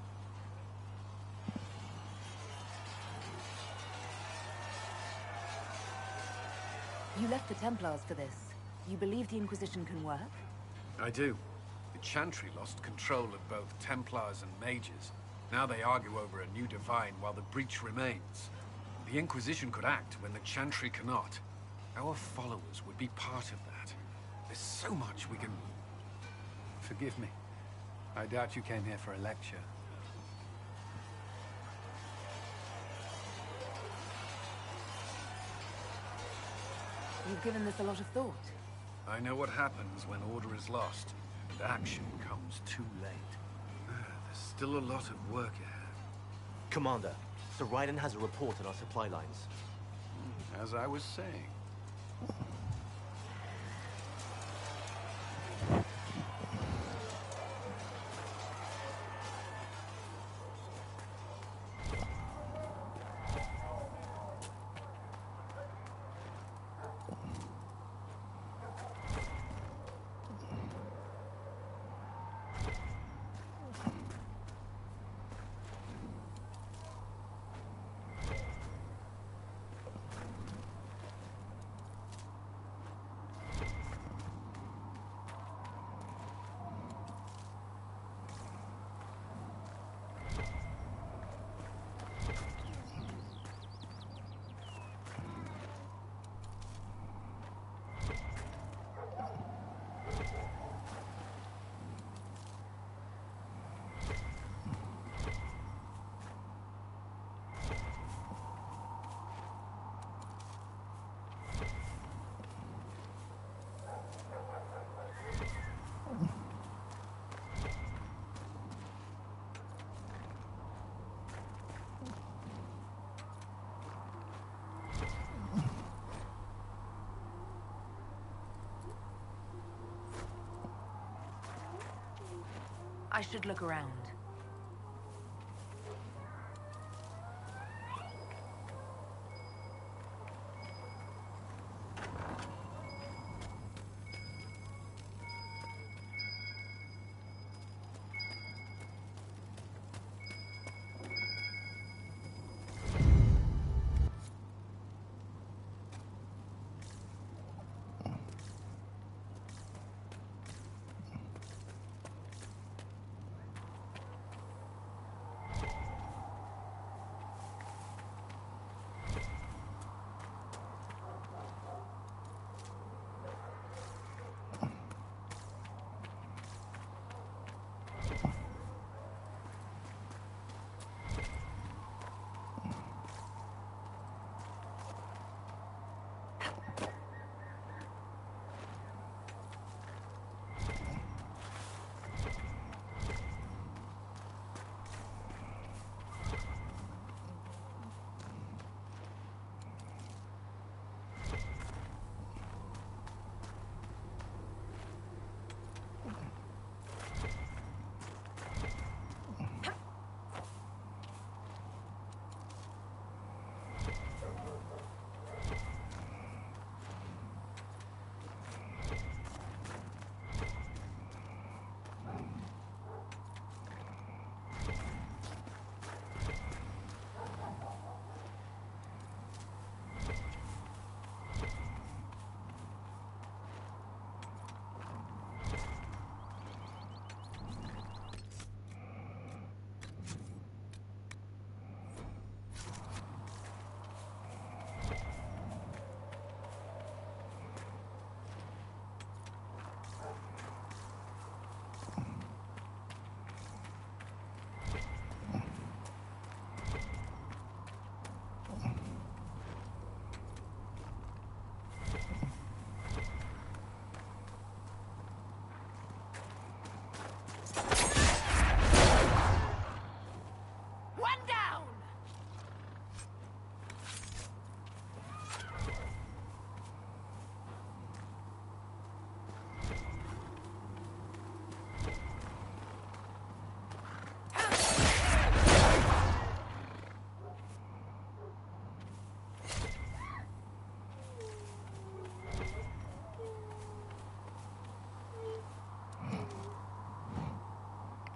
O: You left the Templars for this. You believe the Inquisition can work?
N: I do. The Chantry lost control of both Templars and Mages. Now they argue over a new Divine while the breach remains. The Inquisition could act when the Chantry cannot. Our followers would be part of that. There's so much we can...
Q: Forgive me. I doubt you came here for a lecture.
O: You've given this a lot of thought.
N: I know what happens when order is lost, and action comes too late. There's still a lot of work ahead.
P: Commander, Sir Raiden has a report on our supply lines.
N: As I was saying.
O: I should look around.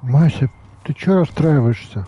A: Мася, ты чё расстраиваешься?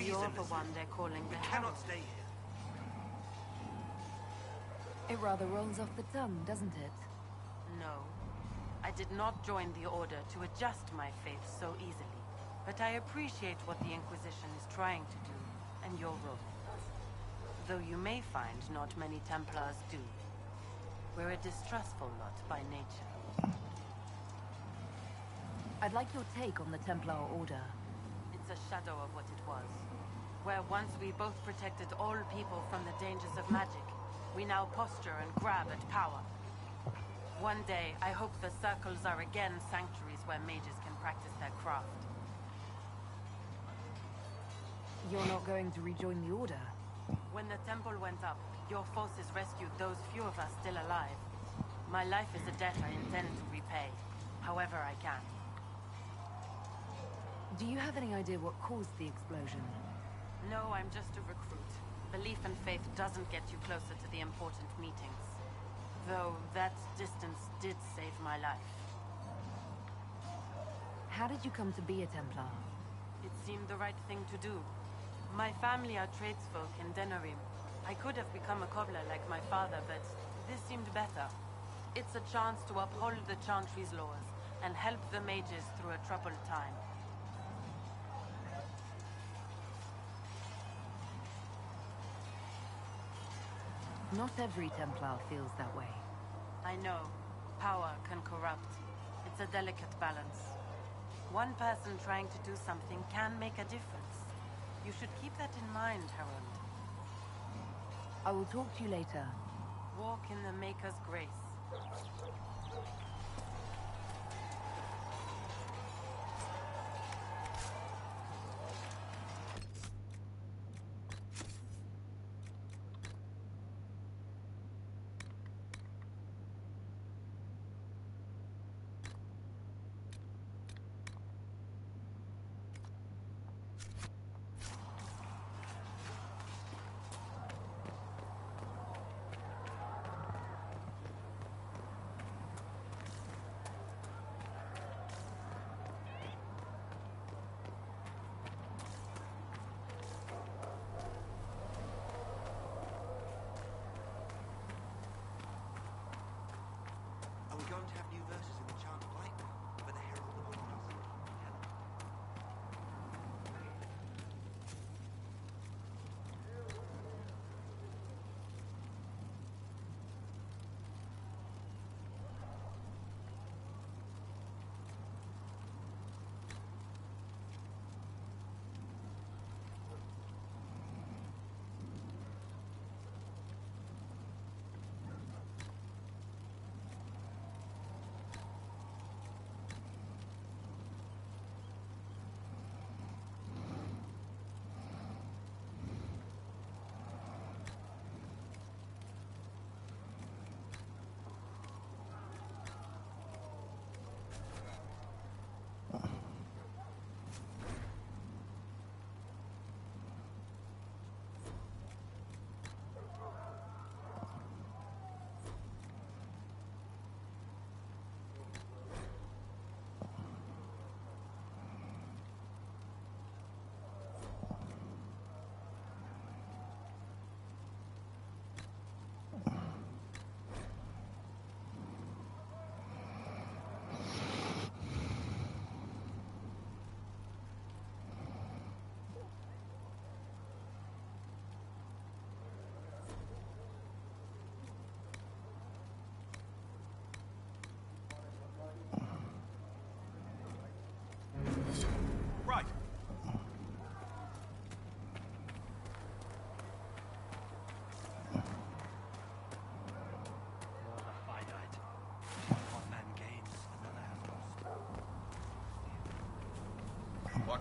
K: You're the one they're calling the
G: cannot stay here.
O: It rather rolls off the tongue, doesn't it?
K: No. I did not join the Order to adjust my faith so easily. But I appreciate what the Inquisition is trying to do, and your role. Though you may find not many Templars do. We're a distrustful lot by nature.
O: I'd like your take on the Templar Order.
K: It's a shadow of what it was. Where once we both protected all people from the dangers of magic, we now posture and grab at power. One day, I hope the circles are again sanctuaries where mages can practice their craft.
O: You're not going to rejoin the Order?
K: When the temple went up, your forces rescued those few of us still alive. My life is a debt I intend to repay, however I can.
O: Do you have any idea what caused the explosion?
K: No, I'm just a recruit. Belief and faith doesn't get you closer to the important meetings. Though that distance did save my life.
O: How did you come to be a Templar?
K: It seemed the right thing to do. My family are tradesfolk in Denerim. I could have become a cobbler like my father, but this seemed better. It's a chance to uphold the Chantry's laws and help the mages through a troubled time.
O: Not every Templar feels that way.
K: I know. Power can corrupt. It's a delicate balance. One person trying to do something can make a difference. You should keep that in mind, Harold.
O: I will talk to you later.
K: Walk in the Maker's grace.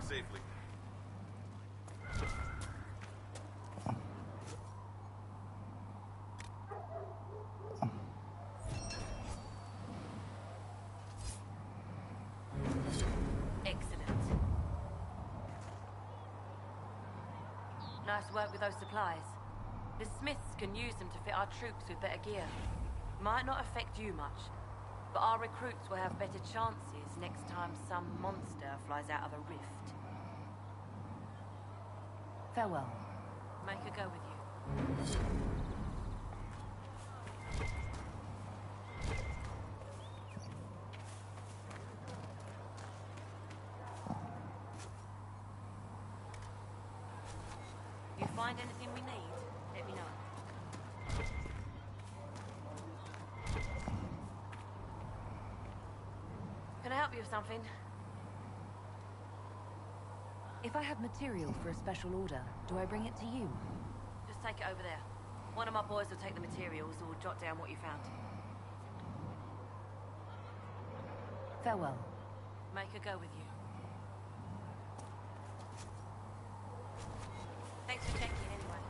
L: safely.
K: Excellent. Nice work with those supplies. The Smiths can use them to fit our troops with better gear. Might not affect you much, but our recruits will have better chances next time some monster flies out of a rift.
O: Farewell.
K: Make her go with you. You find anything we need, let me know. Can I help you with something?
O: If I have material for a special order, do I bring it to you?
K: Just take it over there. One of my boys will take the materials or jot down what you found.
O: Farewell.
K: Make her go with you. Thanks for checking anyway.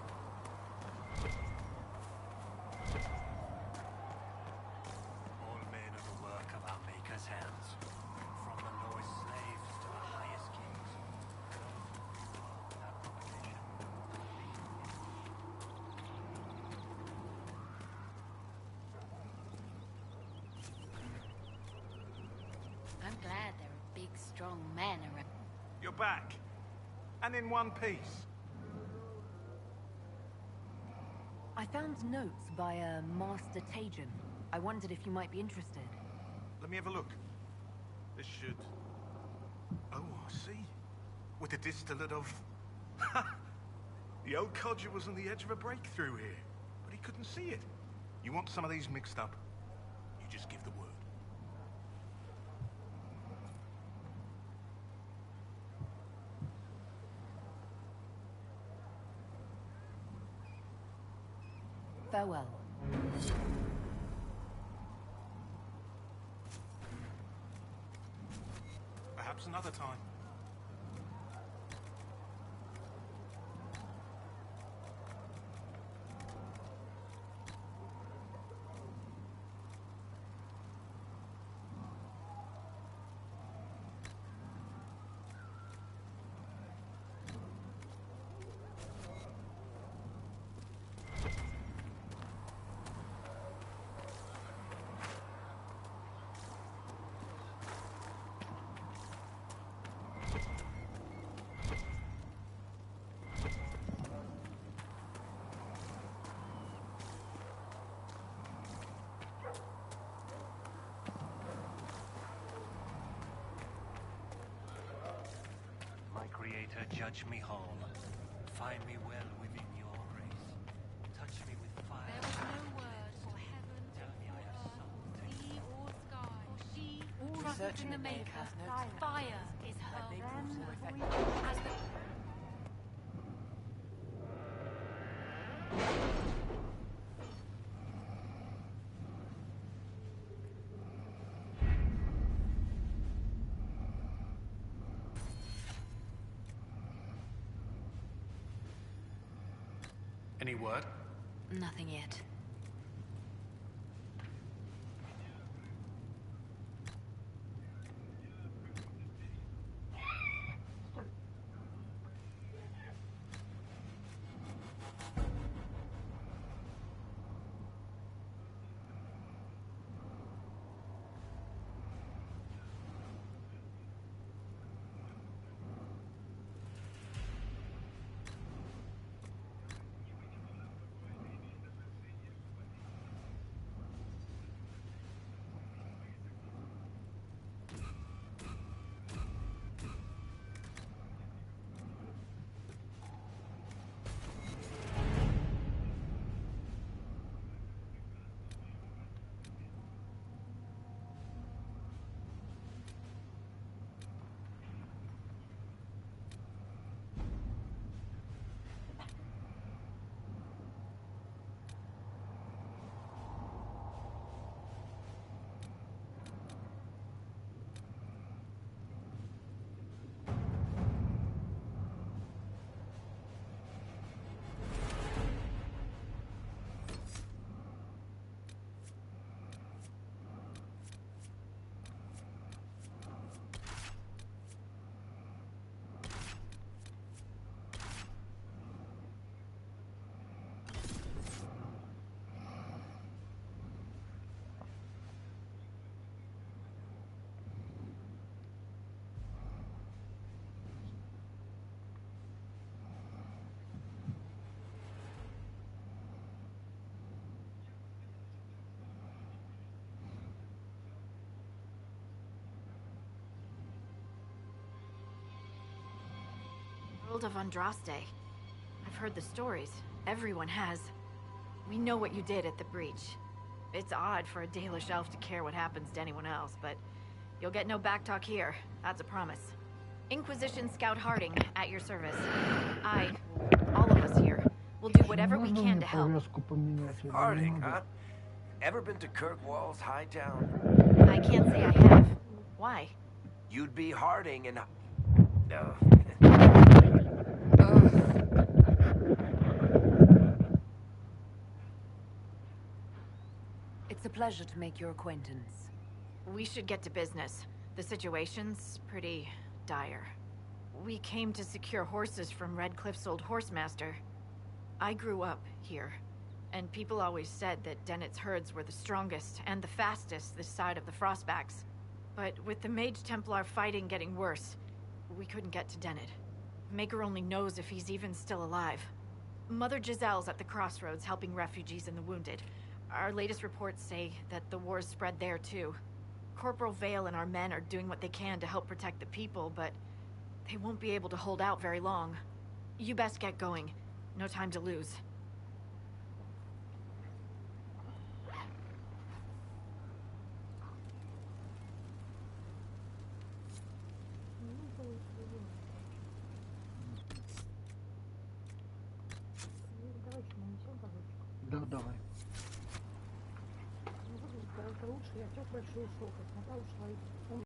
H: All men are the work of our Maker's hands. From the lowest slaves to the highest kings.
C: I'm glad there are big, strong men around.
G: You're back. And in one piece.
O: I found notes by a Master Tajan. I wondered if you might be interested.
G: Let me have a look. This should... Oh, I see. With the distillate of... The old codger was on the edge of a breakthrough here, but he couldn't see it. You want some of these mixed up? You just give the word.
O: Farewell.
G: Perhaps another time.
H: My Creator, judge me whole. Find me well within your grace. Touch me with fire.
C: There was no word for heaven, or earth, sea, or sky. She trusts in the Maker. Fire is her rule. As the
N: Any word?
O: Nothing yet.
R: of Andraste. I've heard the stories. Everyone has. We know what you did at the breach. It's odd for a Dalish elf to care what happens to anyone else, but you'll get no backtalk here. That's a promise. Inquisition Scout Harding, at your service. All of us here, will do whatever we can to help.
F: Harding, huh? Ever been to Kirkwall's Hightown?
R: I can't say I have. Why?
F: You'd be Harding and... No.
O: It's a pleasure to make your acquaintance.
R: We should get to business. The situation's pretty dire. We came to secure horses from Redcliffe's old horsemaster. I grew up here, and people always said that Dennett's herds were the strongest and the fastest this side of the Frostbacks. But with the Mage Templar fighting getting worse, we couldn't get to Dennett. Maker only knows if he's even still alive. Mother Giselle's at the crossroads helping refugees and the wounded. Our latest reports say that the war's spread there too. Corporal Vale and our men are doing what they can to help protect the people, but they won't be able to hold out very long. You best get going. No time to lose.
A: Да, давай.
S: Гораздо лучше, я все большой шок. Смотрела, ушла.